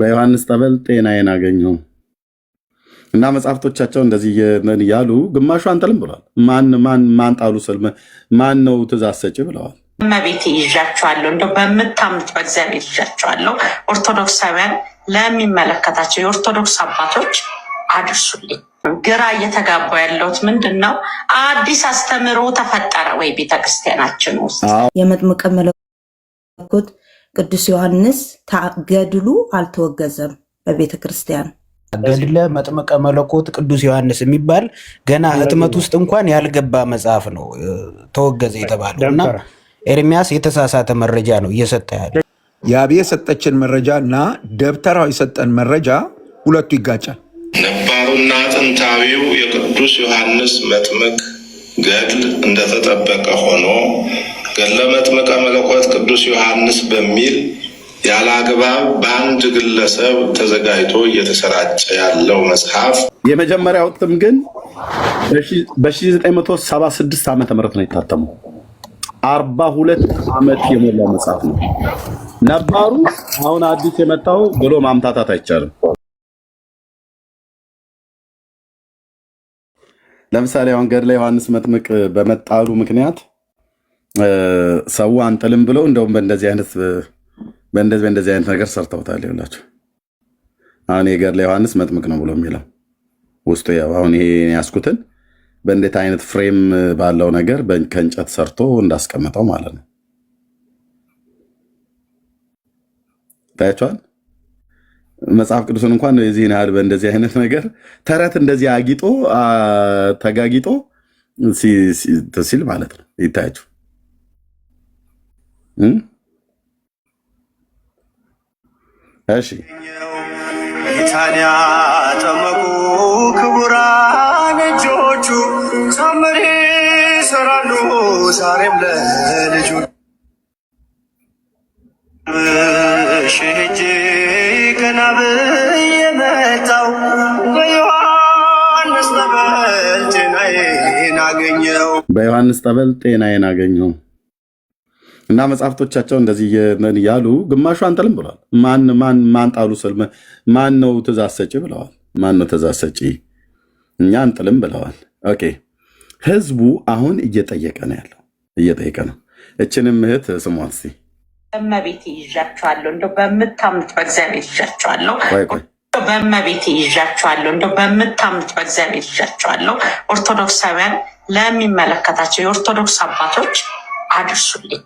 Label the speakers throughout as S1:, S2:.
S1: በዮሐንስ ጠበል ጤናዬን አገኘው እና መጽሐፍቶቻቸው እንደዚህ እያሉ ግማሹ አንጠልም ብለዋል። ማን ጣሉ ስል ማን ነው ትእዛዝ ሰጪ ብለዋል።
S2: እመቤቴ ይዣቸዋለሁ፣ እንደው በምታምኑት በእግዚአብሔር ይዣቸዋለሁ። ኦርቶዶክሳውያን ለሚመለከታቸው የኦርቶዶክስ አባቶች አድርሱልኝ። ግራ እየተጋባ ያለሁት ምንድን ነው? አዲስ አስተምህሮ ተፈጠረ ወይ ቤተክርስቲያናችን ውስጥ?
S3: የመጥምቀ መለኮት ቅዱስ ዮሐንስ ገድሉ አልተወገዘም በቤተ ክርስቲያን።
S4: ገድለ መጥምቀ መለኮት ቅዱስ ዮሐንስ የሚባል ገና ህትመት ውስጥ እንኳን ያልገባ መጽሐፍ ነው ተወገዘ የተባለው እና ኤርሚያስ የተሳሳተ መረጃ ነው እየሰጠ ያለ።
S5: ያቤ የሰጠችን መረጃ እና ደብተራው የሰጠን መረጃ ሁለቱ ይጋጫል።
S6: ነባሩና ጥንታዊው የቅዱስ ዮሐንስ መጥምቅ ገድል እንደተጠበቀ ሆኖ ገድለ መጥምቀ መለኮት ቅዱስ ዮሐንስ በሚል ያለ አግባብ በአንድ ግለሰብ ተዘጋጅቶ እየተሰራጨ ያለው መጽሐፍ
S1: የመጀመሪያው እትም ግን በ1976 ዓ.ም ነው የታተመው። 42 ዓመት የሞላው መጽሐፍ ነው። ነባሩ አሁን አዲስ የመጣው ብሎ ማምታታት አይቻልም። ለምሳሌ አሁን ገድለ ዮሐንስ መጥምቅ በመጣሉ ምክንያት ሰው አንጥልም ብለው እንደውም በእንደዚህ አይነት ነገር ሰርተውታል። ይኸውላችሁ አሁን የገድለ ዮሐንስ መጥምቅ ነው ብሎ የሚለው ውስጡ አሁን ይሄ ያስኩትን በእንዴት አይነት ፍሬም ባለው ነገር ከእንጨት ሰርቶ እንዳስቀመጠው ማለት ነው። ታያችኋል። መጽሐፍ ቅዱስን እንኳን የዚህን ያህል በእንደዚህ አይነት ነገር ተረት እንደዚህ አጊጦ ተጋጊጦ ሲል ማለት ነው። ይታያችሁ። እሺ
S7: ታዲያ ጠመቁ ክቡራን እጆቹ ታምር ይሰራሉ ዛሬም ለልጁ ሸሄጄ ገና ብዬ መጣው በዮሐንስ ጠበል ጤናዬን አገኘው።
S1: በዮሐንስ ጠበል ጤናዬን አገኘው እና መጽሐፍቶቻቸው እንደዚህ እያሉ ግማሹ አንጠልም ብለዋል። ማን ጣሉ ስል ማን ነው ትእዛዝ ሰጪ ብለዋል። ማን ነው ትእዛዝ ሰጪ? እኛ አንጥልም ብለዋል። ኦኬ ህዝቡ አሁን እየጠየቀ ነው ያለው፣ እየጠየቀ ነው። እችንም እህት ስሟት እስኪ።
S2: እመቤቴ ይዣቸዋለሁ፣ እንደው በምታምኑት በእግዚአብሔር ይዣቸዋለሁ። በእመቤቴ ይዣቸዋለሁ፣ እንደው በምታምኑት በእግዚአብሔር ይዣቸዋለሁ። ኦርቶዶክሳውያን ለሚመለከታቸው የኦርቶዶክስ አባቶች አድርሱልኝ።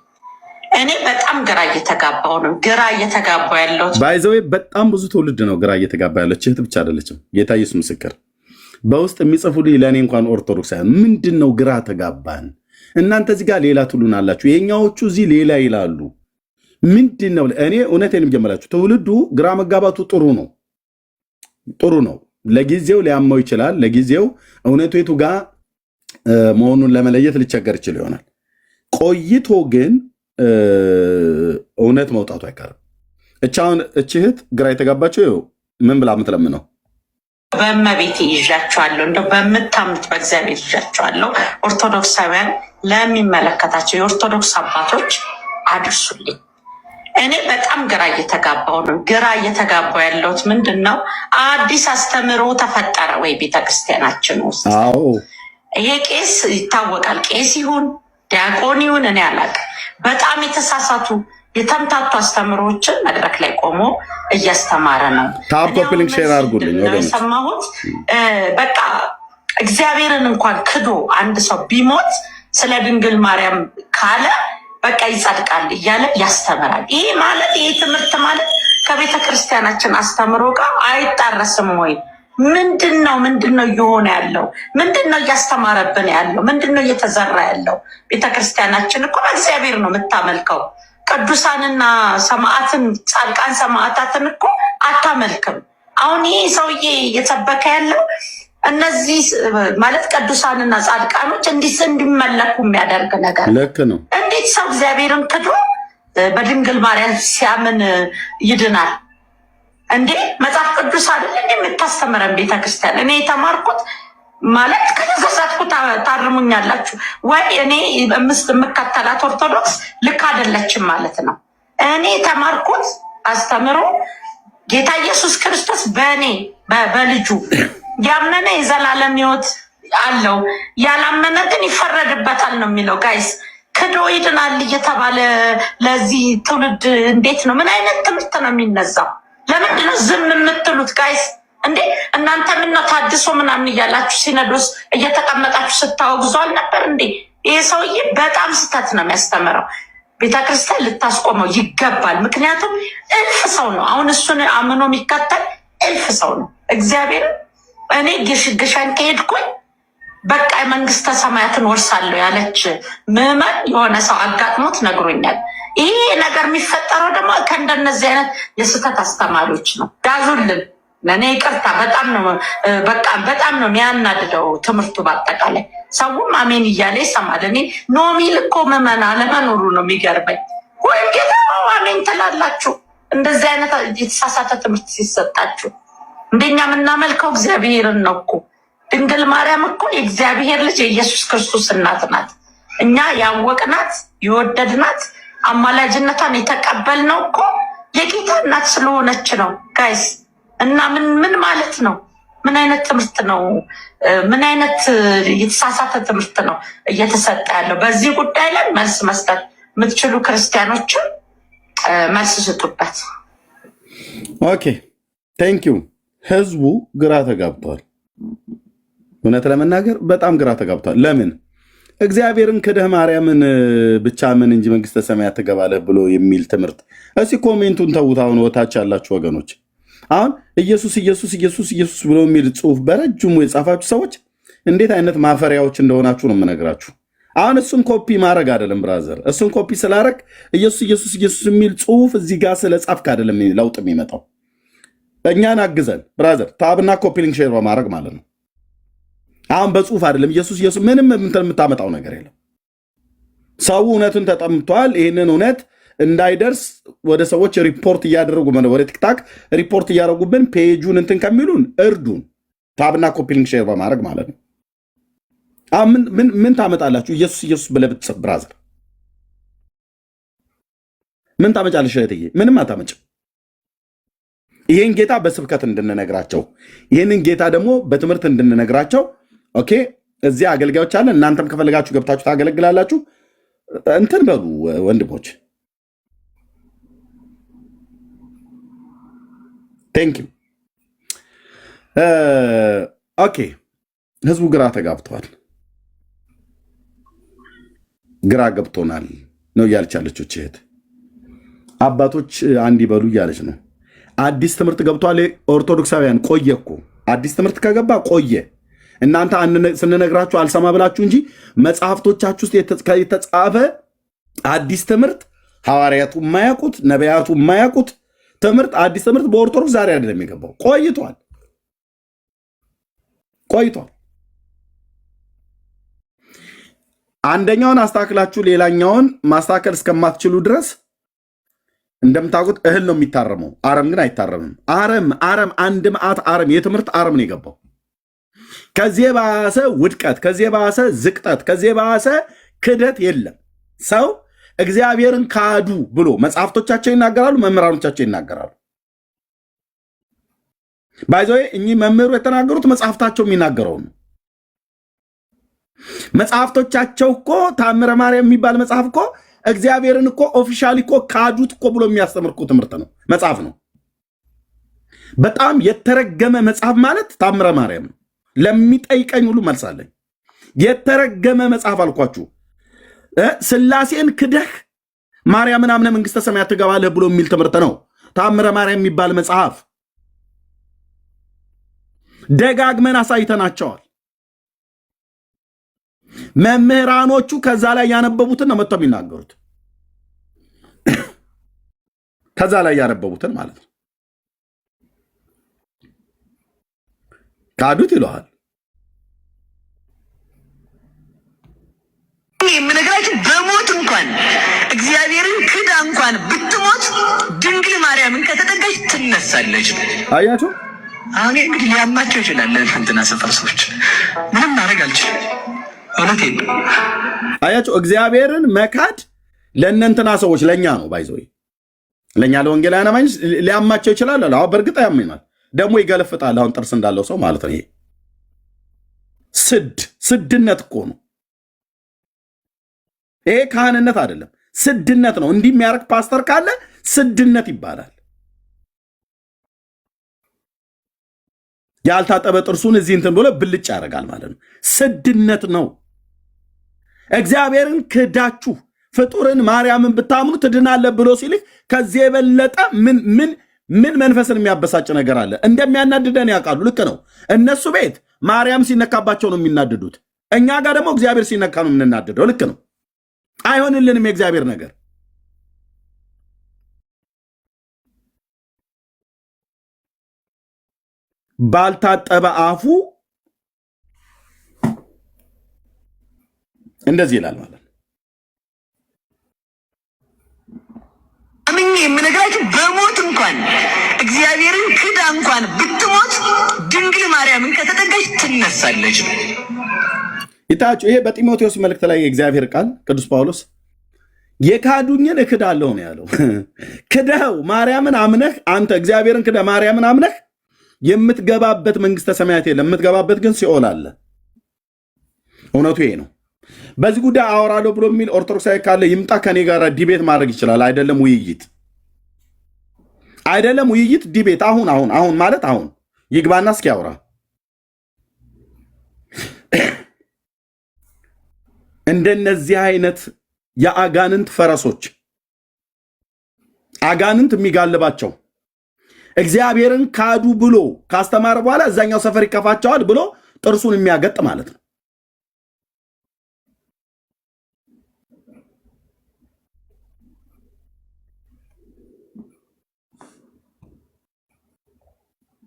S2: እኔ በጣም ግራ እየተጋባው ነው። ግራ እየተጋባው ያለው
S1: ባይዘዌ በጣም ብዙ ትውልድ ነው ግራ እየተጋባ ያለች። እህት ብቻ አይደለችም። ጌታ ኢየሱስ ምስክር። በውስጥ የሚጽፉልኝ ለእኔ እንኳን ኦርቶዶክሳውያን ምንድን ነው ግራ ተጋባን፣ እናንተ እዚህ ጋር ሌላ ትሉን አላችሁ፣ የኛዎቹ እዚህ ሌላ ይላሉ። ምንድን ነው? እኔ እውነቴን ጀመራችሁ። ትውልዱ ግራ መጋባቱ ጥሩ ነው፣ ጥሩ ነው። ለጊዜው ሊያማው ይችላል። ለጊዜው እውነቱ የቱ ጋር መሆኑን ለመለየት ሊቸገር ይችል ይሆናል። ቆይቶ ግን እውነት መውጣቱ አይቀርም። እቻውን እህት ግራ የተጋባቸው ምን ብላ ምትለምነው?
S2: በእመቤቴ ይዣቸዋለሁ፣ እንደው በምታምኑት በእግዚአብሔር ይዣቸዋለሁ። ኦርቶዶክሳውያን ለሚመለከታቸው የኦርቶዶክስ አባቶች አድርሱልኝ። እኔ በጣም ግራ እየተጋባው ነው። ግራ እየተጋባው ያለሁት ምንድን ነው? አዲስ አስተምህሮ ተፈጠረ ወይ ቤተክርስቲያናችን ውስጥ? ይሄ ቄስ ይታወቃል። ቄስ ይሁን ዲያቆን ይሁን እኔ አላውቅም። በጣም የተሳሳቱ የተምታቱ አስተምሮችን መድረክ ላይ ቆሞ እያስተማረ ነው።
S1: ታፕሊንግ ሼር አድርጉልኝ
S2: የሰማሁት። በቃ እግዚአብሔርን እንኳን ክዶ አንድ ሰው ቢሞት ስለ ድንግል ማርያም ካለ በቃ ይጸድቃል እያለ ያስተምራል። ይሄ ማለት ይሄ ትምህርት ማለት ከቤተ ክርስቲያናችን አስተምሮ ጋር አይጣረስም ወይ? ምንድን ነው እየሆነ ያለው? ምንድን ነው እያስተማረብን ያለው? ምንድን ነው እየተዘራ ያለው? ቤተክርስቲያናችን እኮ በእግዚአብሔር ነው የምታመልከው። ቅዱሳንና ሰማዕትን፣ ጻድቃን ሰማዕታትን እኮ አታመልክም። አሁን ይህ ሰውዬ እየሰበከ ያለው እነዚህ ማለት ቅዱሳንና ጻድቃኖች እንዲመለኩ የሚያደርግ ነገር
S1: ልክ ነው።
S2: እንዴት ሰው እግዚአብሔርን ክዶ በድንግል ማርያም ሲያምን ይድናል እንዴ? መጽሐፍ ቅዱስ አይደል እንዴ የምታስተምረን ቤተክርስቲያን? እኔ የተማርኩት ማለት ከተሳሳትኩ ታርሙኛላችሁ ወይ? እኔ የምከተላት ኦርቶዶክስ ልክ አይደለችም ማለት ነው። እኔ የተማርኩት አስተምሮ ጌታ ኢየሱስ ክርስቶስ በእኔ በልጁ ያመነ የዘላለም ሕይወት አለው፣ ያላመነ ግን ይፈረድበታል ነው የሚለው። ጋይስ ክዶ ይድናል እየተባለ ለዚህ ትውልድ እንዴት ነው? ምን አይነት ትምህርት ነው የሚነዛው? ለምንድነው ዝም የምትሉት ጋይስ? እንዴ እናንተ ምነው ታድሶ ምናምን እያላችሁ ሲኖዶስ እየተቀመጣችሁ ስታወግዙ አልነበር እንዴ? ይሄ ሰውዬ በጣም ስህተት ነው የሚያስተምረው። ቤተክርስቲያን ልታስቆመው ይገባል። ምክንያቱም እልፍ ሰው ነው አሁን እሱን አምኖ የሚከተል እልፍ ሰው ነው። እግዚአብሔር እኔ ግሽግሻን ከሄድኩኝ በቃ መንግስተ ሰማያትን ወርሳለሁ ያለች ምዕመን የሆነ ሰው አጋጥሞት ነግሮኛል። ይሄ ነገር የሚፈጠረው ደግሞ ከእንደነዚህ አይነት የስህተት አስተማሪዎች ነው። ዳዙልን ለእኔ ይቅርታ። በጣም ነው የሚያናድደው ትምህርቱ። በአጠቃላይ ሰውም አሜን እያለ ይሰማል። እኔ ኖሚል እኮ ምዕመን አለመኖሩ ነው የሚገርመኝ። ወይም ጌታ አሜን ትላላችሁ እንደዚህ አይነት የተሳሳተ ትምህርት ሲሰጣችሁ። እንደኛ የምናመልከው እግዚአብሔርን ነው እኮ። ድንግል ማርያም እኮ የእግዚአብሔር ልጅ የኢየሱስ ክርስቶስ እናት ናት። እኛ ያወቅናት የወደድናት አማላጅነቷን የተቀበልነው እኮ የጌታ እናት ስለሆነች ነው ጋይስ። እና ምን ማለት ነው? ምን አይነት ትምህርት ነው? ምን አይነት የተሳሳተ ትምህርት ነው እየተሰጠ ያለው? በዚህ ጉዳይ ላይ መልስ መስጠት የምትችሉ ክርስቲያኖችን መልስ ስጡበት።
S1: ኦኬ ቴንኪዩ። ህዝቡ ግራ ተጋብቷል። እውነት ለመናገር በጣም ግራ ተጋብቷል። ለምን እግዚአብሔርን ክደህ ማርያምን ብቻ ምን እንጂ መንግስተ ሰማያት ትገባለህ ብሎ የሚል ትምህርት። እስኪ ኮሜንቱን ተውት። አሁን ወታች ያላችሁ ወገኖች አሁን ኢየሱስ ኢየሱስ ኢየሱስ ኢየሱስ ብሎ የሚል ጽሁፍ በረጅሙ የጻፋችሁ ሰዎች እንዴት አይነት ማፈሪያዎች እንደሆናችሁ ነው የምነግራችሁ። አሁን እሱን ኮፒ ማድረግ አይደለም ብራዘር። እሱን ኮፒ ስላረግ ኢየሱስ ኢየሱስ ኢየሱስ የሚል ጽሁፍ እዚህ ጋር ስለጻፍክ አይደለም ለውጥ የሚመጣው። እኛን አግዘን ብራዘር፣ ታብና ኮፒ ሊንክ ሼር በማድረግ ማለት ነው። አሁን በጽሁፍ አይደለም ኢየሱስ ኢየሱስ ምንም የምታመጣው ነገር የለም። ሰው እውነቱን ተጠምቷል። ይህንን እውነት እንዳይደርስ ወደ ሰዎች ሪፖርት እያደረጉ ወደ ቲክታክ ሪፖርት እያደረጉብን ፔጁን እንትን ከሚሉን እርዱን። ታብና ኮፒ ሊንክ ሼር በማድረግ ማለት ነው። ምን ታመጣላችሁ? ኢየሱስ ኢየሱስ ብለህ ብትጽፍ ብራዘር ምን ታመጫለሽ? እህትዬ ምንም አታመጭም። ይህን ጌታ በስብከት እንድንነግራቸው፣ ይህንን ጌታ ደግሞ በትምህርት እንድንነግራቸው። ኦኬ እዚህ አገልጋዮች አለን። እናንተም ከፈለጋችሁ ገብታችሁ ታገለግላላችሁ። እንትን በሉ ወንድሞች። ቴንክ ዩ። ኦኬ ህዝቡ ግራ ተጋብተዋል። ግራ ገብቶናል ነው እያለች ያለችው እህት። አባቶች አንድ ይበሉ እያለች ነው። አዲስ ትምህርት ገብቷል። ኦርቶዶክሳውያን ቆየ እኮ አዲስ ትምህርት ከገባ ቆየ። እናንተ ስንነግራችሁ አልሰማ ብላችሁ እንጂ መጽሐፍቶቻችሁ ውስጥ የተጻፈ አዲስ ትምህርት ሐዋርያቱ የማያውቁት ነቢያቱ የማያውቁት ትምህርት አዲስ ትምህርት በኦርቶዶክስ ዛሬ አይደለም የገባው፣ ቆይቷል። አንደኛውን አስተካክላችሁ ሌላኛውን ማስተካከል እስከማትችሉ ድረስ እንደምታውቁት እህል ነው የሚታረመው፣ አረም ግን አይታረምም። አረም አንድ መዓት አረም የትምህርት አረም ነው የገባው። ከዚህ የባሰ ውድቀት፣ ከዚህ የባሰ ዝቅጠት፣ ከዚህ የባሰ ክደት የለም። ሰው እግዚአብሔርን ካዱ ብሎ መጽሐፍቶቻቸው ይናገራሉ፣ መምህራኖቻቸው ይናገራሉ። ባይዘዌ እኚህ መምህሩ የተናገሩት መጽሐፍታቸው የሚናገረው ነው። መጽሐፍቶቻቸው እኮ ታምረ ማርያም የሚባል መጽሐፍ እኮ እግዚአብሔርን እኮ ኦፊሻሊ እኮ ካዱት እኮ ብሎ የሚያስተምር እኮ ትምህርት ነው፣ መጽሐፍ ነው። በጣም የተረገመ መጽሐፍ ማለት ታምረ ማርያም ነው። ለሚጠይቀኝ ሁሉ መልሳለኝ። የተረገመ መጽሐፍ አልኳችሁ። ስላሴን ክደህ ማርያምን አምነህ መንግስተ ሰማያት ትገባለህ ብሎ የሚል ትምህርት ነው ታምረ ማርያም የሚባል መጽሐፍ። ደጋግመን አሳይተናቸዋል። መምህራኖቹ ከዛ ላይ ያነበቡትን ነው መጥተው የሚናገሩት። ከዛ ላይ ያነበቡትን ማለት ነው። ካዱት ይለዋል።
S8: የምነግራችሁ በሞት እንኳን እግዚአብሔርን ክዳ እንኳን ብትሞት ድንግል ማርያምን ከተጠጋች ትነሳለች።
S1: አያችሁ፣
S8: አሁን እንግዲህ ሊያማቸው ይችላል። እንትና ሰፈር ሰዎች ምንም ማድረግ አልችልም። እውነቴን ነው።
S1: አያችሁ፣ እግዚአብሔርን መካድ ለእነንትና ሰዎች ለእኛ ነው ባይዘው ለእኛ ለወንጌላውያን አማኞች ሊያማቸው ይችላል። አዎ በእርግጥ ያመናል። ደግሞ ይገለፍጣል። አሁን ጥርስ እንዳለው ሰው ማለት ነው። ይሄ ስድነት እኮ ነው። ይሄ ካህንነት አይደለም፣ ስድነት ነው። እንዲህ የሚያደርግ ፓስተር ካለ ስድነት ይባላል። ያልታጠበ ጥርሱን እዚህ እንትን ብሎ ብልጭ ያደርጋል ማለት ነው። ስድነት ነው። እግዚአብሔርን ክዳችሁ ፍጡርን ማርያምን ብታምኑ ትድናለህ ብሎ ሲልህ ከዚህ የበለጠ ምን መንፈስን የሚያበሳጭ ነገር አለ? እንደሚያናድደን ያውቃሉ። ልክ ነው። እነሱ ቤት ማርያም ሲነካባቸው ነው የሚናድዱት። እኛ ጋር ደግሞ እግዚአብሔር ሲነካ ነው የምንናድደው። ልክ ነው። አይሆንልንም የእግዚአብሔር ነገር። ባልታጠበ አፉ እንደዚህ ይላል ማለት ነው።
S8: አምኜ የምነግራችሁ በሞት እንኳን እግዚአብሔርን ክዳ እንኳን ብትሞት ድንግል ማርያምን ከተጠጋች ትነሳለች።
S1: ይታችሁ ይሄ በጢሞቴዎስ መልእክት ላይ የእግዚአብሔር ቃል ቅዱስ ጳውሎስ የካዱኝን እክዳለሁ ነው ያለው። ክደው ማርያምን አምነህ አንተ እግዚአብሔርን ክደ ማርያምን አምነህ የምትገባበት መንግስተ ሰማያት የለም። የምትገባበት ግን ሲኦል አለ። እውነቱ ይሄ ነው። በዚህ ጉዳይ አወራለሁ ብሎ የሚል ኦርቶዶክሳዊ ካለ ይምጣ፣ ከኔ ጋር ዲቤት ማድረግ ይችላል። አይደለም ውይይት ዲቤት። አሁን ማለት አሁን ይግባና እስኪ ያወራ። እንደነዚህ አይነት የአጋንንት ፈረሶች አጋንንት የሚጋልባቸው እግዚአብሔርን ካዱ ብሎ ካስተማረ በኋላ እዛኛው ሰፈር ይከፋቸዋል ብሎ ጥርሱን የሚያገጥ ማለት ነው።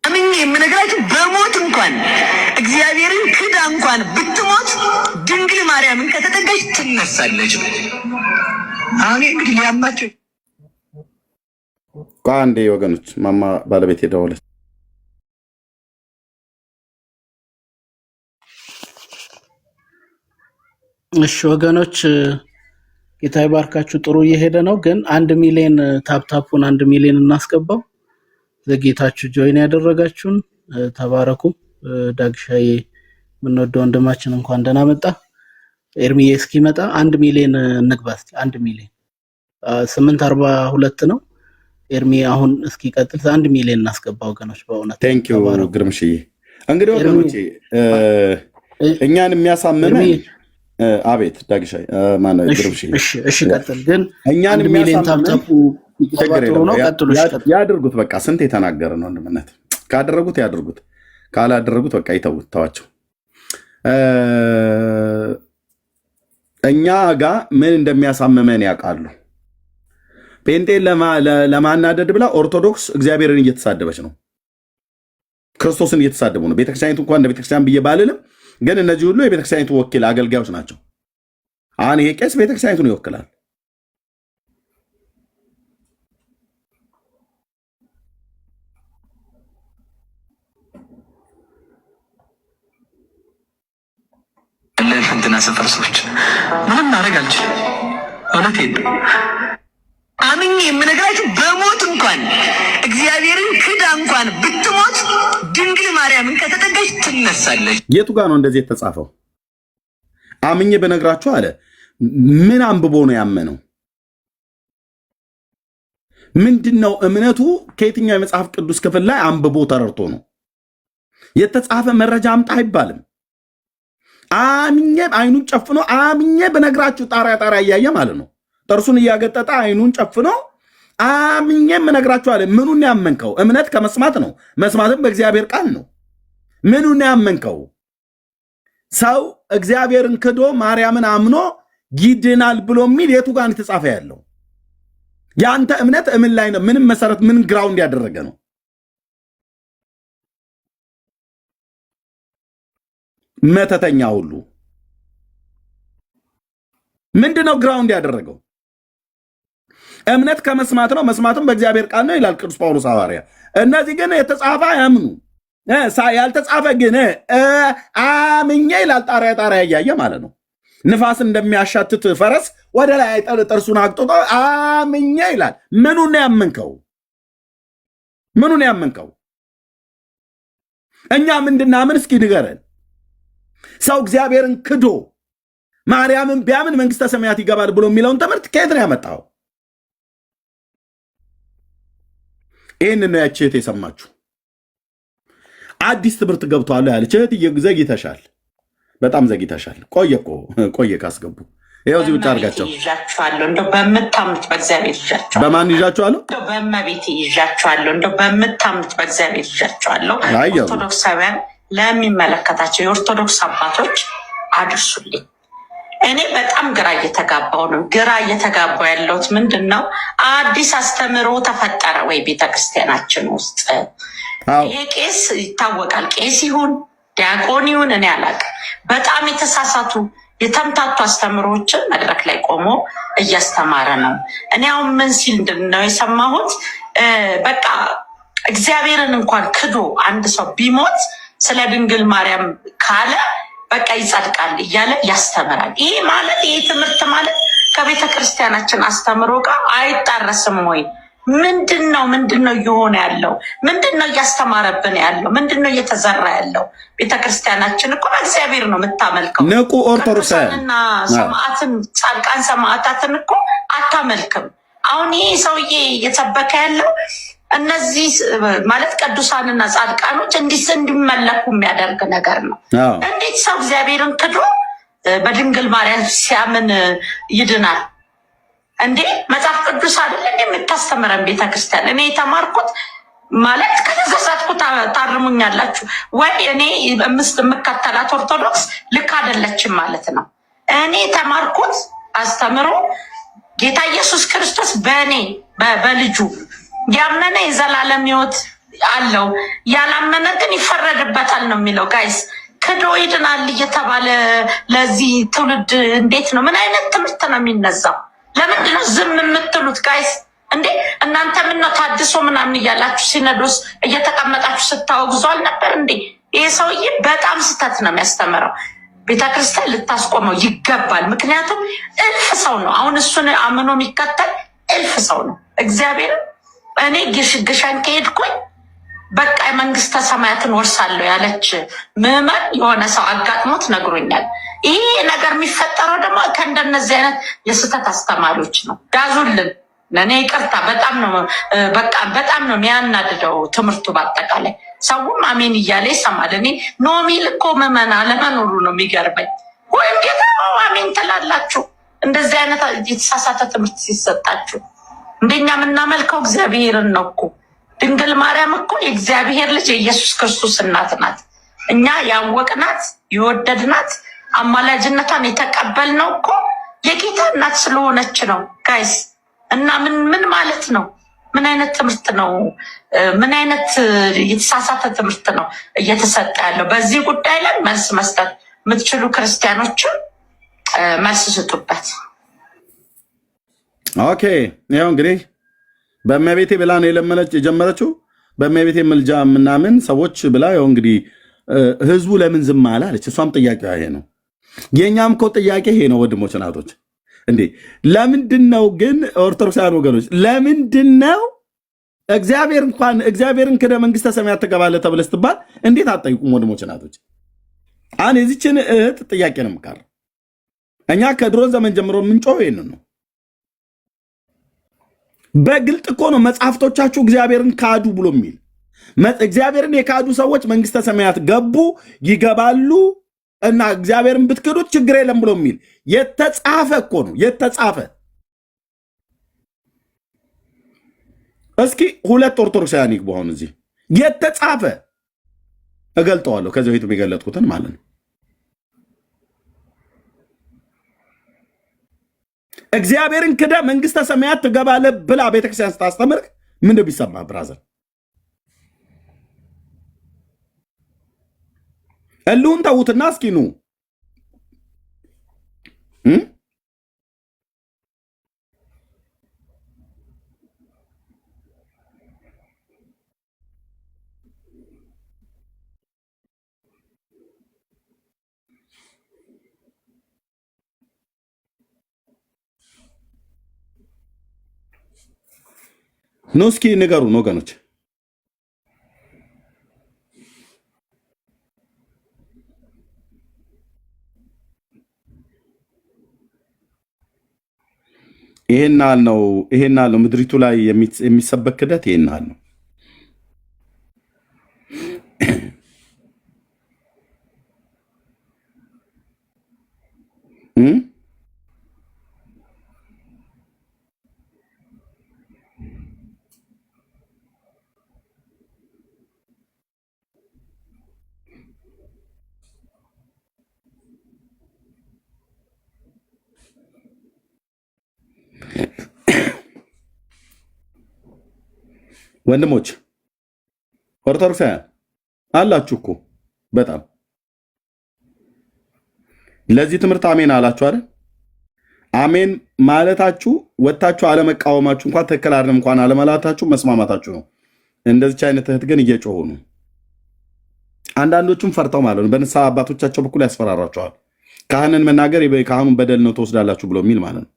S8: አምኜ የምነግራችሁ በሞት እንኳን እግዚአብሔርን ክዳ እንኳን ብትሞት ድንግል ማርያምን ከተጠጋች ትነሳለች። አሁን እንግዲህ ሊያማቸው
S1: አንዴ ወገኖች፣ ማማ ባለቤት የደወለች።
S9: እሺ ወገኖች፣ ጌታ ይባርካችሁ። ጥሩ እየሄደ ነው፣ ግን 1 ሚሊዮን ታፕታፑን 1 ሚሊዮን እናስገባው። ዘጌታችሁ ጆይን ያደረጋችሁን ተባረኩ። ዳግሻዬ የምንወደው ወንድማችን እንኳን ደህና መጣ። ኤርሚዬ እስኪመጣ 1 ሚሊዮን እንግባት። 1 ሚሊዮን 842 ነው። ኤርሚ አሁን እስኪቀጥል 1 ሚሊዮን እናስገባ ወገኖች። በእውነት
S1: ቴንኪዩ ግርምሽዬ። እንግዲህ ወገኖቼ እኛን የሚያሳምመን አቤት ዳግሻዬ ማነው ግርምሽዬ።
S9: እሺ ቀጥል። ግን
S1: እኛን
S9: 1 ሚሊዮን ታፕታፑ
S1: ያድርጉት። በቃ ስንት የተናገረ ነው ወንድምነት። ካደረጉት ያድርጉት፣ ካላደረጉት በቃ ይተውት፣ ተዋቸው። እኛ ጋር ምን እንደሚያሳምመን ያውቃሉ። ጴንጤን ለማናደድ ብላ ኦርቶዶክስ እግዚአብሔርን እየተሳደበች ነው፣ ክርስቶስን እየተሳደቡ ነው። ቤተክርስቲያኒቱ እንኳን እንደ ቤተክርስቲያን ብዬ ባልልም፣ ግን እነዚህ ሁሉ የቤተክርስቲያኒቱ ወኪል አገልጋዮች ናቸው። አሁን ይሄ ቄስ ቤተክርስቲያኒቱን ይወክላል።
S8: ለፈንትና ሰፈር ሰዎች ምንም ማድረግ አልችልም። እውነቴን ነው። አምኜ የምነግራችሁ በሞት እንኳን እግዚአብሔርን ክዳ እንኳን ብትሞት ድንግል ማርያምን ከተጠጋች ትነሳለች።
S1: የቱ ጋር ነው እንደዚህ የተጻፈው? አምኜ በነግራችሁ አለ። ምን አንብቦ ነው ያመነው? ምንድነው እምነቱ? ከየትኛው የመጽሐፍ ቅዱስ ክፍል ላይ አንብቦ ተረድቶ ነው? የተጻፈ መረጃ አምጣ አይባልም። አምኜ አይኑን ጨፍኖ አምኜ በነግራችሁ ጣሪያ እያየ ማለት ነው። ጥርሱን እያገጠጠ አይኑን ጨፍኖ አምኜ በነግራችሁ አለ። ምኑን ያመንከው? እምነት ከመስማት ነው፣ መስማትም በእግዚአብሔር ቃል ነው። ምኑን ያመንከው? ሰው እግዚአብሔርን ክዶ ማርያምን አምኖ ይድናል ብሎ የሚል የቱ ጋር የተጻፈ ያለው? የአንተ እምነት እምን ላይ ነው? ምንም መሰረት ምን ግራውንድ ያደረገ ነው? መተተኛ ሁሉ ምንድነው ግራውንድ ያደረገው? እምነት ከመስማት ነው፣ መስማትም በእግዚአብሔር ቃል ነው ይላል ቅዱስ ጳውሎስ ሐዋርያ። እነዚህ ግን የተጻፈ አያምኑ፣ ያልተጻፈ ግን አምኜ ይላል ጣሪያ እያየ ማለት ነው። ንፋስ እንደሚያሻትት ፈረስ ወደ ላይ ጥርሱን አቅጦ አምኜ ይላል። ምኑን ያመንከው? ምኑን ያመንከው? እኛ ምንድናምን እስኪ ንገረን። ሰው እግዚአብሔርን ክዶ ማርያምን ቢያምን መንግስተ ሰማያት ይገባል ብሎ የሚለውን ትምህርት ከየት ነው ያመጣው? ይህን ነው ያቺ እህት የሰማችሁ። አዲስ ትምህርት ገብቷል ያለች እህት ዘግይተሻል፣ በጣም ዘግይተሻል። ቆየ ካስገቡ ይኸው እዚህ ውጭ አድርጋቸው
S2: ይዣችኋለሁ። እንደው በምታምኑት በእግዚአብሔር ይዣችኋለሁ።
S1: በማን ይዣችኋለሁ?
S2: እንደው በእመቤቴ ይዣችኋለሁ። እንደው በምታምኑት በእግዚአብሔር ይዣችኋለሁ። ኦርቶዶክሳውያን ለሚመለከታቸው የኦርቶዶክስ አባቶች አድርሱልኝ። እኔ በጣም ግራ እየተጋባው ነው። ግራ እየተጋባው ያለሁት ምንድን ነው? አዲስ አስተምህሮ ተፈጠረ ወይ ቤተክርስቲያናችን ውስጥ? ይሄ ቄስ ይታወቃል፣ ቄስ ይሁን ዲያቆን ይሁን እኔ አላውቅም። በጣም የተሳሳቱ የተምታቱ አስተምህሮችን መድረክ ላይ ቆሞ እያስተማረ ነው። እኔ አሁን ምን ሲል ነው የሰማሁት? በቃ እግዚአብሔርን እንኳን ክዶ አንድ ሰው ቢሞት ስለ ድንግል ማርያም ካለ በቃ ይጸድቃል እያለ ያስተምራል። ይሄ ማለት ይሄ ትምህርት ማለት ከቤተ ክርስቲያናችን አስተምሮ ጋር አይጣረስም ወይ? ምንድን ነው እየሆነ ያለው? ምንድን ነው እያስተማረብን ያለው? ምንድን ነው እየተዘራ ያለው? ቤተክርስቲያናችን እኮ በእግዚአብሔር ነው የምታመልከው።
S1: ንቁ ኦርቶዶክሳውያንና
S2: ሰማዕትን ጻድቃን ሰማዕታትን እኮ አታመልክም። አሁን ይህ ሰውዬ እየሰበከ ያለው እነዚህ ማለት ቅዱሳንና ጻድቃኖች እንዲመለኩ የሚያደርግ ነገር ነው። እንዴት ሰው እግዚአብሔርን ክዶ በድንግል ማርያም ሲያምን ይድናል እንዴ? መጽሐፍ ቅዱስ አይደል የምታስተምረን ቤተክርስቲያን? እኔ የተማርኩት ማለት ከተሳሳትኩ ታርሙኛላችሁ ወይ? እኔ የምከተላት ኦርቶዶክስ ልክ አይደለችም ማለት ነው። እኔ የተማርኩት አስተምሮ ጌታ ኢየሱስ ክርስቶስ በእኔ በልጁ ያመነ የዘላለም ሕይወት አለው፣ ያላመነ ግን ይፈረድበታል ነው የሚለው። ጋይስ ክዶ ይድናል እየተባለ ለዚህ ትውልድ እንዴት ነው? ምን አይነት ትምህርት ነው የሚነዛው? ለምንድን ነው ዝም የምትሉት ጋይስ? እንዴ እናንተ ምነው ታድሶ ምናምን እያላችሁ ሲኖዶስ እየተቀመጣችሁ ስታወግዙ አልነበር እንዴ? ይሄ ሰውዬ በጣም ስህተት ነው የሚያስተምረው። ቤተክርስቲያን ልታስቆመው ይገባል። ምክንያቱም እልፍ ሰው ነው አሁን እሱን አምኖ የሚከተል እልፍ ሰው ነው። እግዚአብሔር እኔ ግሸን ከሄድኩኝ በቃ የመንግስተ ሰማያትን ወርሳለሁ ያለች ምዕመን የሆነ ሰው አጋጥሞት ነግሮኛል። ይሄ ነገር የሚፈጠረው ደግሞ ከእንደነዚህ አይነት የስህተት አስተማሪዎች ነው። ዳዙልን ለእኔ ይቅርታ። በጣም ነው የሚያናድደው ትምህርቱ። በአጠቃላይ ሰውም አሜን እያለ ይሰማል። እኔ ኖሚል እኮ ምዕመን አለመኖሩ ነው የሚገርመኝ። ወይም ጌታ አሜን ትላላችሁ እንደዚህ አይነት የተሳሳተ ትምህርት ሲሰጣችሁ። እንደኛ የምናመልከው እግዚአብሔርን ነው እኮ። ድንግል ማርያም እኮ የእግዚአብሔር ልጅ የኢየሱስ ክርስቶስ እናት ናት። እኛ ያወቅናት የወደድናት አማላጅነቷን የተቀበልነው እኮ የጌታ እናት ስለሆነች ነው ጋይስ። እና ምን ማለት ነው? ምን አይነት ትምህርት ነው? ምን አይነት የተሳሳተ ትምህርት ነው እየተሰጠ ያለው? በዚህ ጉዳይ ላይ መልስ መስጠት የምትችሉ ክርስቲያኖችን መልስ ስጡበት።
S1: ኦኬ፣ ይኸው እንግዲህ በእመቤቴ ብላ ነው የጀመረችው። በእመቤቴ ምልጃ ምናምን ሰዎች ብላ ይኸው እንግዲህ ህዝቡ ለምን ዝም አለ አለች። እሷም ጥያቄ ይሄ ነው። የእኛም እኮ ጥያቄ ይሄ ነው ወንድሞች እናቶች። እንዴ ለምንድን ነው ግን ኦርቶዶክሳውያን ወገኖች ለምንድን ነው እግዚአብሔርን ክደ መንግስተ ሰማያት ትገባለህ ተብለህ ስትባል እንዴት አትጠይቁም? ወንድሞች እናቶች፣ አሁን የዚችን እህት ጥያቄ ነው የምቃር። እኛ ከድሮ ዘመን ጀምሮ የምንጮህ ይህንን ነው። በግልጥ እኮ ነው መጽሐፍቶቻችሁ እግዚአብሔርን ካዱ ብሎ የሚል። እግዚአብሔርን የካዱ ሰዎች መንግስተ ሰማያት ገቡ ይገባሉ እና እግዚአብሔርን ብትክዱት ችግር የለም ብሎ የሚል የተጻፈ እኮ ነው የተጻፈ። እስኪ ሁለት ኦርቶዶክሳውያን ይግቡ። አሁን እዚህ የተጻፈ እገልጠዋለሁ፣ ከዚህ በፊት የገለጥኩትን ማለት ነው። እግዚአብሔርን ክደ መንግስተ ሰማያት ትገባለህ ብላ ቤተክርስቲያን ስታስተምር ምንድን ቢሰማ ብራዘር? እልሁን ተዉትና እስኪ ኑ ኑ እስኪ ንገሩን ወገኖች። ይሄን ነው ምድሪቱ ላይ የሚሰበክ ክደት ይሄን ነው። ወንድሞች ኦርቶዶክሳውያን አላችሁ እኮ በጣም ለዚህ ትምህርት አሜን አላችሁ አይደል? አሜን ማለታችሁ ወታችሁ አለመቃወማችሁ እንኳን ትክክል አይደለም እንኳን አለመላታችሁ መስማማታችሁ ነው። እንደዚህ አይነት እህት ግን እየጮሁ ነው። አንዳንዶቹም ፈርተው ማለት ነው በንስሐ አባቶቻቸው በኩል ያስፈራራቸዋል። ካህንን መናገር ካህኑን በደል ነው ተወስዳላችሁ ብሎ የሚል ማለት ነው።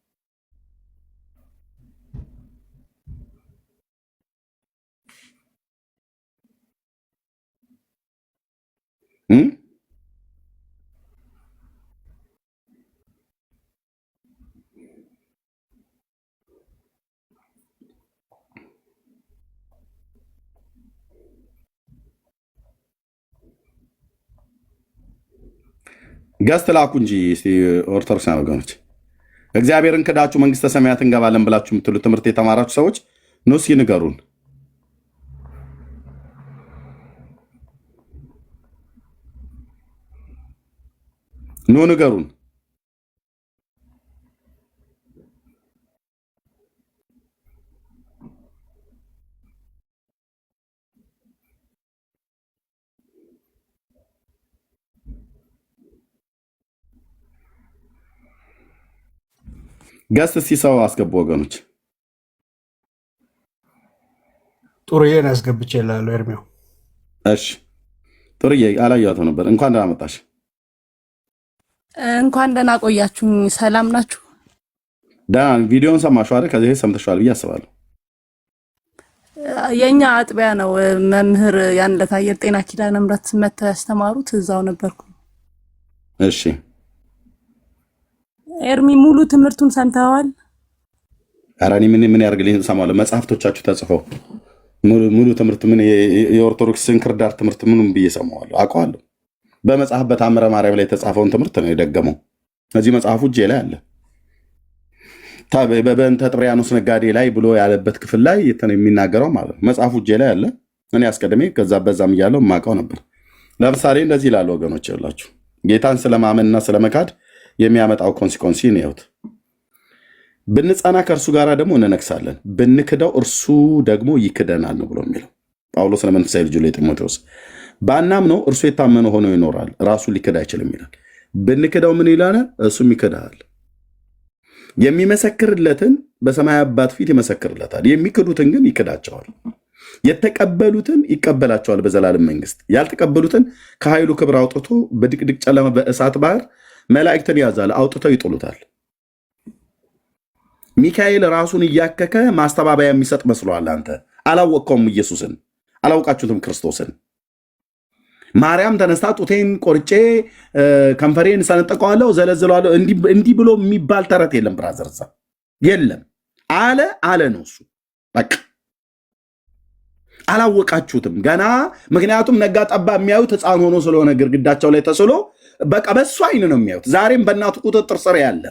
S1: ገስት ላኩ እንጂ ኦርቶዶክሳውያን ወገኖች እግዚአብሔርን ክዳችሁ መንግስተ ሰማያት እንገባለን ብላችሁ የምትሉ ትምህርት የተማራችሁ ሰዎች ኑ እስኪ ንገሩን። ኑ ንገሩን። ገስት እስኪ ሰው አስገቡ ወገኖች።
S10: ጥሩዬን አስገብቼ እላለሁ ኤርሚያው።
S1: እሺ ጥሩዬ አላየኋትም ነበር። እንኳን ደህና መጣሽ።
S11: እንኳን ደህና ቆያችሁኝ። ሰላም ናችሁ?
S1: ደህና። ቪዲዮውን ሰማሽው አይደል? ከዚህ ሰምተሽዋል ብዬ አስባለሁ።
S11: የኛ አጥቢያ ነው መምህር ያን ለታየር ጤና ኪዳነ ምሕረት መተው ያስተማሩት እዛው ነበርኩ።
S1: እሺ
S11: ኤርሚ ሙሉ ትምህርቱን ሰምተዋል?
S1: ኧረ እኔ ምን ያርግልኝ ሰማለሁ። መጽሐፍቶቻችሁ ተጽፈው ሙሉ ትምህርት ምን የኦርቶዶክስ እንክርዳድ ትምህርት ምኑም ብዬ ሰማዋለሁ፣ አውቀዋለሁ። በመጽሐፍ በታምረ ማርያም ላይ የተጻፈውን ትምህርት ነው የደገመው። እዚህ መጽሐፉ እጄ ላይ አለ። በእንተ ጥብርያኖስ ነጋዴ ላይ ብሎ ያለበት ክፍል ላይ የሚናገረው ማለት ነው። መጽሐፉ እጄ ላይ አለ። እኔ አስቀድሜ ከዛ በዛም እያለው የማውቀው ነበር። ለምሳሌ እንደዚህ ይላሉ ወገኖች፣ ያላችሁ ጌታን ስለማመንና ስለመካድ የሚያመጣው ኮንሲኮንሲ ነው ያዩት። ብንጸና ከእርሱ ጋር ደግሞ እንነግሳለን፣ ብንክደው እርሱ ደግሞ ይክደናል ነው ብሎ የሚለው ጳውሎስ ለመንፈሳዊ ልጁ ለጢሞቴዎስ። ባናምነው እርሱ የታመነ ሆኖ ይኖራል፣ ራሱ ሊክድ አይችልም ይላል። ብንክደው ምን ይላል? እሱም ይክዳል። የሚመሰክርለትን በሰማይ አባት ፊት ይመሰክርለታል፣ የሚክዱትን ግን ይክዳቸዋል። የተቀበሉትን ይቀበላቸዋል በዘላለም መንግስት፣ ያልተቀበሉትን ከኃይሉ ክብር አውጥቶ በድቅድቅ ጨለማ በእሳት ባህር መላእክትን ያዛል፣ አውጥተው ይጥሉታል። ሚካኤል ራሱን እያከከ ማስተባበያ የሚሰጥ መስሏል። አንተ አላወቅከውም፣ ኢየሱስን አላውቃችሁትም፣ ክርስቶስን። ማርያም ተነስታ ጡቴን ቆርጬ ከንፈሬን ሰነጥቀዋለሁ ዘለዝለዋለሁ እንዲህ ብሎ የሚባል ተረት የለም። ብራዘርዛ የለም አለ ነው እሱ። በቃ አላወቃችሁትም ገና። ምክንያቱም ነጋ ጠባ የሚያዩት ሕፃን ሆኖ ስለሆነ ግድግዳቸው ላይ ተስሎ በቃ በሱ አይን ነው የሚያዩት። ዛሬም በእናቱ ቁጥጥር ስር ያለ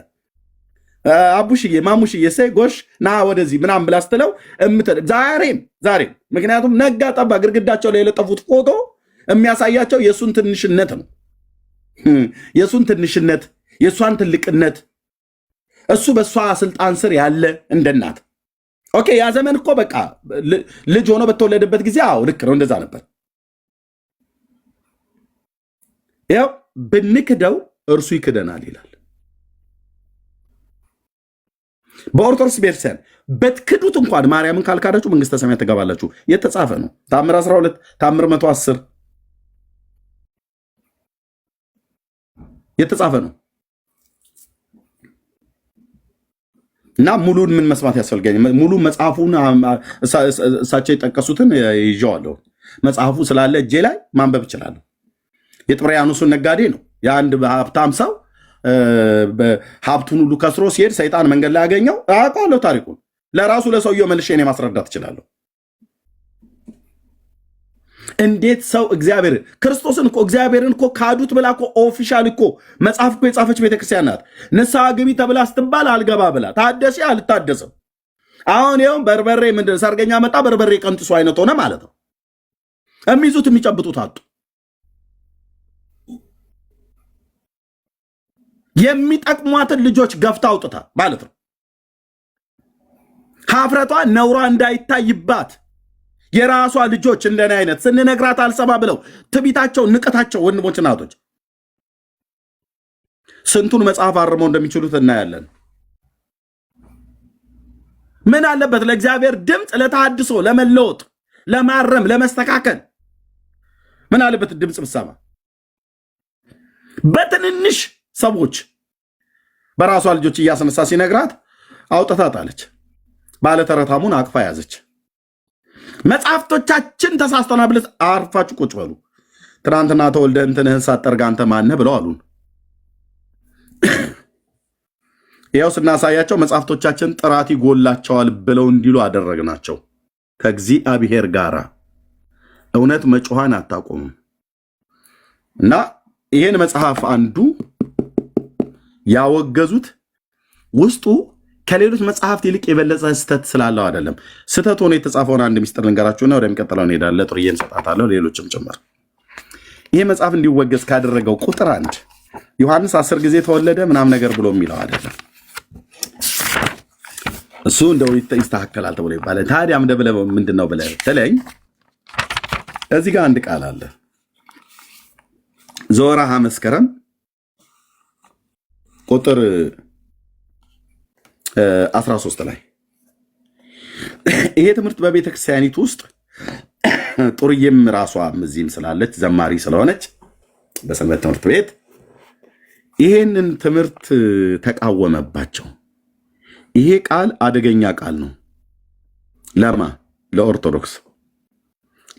S1: አቡሽዬ ማሙሽዬ ሰይ ጎሽ ና ወደዚህ ምናምን ብላ ስትለው ዛሬም ምክንያቱም ነጋ ጠባ ግድግዳቸው ላይ የለጠፉት ፎቶ የሚያሳያቸው የእሱን ትንሽነት ነው። የእሱን ትንሽነት፣ የእሷን ትልቅነት፣ እሱ በእሷ ስልጣን ስር ያለ እንደናት። ኦኬ ያ ዘመን እኮ በቃ ልጅ ሆኖ በተወለደበት ጊዜ አዎ ልክ ነው፣ እንደዛ ነበር። ያው ብንክደው እርሱ ይክደናል ይላል። በኦርቶዶክስ ቤተክርስቲያን በትክዱት እንኳን ማርያምን ካልካዳችሁ መንግስተ ሰማያት ትገባላችሁ የተጻፈ ነው። ታምር 12 ታምር 110 የተጻፈ ነው። እና ሙሉን ምን መስማት ያስፈልገኝ? ሙሉ መጽሐፉን እሳቸው የጠቀሱትን ይዤዋለሁ። መጽሐፉ ስላለ እጄ ላይ ማንበብ እችላለሁ። የጥብርያኖሱን ነጋዴ ነው። የአንድ ሀብታም ሰው ሀብቱን ሁሉ ከስሮ ሲሄድ ሰይጣን መንገድ ላይ ያገኘው አውቀዋለሁ ታሪኩን። ለራሱ ለሰውየው መልሼ እኔ ማስረዳት እችላለሁ። እንዴት ሰው እግዚአብሔር ክርስቶስን እኮ እግዚአብሔርን እኮ ካዱት ብላ እኮ ኦፊሻል እኮ መጽሐፍ እኮ የጻፈች ቤተክርስቲያን ናት። ንስሐ ግቢ ተብላ ስትባል አልገባ ብላ ታደሲ አልታደስም። አሁን ይኸውም በርበሬ ምንድን ሰርገኛ መጣ በርበሬ ቀንጥሱ አይነት ሆነ ማለት ነው። የሚይዙት የሚጨብጡት አጡ። የሚጠቅሟትን ልጆች ገፍታ አውጥታ ማለት ነው። ሀፍረቷ ነውሯ እንዳይታይባት የራሷ ልጆች እንደኔ አይነት ስንነግራት አልሰማ ብለው ትቢታቸው ንቀታቸው ወንድሞች እናቶች ስንቱን መጽሐፍ አርመው እንደሚችሉት እናያለን። ምን አለበት ለእግዚአብሔር ድምፅ ለተሐድሶ ለመለወጥ ለማረም ለመስተካከል ምን አለበት ድምፅ ብሰማ? በትንንሽ ሰዎች በራሷ ልጆች እያስነሳ ሲነግራት አውጥታት አለች። ባለተረታሙን አቅፋ ያዘች። መጽሐፍቶቻችን ተሳስተና ብለስ አርፋችሁ ቁጭ በሉ። ትናንትና ተወልደ እንትንህን ሳጠርጋ አንተ ማነህ ብለው አሉን። ያው ስናሳያቸው መጽሐፍቶቻችን ጥራት ይጎላቸዋል ብለው እንዲሉ አደረግናቸው። ከእግዚአብሔር ጋር እውነት መጮሃን አታቆምም። እና ይሄን መጽሐፍ አንዱ ያወገዙት ውስጡ ከሌሎች መጽሐፍት ይልቅ የበለጠ ስተት ስላለው አይደለም። ስተት ሆኖ የተጻፈውን አንድ ሚስጥር ልንገራችሁና ወደሚቀጥለው እንሄዳለን። ጥሩዬ እንሰጣታለሁ፣ ሌሎችም ጭምር። ይሄ መጽሐፍ እንዲወገዝ ካደረገው ቁጥር አንድ ዮሐንስ 10 ጊዜ ተወለደ ምናምን ነገር ብሎ የሚለው አይደለም። እሱ እንደው ይስተካከላል ተብሎ ይባላል። ታዲያ ምንድን ነው ብለህ ተለኝ። እዚህ ጋር አንድ ቃል አለ። ዘወርኀ መስከረም ቁጥር 13 ላይ ይሄ ትምህርት በቤተ ክርስቲያኒቱ ውስጥ ጥሩዬም ራሷ እዚህም ስላለች ዘማሪ ስለሆነች በሰንበት ትምህርት ቤት ይሄንን ትምህርት ተቃወመባቸው። ይሄ ቃል አደገኛ ቃል ነው። ለማ ለኦርቶዶክስ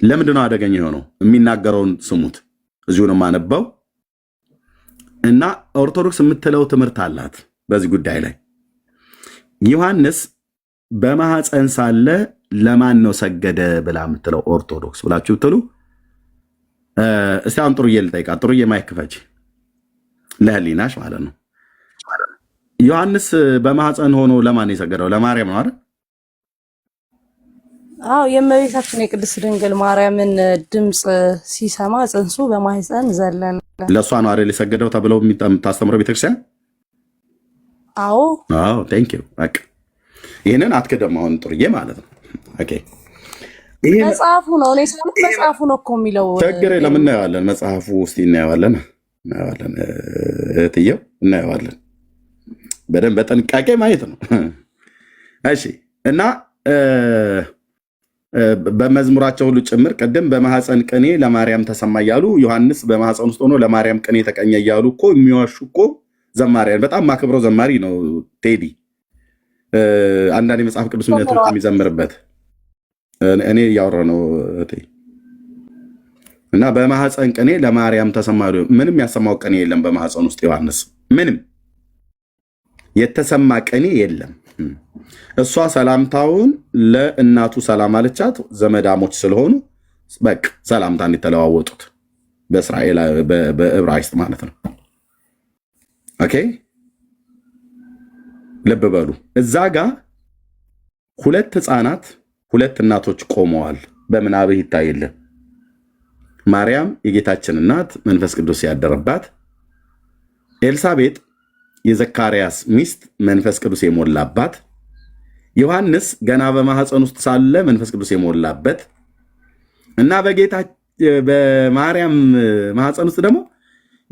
S1: ለምንድን ነው አደገኛ የሆነው? የሚናገረውን ስሙት። እዚሁ ነው የማነበው እና ኦርቶዶክስ የምትለው ትምህርት አላት በዚህ ጉዳይ ላይ። ዮሐንስ በማኅፀን ሳለ ለማን ነው ሰገደ ብላ የምትለው ኦርቶዶክስ ብላችሁ ብትሉ፣ እስቲ አሁን ጥሩዬ ልጠይቃት። ጥሩዬ ማይክ ክፈች፣ ለህሊናሽ ማለት ነው። ዮሐንስ በማኅፀን ሆኖ ለማን ነው የሰገደው? ለማርያም ነው አይደል?
S11: አዎ፣ የእመቤታችን የቅድስት ድንግል ማርያምን ድምፅ ሲሰማ ጽንሱ በማኅፀን ዘለለ።
S1: ለእሷ ነው አይደል የሰገደው ተብለው የምታስተምረው ቤተክርስቲያን?
S11: አዎ
S1: አዎ፣ ቴንክ ዩ። በቃ ይሄንን አትከደም አሁን ጥሩዬ ማለት ነው። ኦኬ፣ ይሄ
S11: መጽሐፉ ነው። እኔ ሳልፍ መጽሐፉ ነው እኮ የሚለው።
S1: ችግር የለም፣ እናየዋለን። መጽሐፉ ውስጥ እናየዋለን፣ እህትየው እናየዋለን። በደንብ በጥንቃቄ ማየት ነው። እሺ። እና በመዝሙራቸው ሁሉ ጭምር ቅድም በማኅፀን ቅኔ ለማርያም ተሰማ እያሉ ዮሐንስ በማኅፀን ውስጥ ሆኖ ለማርያም ቅኔ ተቀኘ እያሉ እኮ የሚዋሹ እኮ ዘማሪያን። በጣም ማክብረው ዘማሪ ነው ቴዲ። አንዳንድ የመጽሐፍ ቅዱስ እምነቶች የሚዘምርበት እኔ እያወራ ነው እና በማኅፀን ቅኔ ለማርያም ተሰማ። ምንም ያሰማው ቅኔ የለም በማኅፀን ውስጥ ዮሐንስ፣ ምንም የተሰማ ቅኔ የለም። እሷ ሰላምታውን ለእናቱ ሰላም አለቻት። ዘመዳሞች ስለሆኑ በቃ ሰላምታን የተለዋወጡት በእስራኤል በዕብራይስጥ ማለት ነው። ኦኬ፣ ልብ በሉ። እዛ ጋ ሁለት ህፃናት ሁለት እናቶች ቆመዋል። በምናብህ ይታይልህ። ማርያም የጌታችን እናት መንፈስ ቅዱስ ያደረባት፣ ኤልሳቤጥ የዘካርያስ ሚስት መንፈስ ቅዱስ የሞላባት፣ ዮሐንስ ገና በማኅፀን ውስጥ ሳለ መንፈስ ቅዱስ የሞላበት እና በጌታ በማርያም ማኅፀን ውስጥ ደግሞ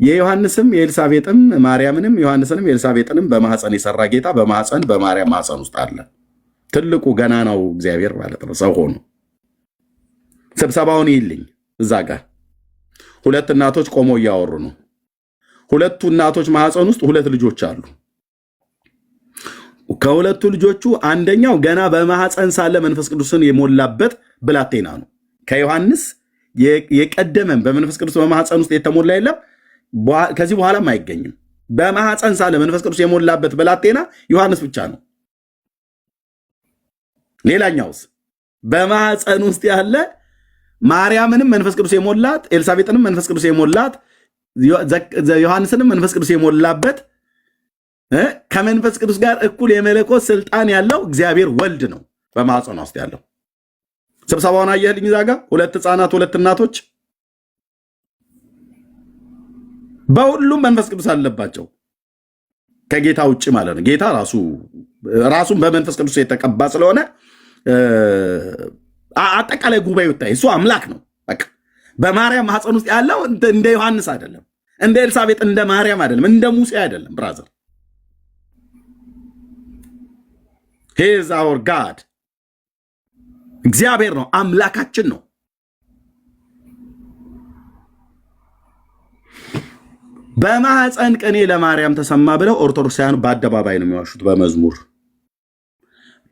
S1: የዮሐንስም የኤልሳቤጥም ማርያምንም ዮሐንስንም ኤልሳቤጥንም በማኅፀን የሰራ ጌታ በማኅፀን በማርያም ማኅፀን ውስጥ አለ። ትልቁ ገና ነው እግዚአብሔር ማለት ነው። ሰው ሆኖ ስብሰባውን ይልኝ። እዛ ጋር ሁለት እናቶች ቆመው እያወሩ ነው። ሁለቱ እናቶች ማኅፀን ውስጥ ሁለት ልጆች አሉ። ከሁለቱ ልጆቹ አንደኛው ገና በማህፀን ሳለ መንፈስ ቅዱስን የሞላበት ብላቴና ነው። ከዮሐንስ የቀደመን በመንፈስ ቅዱስ በማህፀን ውስጥ የተሞላ የለም፣ ከዚህ በኋላም አይገኝም። በማህፀን ሳለ መንፈስ ቅዱስ የሞላበት ብላቴና ዮሐንስ ብቻ ነው። ሌላኛውስ በማህፀን ውስጥ ያለ ማርያምንም መንፈስ ቅዱስ የሞላት ኤልሳቤጥንም መንፈስ ቅዱስ የሞላት ዮሐንስንም መንፈስ ቅዱስ የሞላበት ከመንፈስ ቅዱስ ጋር እኩል የመለኮት ስልጣን ያለው እግዚአብሔር ወልድ ነው በማህፀኗ ውስጥ ያለው። ስብሰባውን አየህልኝ? እዛ ጋር 2 ህፃናት 2 እናቶች በሁሉም መንፈስ ቅዱስ አለባቸው ከጌታ ውጭ ማለት ነው። ጌታ ራሱን በመንፈስ ቅዱስ የተቀባ ስለሆነ አጠቃላይ ጉባኤ ይታይ እሱ አምላክ ነው። በቃ በማርያም ማህፀን ውስጥ ያለው እንደ ዮሐንስ አይደለም፣ እንደ ኤልሳቤጥ እንደ ማርያም አይደለም፣ እንደ ሙሴ አይደለም። ብራዘር he is our God እግዚአብሔር ነው፣ አምላካችን ነው። በማህፀን ቅኔ ለማርያም ተሰማ ብለው ኦርቶዶክሳውያን በአደባባይ ነው የሚዋሹት። በመዝሙር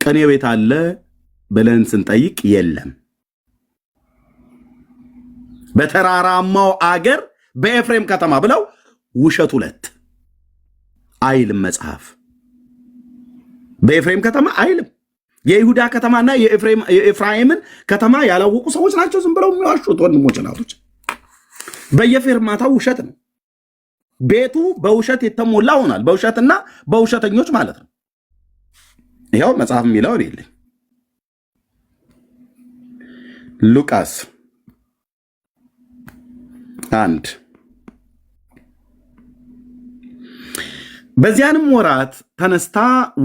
S1: ቅኔ ቤት አለ ብለን ስንጠይቅ የለም። በተራራማው አገር በኤፍሬም ከተማ ብለው ውሸት 2 አይልም መጽሐፍ። በኤፍሬም ከተማ አይልም። የይሁዳ ከተማና የኤፍራይምን ከተማ ያላወቁ ሰዎች ናቸው ዝም ብለው የሚዋሹት። ወንድሞች ናቶች፣ በየፌርማታው ውሸት ነው። ቤቱ በውሸት የተሞላ ሆኗል። በውሸትና በውሸተኞች ማለት ነው። ይኸው መጽሐፍ የሚለው የለኝ። ሉቃስ 1 በዚያንም ወራት ተነስታ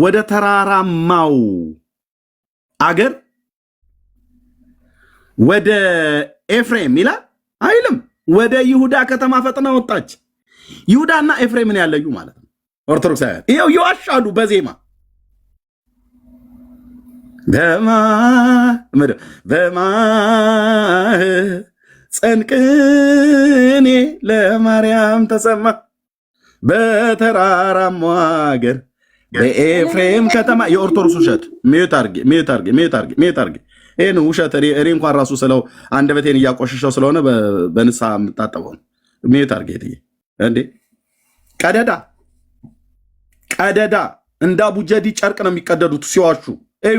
S1: ወደ ተራራማው አገር ወደ ኤፍሬም ይላል አይልም፣ ወደ ይሁዳ ከተማ ፈጥና ወጣች። ይሁዳና ኤፍሬምን ያለዩ ማለት ነው ኦርቶዶክሳውያን። ይኸው ይዋሻሉ በዜማ በማኅፀን ቅኔ ለማርያም ተሰማ በተራራማው አገር በኤፍሬም ከተማ። የኦርቶዶክስ ውሸት ሚዩት አርጌ ይህን ውሸት እኔ እንኳን ራሱ ስለው አንደበቴን እያቆሸሸው ስለሆነ በንስሐ የምታጠበው ነው። ሚዩት አርጌ እንዴ ቀደዳ እንደ አቡጀዲ ጨርቅ ነው የሚቀደዱት ሲዋሹ። እዩ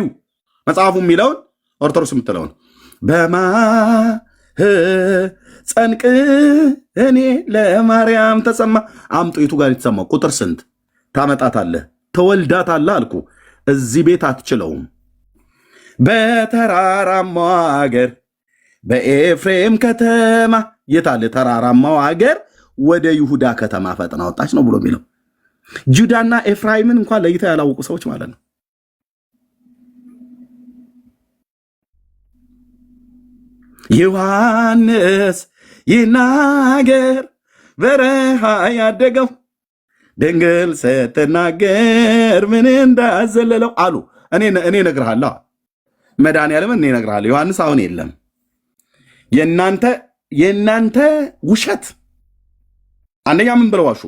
S1: መጽሐፉ የሚለውን ኦርቶዶክስ የምትለውን በማኅፀን ቅኔ ለማርያም ተሰማ። አምጦቱ ጋር የተሰማው ቁጥር ስንት ታመጣታለህ? ትወልዳታለህ አልኩ። እዚህ ቤት አትችለውም። በተራራማው አገር በኤፍሬም ከተማ የታለ? ተራራማው አገር ወደ ይሁዳ ከተማ ፈጥና ወጣች ነው ብሎ የሚለው። ጁዳና ኤፍራይምን እንኳን ለይተው ያላወቁ ሰዎች ማለት ነው። ዮሐንስ ይናገር በረሃ ያደገው ድንግል ስትናገር ምን እንዳዘለለው አሉ። እኔ እነግርሃለሁ፣ መድኃኒዓለም እኔ እነግርሃለሁ። ዮሐንስ አሁን የለም። የእናንተ ውሸት አንደኛ ምን ብለው ዋሹ?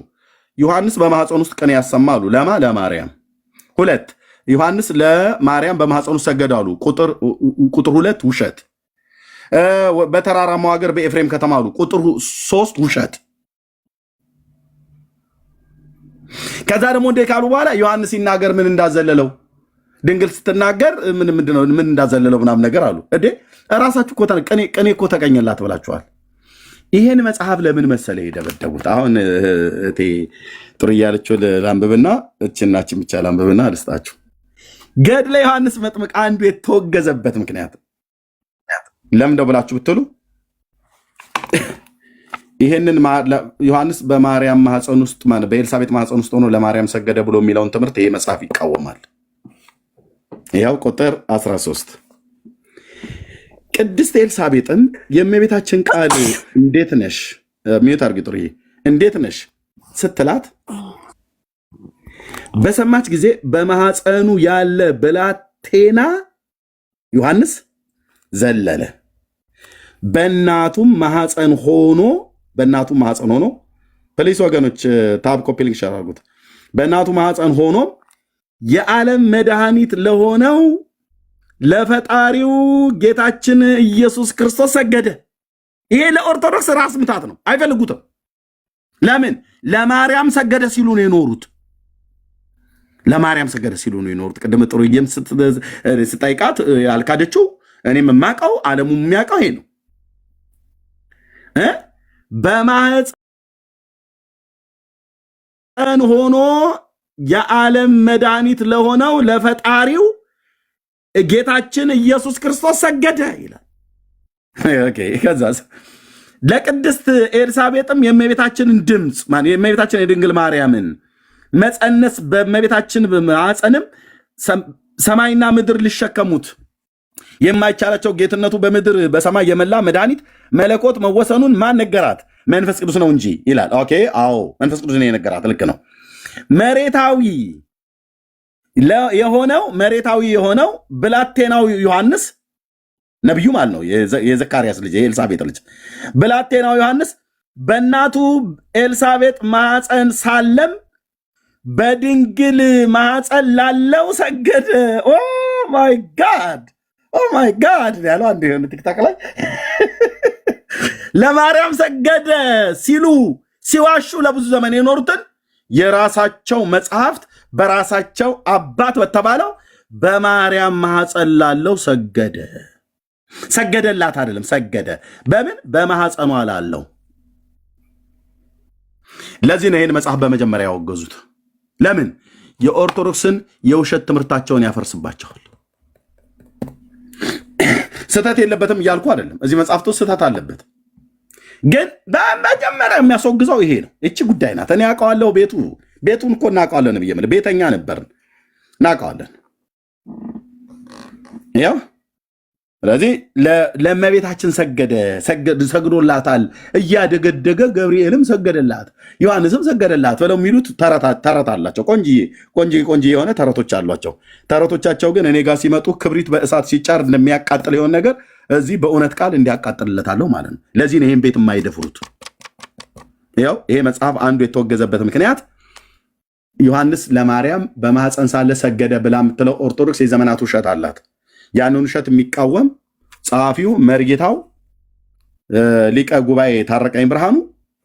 S1: ዮሐንስ በማህፀን ውስጥ ቅኔ ያሰማሉ። ለማ? ለማርያም። 2 ዮሐንስ ለማርያም በማህፀን ውስጥ ሰገዳሉ። ቁጥር 2 ውሸት። በተራራማው ሀገር በኤፍሬም ከተማ አሉ። ቁጥር 3 ውሸት። ከዛ ደግሞ እንደ ካሉ በኋላ ዮሐንስ ሲናገር ምን እንዳዘለለው ድንግል ስትናገር ምን እንዳዘለለው ምናምን ነገር አሉ። እዴ እራሳችሁ ቅኔ እኮ ተቀኘላት ብላችኋል። ይሄን መጽሐፍ ለምን መሰለ የደበደቡት? አሁን እቴ ጥሩ እያለችው ላንብብና እችናችን ብቻ ላንብብና ልስጣችሁ። ገድለ ዮሐንስ መጥምቅ አንዱ የተወገዘበት ምክንያት ለምን ብላችሁ ብትሉ ይሄንን ዮሐንስ በማርያም ማህፀን ውስጥ ማለት በኤልሳቤጥ ማህፀን ውስጥ ሆኖ ለማርያም ሰገደ ብሎ የሚለውን ትምህርት ይሄ መጽሐፍ ይቃወማል። ይኸው ቁጥር 13 ቅድስት ኤልሳቤጥም የእመቤታችን ቃል እንዴት ነሽ ሚዩት አርጊ ጥሩዬ እንዴት ነሽ ስትላት በሰማች ጊዜ በማህፀኑ ያለ ብላቴና ዮሐንስ ዘለለ። በእናቱም ማህፀን ሆኖ ፕሊስ ወገኖች ታብ ኮፒ ሊንክ ሸር አድርጉት። በእናቱ ማህፀን ሆኖ የዓለም መድኃኒት ለሆነው ለፈጣሪው ጌታችን ኢየሱስ ክርስቶስ ሰገደ። ይሄ ለኦርቶዶክስ ራስ ምታት ነው፣ አይፈልጉትም። ለምን? ለማርያም ሰገደ ሲሉ ነው የኖሩት። ለማርያም ሰገደ ሲሉ ነው የኖሩት። ቅድም ጥሩዬም ስጠይቃት ያልካደችው እኔም የማውቀው ዓለሙ የሚያውቀው ይሄ ነው። በማህፀን ሆኖ የዓለም መድኃኒት ለሆነው ለፈጣሪው ጌታችን ኢየሱስ ክርስቶስ ሰገደ ይላል። ኦኬ። ከዛስ ለቅድስት ኤልሳቤጥም የእመቤታችንን ድምፅ የእመቤታችን የድንግል ማርያምን መጸነስ በእመቤታችን ማኅፀንም ሰማይና ምድር ሊሸከሙት የማይቻላቸው ጌትነቱ በምድር በሰማይ የመላ መድኃኒት መለኮት መወሰኑን ማን ነገራት? መንፈስ ቅዱስ ነው እንጂ ይላል። ኦኬ። አዎ መንፈስ ቅዱስ ነው የነገራት። ልክ ነው። መሬታዊ የሆነው ብላቴናዊ ዮሐንስ ነቢዩ ማለት ነው፣ የዘካርያስ ልጅ የኤልሳቤጥ ልጅ ብላቴናዊ ዮሐንስ በእናቱ ኤልሳቤጥ ማኅፀን ሳለም በድንግል ማኅፀን ላለው ሰገደ። ኦ ማይ ጋድ ያለው አንድ የሆነ ቲክታክ ላይ ለማርያም ሰገደ ሲሉ ሲዋሹ ለብዙ ዘመን የኖሩትን የራሳቸው መጽሐፍት በራሳቸው አባት በተባለው በማርያም ማኅፀን ላለው ሰገደ። ሰገደላት አይደለም፣ ሰገደ። በምን? በማኅፀኗ ላለው። ለዚህ ነው ይህን መጽሐፍ በመጀመሪያ ያወገዙት። ለምን? የኦርቶዶክስን የውሸት ትምህርታቸውን ያፈርስባቸዋል። ስህተት የለበትም እያልኩ አይደለም። እዚህ መጽሐፍቱ ስህተት አለበት፣ ግን በመጀመሪያ የሚያስወግዘው ይሄ ነው። እቺ ጉዳይ ናት። እኔ አውቀዋለሁ። ቤቱን እኮ እናውቀዋለን ብዬ የምልህ ቤተኛ ነበርን፣ እናውቀዋለን። ያው ስለዚህ ለእመቤታችን ሰግዶላታል። እያደገደገ ገብርኤልም ሰገደላት፣ ዮሐንስም ሰገደላት ብለው የሚሉት ተረት አላቸው። ቆንጂ የሆነ ተረቶች አሏቸው። ተረቶቻቸው ግን እኔ ጋር ሲመጡ ክብሪት በእሳት ሲጫር እንደሚያቃጥል የሆነ ነገር እዚህ በእውነት ቃል እንዲያቃጥልለታለሁ ማለት ነው። ለዚህ ነው ይህን ቤት የማይደፍሩት። ያው ይሄ መጽሐፍ አንዱ የተወገዘበት ምክንያት ዮሐንስ ለማርያም በማኅፀን ሳለ ሰገደ ብላ የምትለው ኦርቶዶክስ የዘመናት ውሸት አላት። ያንን ውሸት የሚቃወም ጸሐፊው መርጌታው ሊቀ ጉባኤ ታረቀኝ ብርሃኑ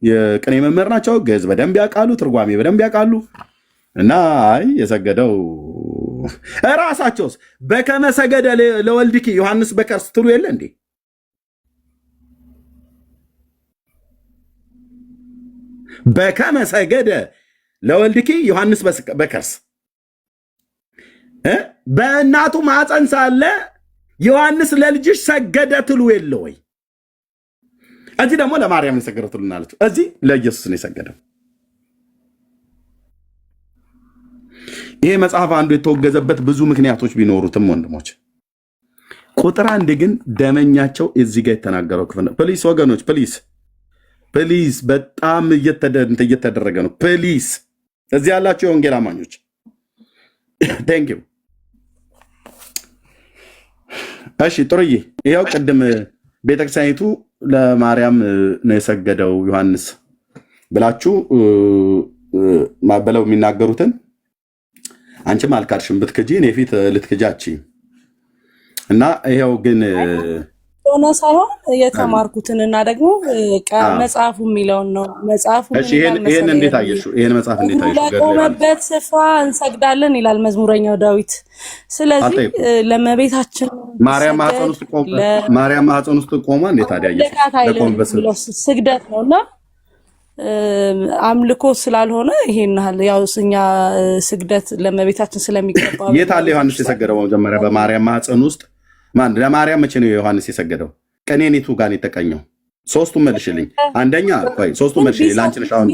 S1: የቅኔ መምህር ናቸው። ግዕዝ በደንብ ያውቃሉ፣ ትርጓሜ በደንብ ያውቃሉ። እና አይ የሰገደው ራሳቸውስ በከመ ሰገደ ለወልድኪ ዮሐንስ በከርስ ትሉ የለ እንዴ? በከመ ሰገደ ለወልድኪ ዮሐንስ በከርስ በእናቱ ማኅፀን ሳለ ዮሐንስ ለልጅሽ ሰገደ ትሉ የለ ወይ? እዚህ ደግሞ ለማርያም የሰገደ ትሉናለች። እዚህ ለኢየሱስ ነው የሰገደው። ይሄ መጽሐፍ አንዱ የተወገዘበት ብዙ ምክንያቶች ቢኖሩትም ወንድሞች፣ ቁጥር አንድ ግን ደመኛቸው እዚህ ጋር የተናገረው ክፍል ነው። ፕሊስ ወገኖች፣ ፕሊስ በጣም እየተደረገ ነው። ፕሊስ እዚህ ያላቸው የወንጌል አማኞች ቴንክ ዩ። እሺ ጥሩዬ፣ ይኸው ቅድም ቤተክርስቲያኒቱ ለማርያም ነው የሰገደው ዮሐንስ ብላችሁ ብለው የሚናገሩትን አንቺም አልካድሽም። ብትክጂ እኔ ፊት ልትክጃች እና ይኸው ግን
S11: ሆነ ሳይሆን የተማርኩትን እና ደግሞ መጽሐፉ የሚለውን ነው። መጽሐፉ
S1: ይሄን እንዴት አየሽው? ይሄን መጽሐፍ እንዴት አየሽው?
S11: ለቆመበት ስፍራ እንሰግዳለን ይላል መዝሙረኛው ዳዊት። ስለዚህ ለመቤታችን
S1: ማርያም ማኅፀን ውስጥ ቆማ እንዴት ታዲያ ለቆመበት
S11: ስግደት ነውና አምልኮ ስላልሆነ ይሄን ያው እኛ ስግደት ለመቤታችን ስለሚገባ
S1: የት አለ ዮሐንስ የሰገደው? መጀመሪያ በማርያም ማኅፀን ውስጥ ለማርያም መቼ ነው ዮሐንስ የሰገደው? ቀኔኒቱ ጋር የተቀኘው? ሶስቱም መልሽልኝ። አንደኛ ሶስቱም መልሽልኝ። ለአንቺ ነሽ አሁን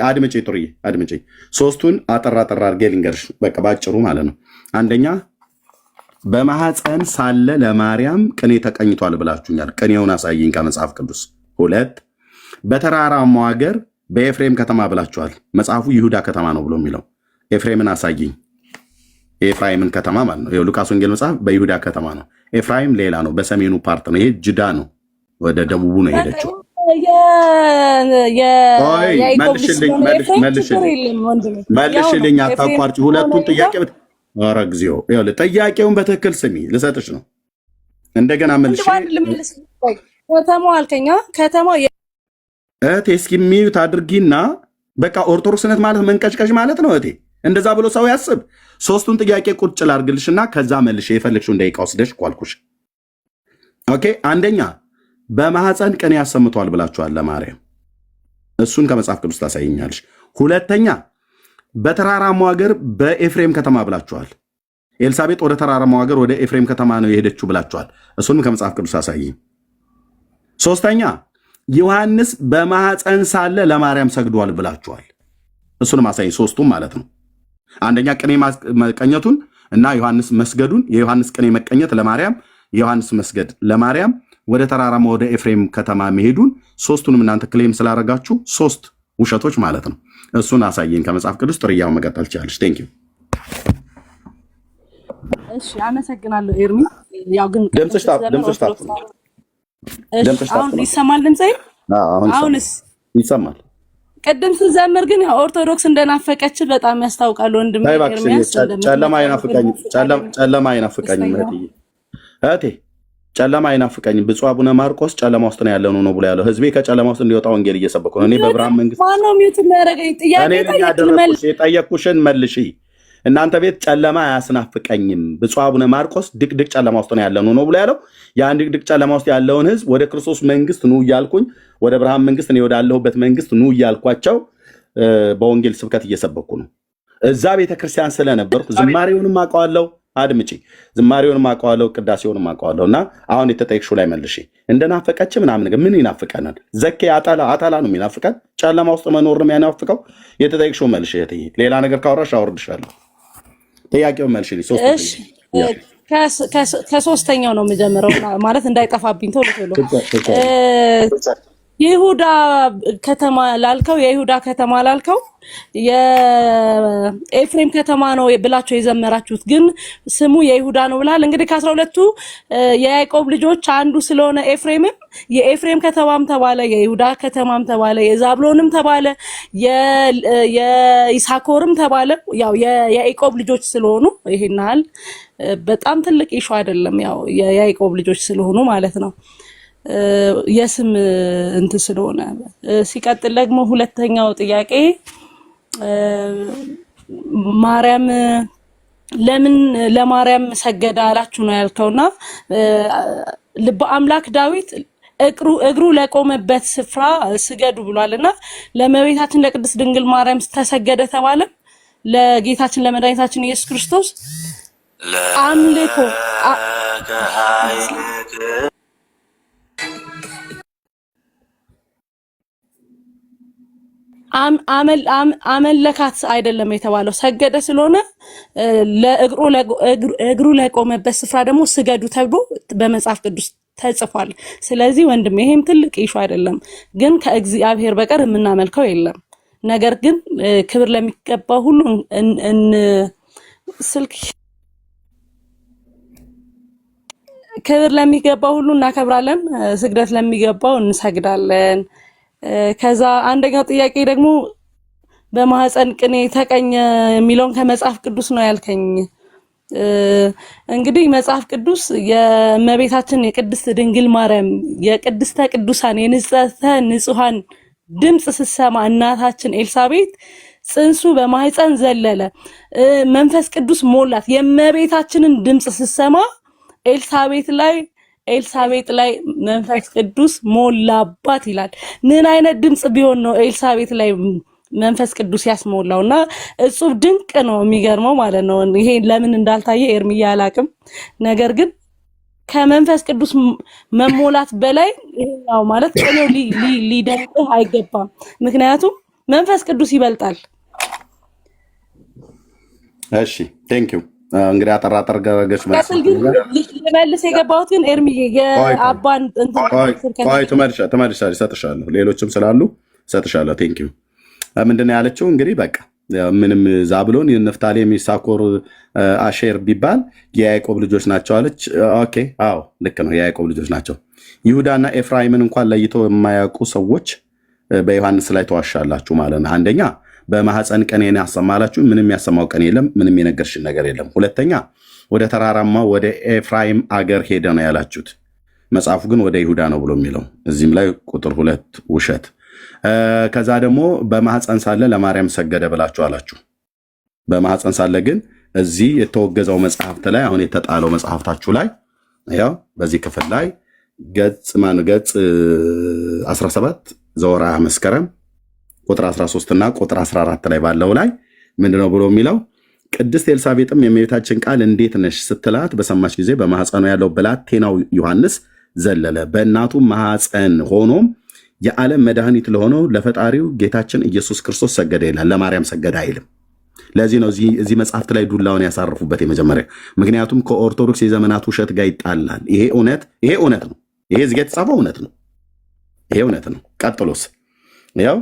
S1: አድምጪ ጥሩዬ አድምጪ። ሶስቱን አጠራ አድርጌ ልንገርሽ፣ በቃ ባጭሩ ማለት ነው። አንደኛ በማኅፀን ሳለ ለማርያም ቅኔ ተቀኝቷል ብላችሁኛል። ቅኔውን አሳይኝ ከመጽሐፍ ቅዱስ። ሁለት በተራራማው ሀገር በኤፍሬም ከተማ ብላችኋል። መጽሐፉ ይሁዳ ከተማ ነው ብሎ የሚለው ኤፍሬምን አሳይኝ። የኤፍራይምን ከተማ ማለት ነው። የሉቃስ ወንጌል መጽሐፍ በይሁዳ ከተማ ነው። ኤፍራይም ሌላ ነው፣ በሰሜኑ ፓርት ነው። ይሄ ጅዳ ነው፣ ወደ ደቡቡ ነው የሄደችው። መልሽልኝ፣ አታቋርጪ። ሁለቱን ጥያቄ ኧረ እግዚኦ፣ ጥያቄውን በትክክል ስሚ፣ ልሰጥሽ ነው። እንደገና መልሽ።
S11: ከተማው አልከኛ ከተማው
S1: እህቴ፣ እስኪ ሚዩት አድርጊና በቃ ኦርቶዶክስነት ማለት መንቀጭቀጭ ማለት ነው እህቴ። እንደዛ ብሎ ሰው ያስብ። ሶስቱን ጥያቄ ቁጭ ላድርግልሽና ከዛ መልሽ የፈለግሽውን ደቂቃ ወስደሽ ቋልኩሽ። ኦኬ፣ አንደኛ በማህፀን ቅኔ ያሰምተዋል ብላችኋል ለማርያም። እሱን ከመጽሐፍ ቅዱስ ታሳይኛለሽ። ሁለተኛ በተራራማው ሀገር በኤፍሬም ከተማ ብላችኋል። ኤልሳቤጥ ወደ ተራራማው ሀገር ወደ ኤፍሬም ከተማ ነው የሄደችው ብላችኋል። እሱንም ከመጽሐፍ ቅዱስ አሳይኝ። ሶስተኛ ዮሐንስ በማህፀን ሳለ ለማርያም ሰግዷል ብላችኋል። እሱንም አሳይኝ። ሶስቱም ማለት ነው። አንደኛ ቅኔ መቀኘቱን እና ዮሐንስ መስገዱን፣ የዮሐንስ ቅኔ መቀኘት ለማርያም፣ የዮሐንስ መስገድ ለማርያም፣ ወደ ተራራማ ወደ ኤፍሬም ከተማ መሄዱን፣ ሶስቱንም እናንተ ክሌም ስላደረጋችሁ ሶስት ውሸቶች ማለት ነው። እሱን አሳየን ከመጽሐፍ ቅዱስ። ጥርያው መቀጠል ትችላለች። ቴንክ ዩ።
S11: እሺ፣ አመሰግናለሁ ኤርሚ። ያው ግን
S1: ድምፅሽ
S11: አሁን ይሰማል ድምጼ? አሁንስ
S1: ይሰማል?
S11: ቅድም ስዘምር ግን ኦርቶዶክስ እንደናፈቀች በጣም ያስታውቃል ወንድሜ ኤርሚያስ።
S1: ጨለማ አይናፍቀኝም እህቴ፣ ጨለማ አይናፍቀኝም። ብፁዕ አቡነ ማርቆስ ጨለማ ውስጥ ነው ያለነው ነው ብሎ ያለው። ህዝቤ ከጨለማ ውስጥ እንዲወጣ ወንጌል እየሰበኩ ነው። እኔ በብርሃን መንግስት
S11: ማነው ሚውት የሚያደርገኝ? ጥያቄ
S1: የጠየቅኩሽን መልሺ። እናንተ ቤት ጨለማ አያስናፍቀኝም። ብፁዕ አቡነ ማርቆስ ድቅድቅ ጨለማ ውስጥ ነው ያለነው ነው ብሎ ያለው። ያን ድቅድቅ ጨለማ ውስጥ ያለውን ህዝብ ወደ ክርስቶስ መንግስት ኑ እያልኩኝ፣ ወደ ብርሃን መንግስት እኔ ወዳለሁበት መንግስት ኑ እያልኳቸው በወንጌል ስብከት እየሰበኩ ነው። እዛ ቤተክርስቲያን ስለነበርኩ ዝማሬውንም አውቀዋለሁ። አድምጪ፣ ዝማሬውንም አውቀዋለሁ፣ ቅዳሴውንም አውቀዋለሁ። እና አሁን የተጠየቅሽው ላይ መልሺ። እንደናፈቀች ምናምን ምን ይናፍቀናል? ዘኬ አጣላ ነው የሚናፍቀን? ጨለማ ውስጥ መኖር ነው የሚያናፍቀው? የተጠየቅሽው መልሺ እህትዬ። ሌላ ነገር ካወራሽ አወርድሻለሁ። ጥያቄውን መልሺ።
S11: ከሶስተኛው ነው የምጀምረው ማለት እንዳይጠፋብኝ ቶሎ የይሁዳ ከተማ ላልከው የኤፍሬም ከተማ ነው ብላችሁ የዘመራችሁት ግን ስሙ የይሁዳ ነው ብላል። እንግዲህ ከ12ቱ የያዕቆብ ልጆች አንዱ ስለሆነ ኤፍሬምም የኤፍሬም ከተማም ተባለ፣ የይሁዳ ከተማም ተባለ፣ የዛብሎንም ተባለ፣ የይሳኮርም ተባለ። ያው የያዕቆብ ልጆች ስለሆኑ ይሄናል በጣም ትልቅ ኢሹ አይደለም። ያው የያዕቆብ ልጆች ስለሆኑ ማለት ነው የስም እንትን ስለሆነ። ሲቀጥል ደግሞ ሁለተኛው ጥያቄ ማርያም ለምን ለማርያም ሰገደ አላችሁ ነው ያልከውና ልበ አምላክ ዳዊት እግሩ ለቆመበት ስፍራ ስገዱ ብሏልና ለእመቤታችን ለቅድስት ድንግል ማርያም ተሰገደ ተባለ። ለጌታችን ለመድኃኒታችን ኢየሱስ ክርስቶስ አምልኮ አመለካት አይደለም የተባለው ሰገደ ስለሆነ ለእግሩ ለቆመበት ስፍራ ደግሞ ስገዱ ተብሎ በመጽሐፍ ቅዱስ ተጽፏል። ስለዚህ ወንድም ይሄም ትልቅ ኢሹ አይደለም፣ ግን ከእግዚአብሔር በቀር የምናመልከው የለም። ነገር ግን ክብር ለሚገባው ሁሉ ክብር ለሚገባው ሁሉ እናከብራለን፣ ስግደት ለሚገባው እንሰግዳለን። ከዛ አንደኛው ጥያቄ ደግሞ በማህፀን ቅኔ ተቀኘ የሚለውን ከመጽሐፍ ቅዱስ ነው ያልከኝ። እንግዲህ መጽሐፍ ቅዱስ የእመቤታችን የቅድስት ድንግል ማርያም የቅድስተ ቅዱሳን የንጽሕተ ንጹሐን ድምፅ ስትሰማ እናታችን ኤልሳቤጥ ጽንሱ በማህፀን ዘለለ፣ መንፈስ ቅዱስ ሞላት። የእመቤታችንን ድምፅ ስትሰማ ኤልሳቤጥ ላይ መንፈስ ቅዱስ ሞላባት ይላል። ምን አይነት ድምጽ ቢሆን ነው ኤልሳቤጥ ላይ መንፈስ ቅዱስ ያስሞላውና እጹብ ድንቅ ነው፣ የሚገርመው ማለት ነው። ይሄ ለምን እንዳልታየ ኤርሚያ አላቅም። ነገር ግን ከመንፈስ ቅዱስ መሞላት በላይ ይሄው ማለት ቀኔው ሊደንቅህ አይገባም። ምክንያቱም መንፈስ ቅዱስ ይበልጣል።
S1: እሺ ቴንክ ዩ። እንግዲህ አጠራጠር ገረገች
S11: መልስ የገባሁት ግን ኤርሚ የአባን
S1: ተመልሻለሁ። እሰጥሻለሁ፣ ሌሎችም ስላሉ እሰጥሻለሁ። ቴንክ ዩ። ምንድን ነው ያለችው? እንግዲህ በቃ ምንም ዛብሎን የነፍታሌም ይሳኮር አሼር ቢባል የያዕቆብ ልጆች ናቸው አለች። ኦኬ አዎ ልክ ነው፣ የያዕቆብ ልጆች ናቸው። ይሁዳና ኤፍራይምን እንኳን ለይተው የማያውቁ ሰዎች በዮሐንስ ላይ ተዋሻላችሁ ማለት ነው። አንደኛ በማህፀን ቀኔን ያሰማላችሁ፣ ምንም ያሰማው ቀን የለም፣ ምንም የነገርሽን ነገር የለም። ሁለተኛ ወደ ተራራማ ወደ ኤፍራይም አገር ሄደ ነው ያላችሁት። መጽሐፉ ግን ወደ ይሁዳ ነው ብሎ የሚለው እዚህም ላይ ቁጥር 2 ውሸት። ከዛ ደግሞ በማህፀን ሳለ ለማርያም ሰገደ ብላችሁ አላችሁ። በማህፀን ሳለ ግን እዚህ የተወገዘው መጽሐፍት ላይ አሁን የተጣለው መጽሐፍታችሁ ላይ ያው በዚህ ክፍል ላይ ገጽ 17 ዘወርኃ መስከረም ቁጥር 13 እና ቁጥር 14 ላይ ባለው ላይ ምንድነው ብሎ የሚለው? ቅድስት ኤልሳቤጥም የእመቤታችን ቃል እንዴት ነሽ ስትላት በሰማች ጊዜ በማህፀኑ ያለው ብላቴናው ዮሐንስ ዘለለ። በእናቱ ማህፀን ሆኖም የዓለም መድኃኒት ለሆነው ለፈጣሪው ጌታችን ኢየሱስ ክርስቶስ ሰገደ ይላል። ለማርያም ሰገደ አይልም። ለዚህ ነው እዚህ መጽሐፍት ላይ ዱላውን ያሳርፉበት የመጀመሪያ። ምክንያቱም ከኦርቶዶክስ የዘመናት ውሸት ጋር ይጣላል። ይሄ እውነት ነው። ይሄ እዚህ ጋር የተጻፈው እውነት ነው። ይሄ እውነት ነው። ቀጥሎስ ያው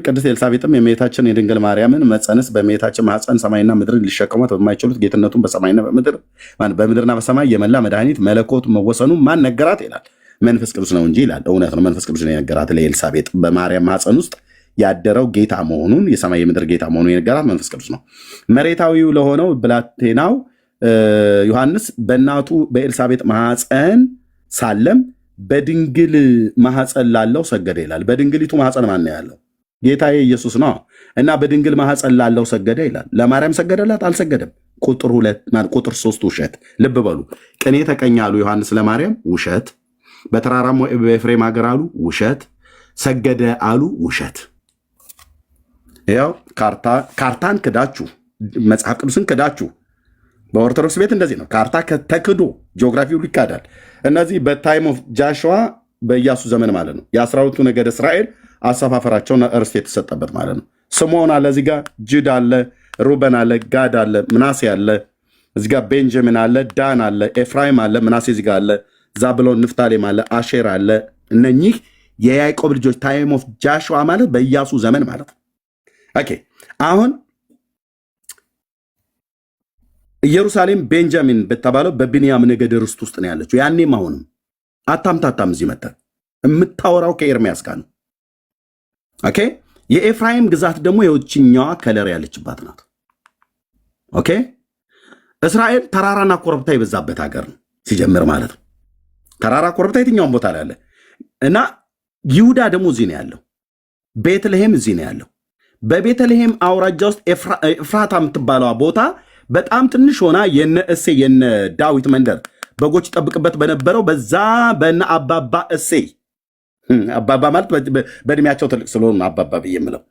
S1: ቅድስት ኤልሳቤጥም የእመቤታችን የድንግል ማርያምን መፀነስ በእመቤታችን ማህፀን ሰማይና ምድርን ሊሸከሟት በማይችሉት ጌትነቱን በሰማይና በምድርና በሰማይ የመላ መድኃኒት መለኮቱ መወሰኑ ማን ነገራት ይላል? መንፈስ ቅዱስ ነው እንጂ ይላል። እውነት ነው። መንፈስ ቅዱስ ነው የነገራት ለኤልሳቤጥ በማርያም ማህፀን ውስጥ ያደረው ጌታ መሆኑን የሰማይ የምድር ጌታ መሆኑን የነገራት መንፈስ ቅዱስ ነው። መሬታዊው ለሆነው ብላቴናው ዮሐንስ በእናቱ በኤልሳቤጥ ማህፀን ሳለም በድንግል ማህፀን ላለው ሰገደ ይላል። በድንግሊቱ ማህፀን ማን ነው ያለው? ጌታዬ ኢየሱስ ነው እና በድንግል ማህፀን ላለው ሰገደ ይላል። ለማርያም ሰገደላት? አልሰገደም። ቁጥር 3 ውሸት። ልብ በሉ። ቅኔ ተቀኘ አሉ ዮሐንስ ለማርያም፣ ውሸት። በተራራማ በኤፍሬም ሀገር አሉ፣ ውሸት። ሰገደ አሉ፣ ውሸት። ያው ካርታን ክዳችሁ መጽሐፍ ቅዱስን ክዳችሁ። በኦርቶዶክስ ቤት እንደዚህ ነው። ካርታ ተክዶ ጂኦግራፊ ሁሉ ይካዳል። እነዚህ በታይም ኦፍ ጃሽዋ በኢያሱ ዘመን ማለት ነው። የ12ቱ ነገድ እስራኤል አሰፋፈራቸውን እርስት የተሰጠበት ማለት ነው። ስምዖን አለ፣ እዚህ ጋር ጅድ አለ፣ ሩበን አለ፣ ጋድ አለ፣ ምናሴ አለ፣ እዚህ ጋር ቤንጃሚን አለ፣ ዳን አለ፣ ኤፍራይም አለ፣ ምናሴ እዚህ ጋር አለ፣ ዛብሎን፣ ንፍታሌም አለ፣ አሼር አለ። እነኚህ የያዕቆብ ልጆች ታይም ኦፍ ጃሽዋ ማለት በኢያሱ ዘመን ማለት ነው። ኦኬ አሁን ኢየሩሳሌም ቤንጃሚን በተባለው በብንያም ነገድ ርስት ውስጥ ነው ያለችው። ያኔም አሁንም አታምታታም። እዚህ መጣ የምታወራው ከኤርሚያስ ጋር ነው። ኦኬ የኤፍራይም ግዛት ደግሞ የውጭኛዋ ከለር ያለችባት ናት። ኦኬ እስራኤል ተራራና ኮረብታ የበዛበት ሀገር ነው ሲጀምር ማለት ነው። ተራራ ኮረብታ የትኛውን ቦታ ላይ አለ እና ይሁዳ ደግሞ እዚህ ነው ያለው። ቤተልሔም እዚህ ነው ያለው። በቤተልሔም አውራጃ ውስጥ ኤፍራታ የምትባለዋ ቦታ በጣም ትንሽ ሆና የነ እሴይ የነ ዳዊት መንደር በጎች ይጠብቅበት በነበረው በዛ በነ አባባ እሴይ አባባ ማለት በእድሜያቸው ትልቅ ስለሆኑ አባባ ብዬ የምለው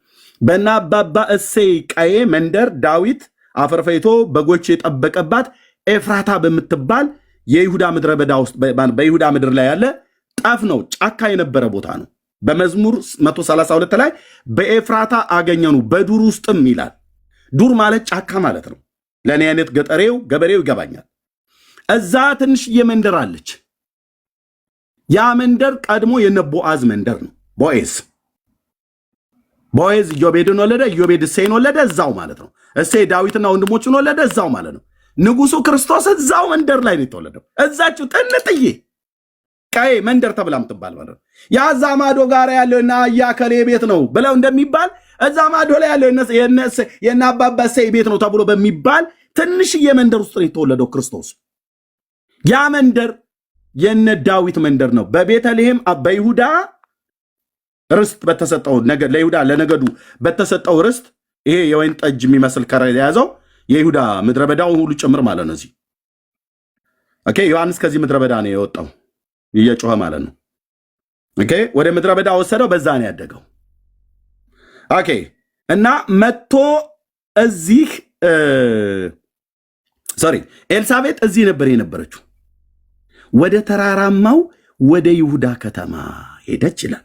S1: በነ አባባ እሴይ ቀዬ መንደር ዳዊት አፈርፈይቶ በጎች የጠበቀባት ኤፍራታ በምትባል የይሁዳ ምድረ በዳ ውስጥ በይሁዳ ምድር ላይ ያለ ጠፍ ነው፣ ጫካ የነበረ ቦታ ነው። በመዝሙር 132 ላይ በኤፍራታ አገኘኑ በዱር ውስጥም ይላል። ዱር ማለት ጫካ ማለት ነው። ለእኔ አይነት ገበሬው ይገባኛል። እዛ ትንሽዬ መንደር አለች። ያ መንደር ቀድሞ የነ ቦአዝ መንደር ነው። ቦዔዝ ኢዮቤድን ወለደ፣ ኢዮቤድ እሴይን ወለደ፣ እዛው ማለት ነው። እሴይ ዳዊትና ወንድሞቹን ወለደ፣ እዛው ማለት ነው። ንጉሱ ክርስቶስ እዛው መንደር ላይ ነው የተወለደው። እዛችሁ ጥንጥዬ ቀይ መንደር ተብላ ምትባል ማለት ነው። ያዛ ማዶ ጋር ያለው እና አያከሌ ቤት ነው ብለው እንደሚባል እዛ ማዶ ላይ ያለው የነ አባባ እሴይ ቤት ነው ተብሎ በሚባል ትንሽዬ መንደር ውስጥ ነው የተወለደው ክርስቶስ። ያ መንደር የነ ዳዊት መንደር ነው። በቤተልሔም በይሁዳ ርስት በተሰጠው ነገድ ለይሁዳ ለነገዱ በተሰጠው ርስት ይሄ የወይን ጠጅ የሚመስል ከረ የያዘው የይሁዳ ምድረ በዳው ሁሉ ጭምር ማለት ነው። እዚህ ኦኬ ዮሐንስ ከዚህ ምድረ በዳ ነው የወጣው እየጮኸ ማለት ነው። ኦኬ ወደ ምድረ በዳ ወሰደው፣ በዛ ነው ያደገው። ኦኬ እና መጥቶ እዚህ ኤልሳቤጥ እዚህ ነበር የነበረችው። ወደ ተራራማው ወደ ይሁዳ ከተማ ሄደች ይላል።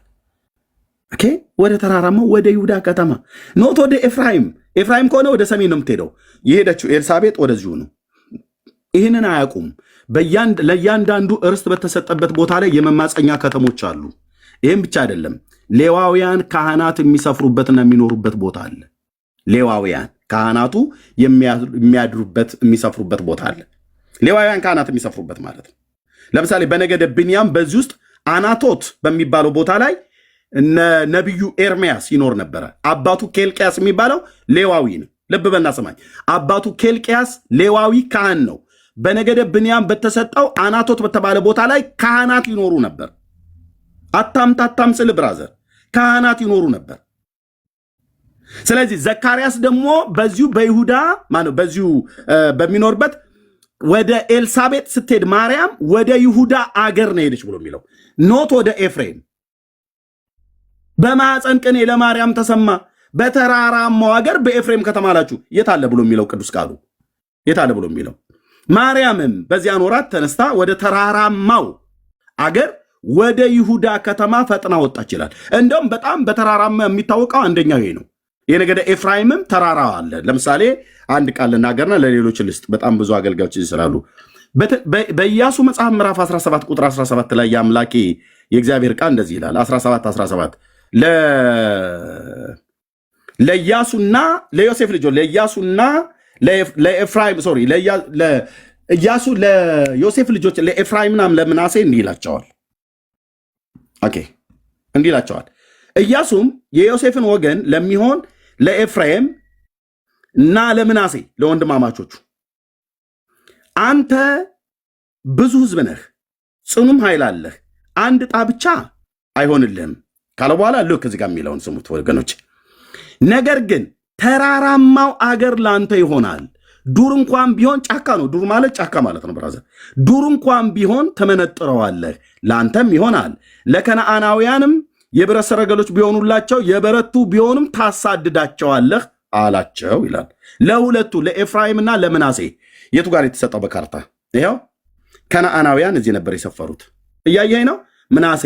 S1: ኦኬ ወደ ተራራማው ወደ ይሁዳ ከተማ ኖት ወደ ኤፍራይም ከሆነ ወደ ሰሜን ነው የምትሄደው። የሄደችው ኤልሳቤጥ ወደዚሁ ነው። ይህንን አያውቁም። ለእያንዳንዱ እርስት በተሰጠበት ቦታ ላይ የመማፀኛ ከተሞች አሉ። ይህም ብቻ አይደለም፣ ሌዋውያን ካህናት የሚሰፍሩበትና የሚኖሩበት ቦታ አለ። ሌዋውያን ካህናቱ የሚያድሩበት የሚሰፍሩበት ቦታ አለ። ሌዋውያን ካህናት የሚሰፍሩበት ማለት ነው። ለምሳሌ በነገደ ብንያም በዚህ ውስጥ አናቶት በሚባለው ቦታ ላይ ነቢዩ ኤርሚያስ ይኖር ነበረ። አባቱ ኬልቅያስ የሚባለው ሌዋዊ ነው። ልብ በልና ሰማኝ። አባቱ ኬልቅያስ ሌዋዊ ካህን ነው። በነገደ ብንያም በተሰጠው አናቶት በተባለ ቦታ ላይ ካህናት ይኖሩ ነበር። አታምታታም ስል ብራዘር ካህናት ይኖሩ ነበር። ስለዚህ ዘካርያስ ደግሞ በዚሁ በይሁዳ ማነው በዚሁ በሚኖርበት ወደ ኤልሳቤጥ ስትሄድ ማርያም ወደ ይሁዳ አገር ነው ሄደች ብሎ የሚለው ኖት ወደ ኤፍሬም። በማኅፀን ቅኔ ለማርያም ተሰማ በተራራማው አገር በኤፍሬም ከተማ አላችሁ የት አለ ብሎ የሚለው ቅዱስ ቃሉ የት አለ ብሎ የሚለው። ማርያምም በዚያን ወራት ተነስታ ወደ ተራራማው አገር ወደ ይሁዳ ከተማ ፈጥና ወጣች ይላል። እንደውም በጣም በተራራማ የሚታወቀው አንደኛው ይሄ ነው። የነገደ ኤፍራይምም ተራራ አለ። ለምሳሌ አንድ ቃል ልናገርና ለሌሎች ልስጥ፣ በጣም ብዙ አገልጋዮች ይስላሉ። በኢያሱ መጽሐፍ ምዕራፍ 17 ቁጥር 17 ላይ የአምላኬ የእግዚአብሔር ቃል እንደዚህ ይላል። 17 ለኢያሱና ለዮሴፍ ልጆች ለኢያሱና ለኤፍራይም ሶሪ ለኢያሱ ለዮሴፍ ልጆች ለኤፍራይምና ለምናሴ እንዲህ ይላቸዋል። ኦኬ እንዲህ ይላቸዋል። ኢያሱም የዮሴፍን ወገን ለሚሆን ለኤፍራይም እና ለምናሴ ለወንድማማቾቹ አንተ ብዙ ሕዝብ ነህ፣ ጽኑም ኃይል አለህ፣ አንድ ዕጣ ብቻ አይሆንልህም ካለ በኋላ ልክ እዚህ ጋር የሚለውን ስሙት ወገኖች። ነገር ግን ተራራማው አገር ላንተ ይሆናል። ዱር እንኳን ቢሆን ጫካ ነው። ዱር ማለት ጫካ ማለት ነው ብራዘር። ዱር እንኳን ቢሆን ተመነጥረዋለህ፣ ላንተም ይሆናል። ለከነዓናውያንም የብረት ሰረገሎች ቢሆኑላቸው የበረቱ ቢሆኑም ታሳድዳቸዋለህ አላቸው ይላል። ለሁለቱ ለኤፍራይምና ለምናሴ የቱ ጋር የተሰጠው በካርታ ይኸው ከነዓናውያን እዚህ ነበር የሰፈሩት። እያየኝ ነው። ምናሴ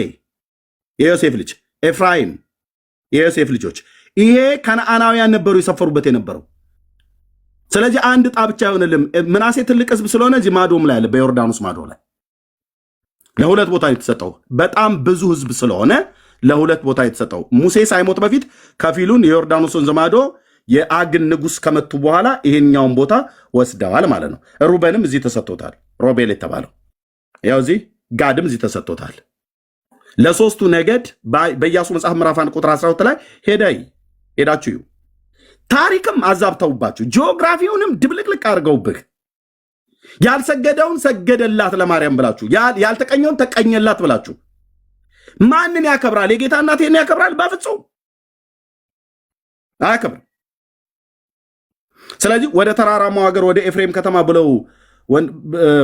S1: የዮሴፍ ልጅ፣ ኤፍራይም የዮሴፍ ልጆች፣ ይሄ ከነዓናውያን ነበሩ የሰፈሩበት የነበረው። ስለዚህ አንድ ዕጣ ብቻ አይሆንልም። ምናሴ ትልቅ ሕዝብ ስለሆነ እዚህ ማዶም ላይ አለ፣ በዮርዳኖስ ማዶ ላይ ለሁለት ቦታ የተሰጠው በጣም ብዙ ሕዝብ ስለሆነ ለሁለት ቦታ የተሰጠው። ሙሴ ሳይሞት በፊት ከፊሉን የዮርዳኖስ ወንዝ ማዶ የአግን ንጉሥ ከመቱ በኋላ ይሄኛውን ቦታ ወስደዋል ማለት ነው። ሩበንም እዚህ ተሰጥቶታል፣ ሮቤል የተባለው ያው እዚህ፣ ጋድም እዚህ ተሰጥቶታል። ለሶስቱ ነገድ በኢያሱ መጽሐፍ ምዕራፍ 1 ቁጥር 12 ላይ ሄዳችሁ ታሪክም አዛብተውባችሁ ጂኦግራፊውንም ድብልቅልቅ አድርገውብህ ያልሰገደውን ሰገደላት ለማርያም ብላችሁ ያልተቀኘውን ተቀኘላት ብላችሁ ማንን ያከብራል? የጌታ እናቴን ያከብራል? በፍጹም አያከብርም። ስለዚህ ወደ ተራራማው ሀገር ወደ ኤፍሬም ከተማ ብለው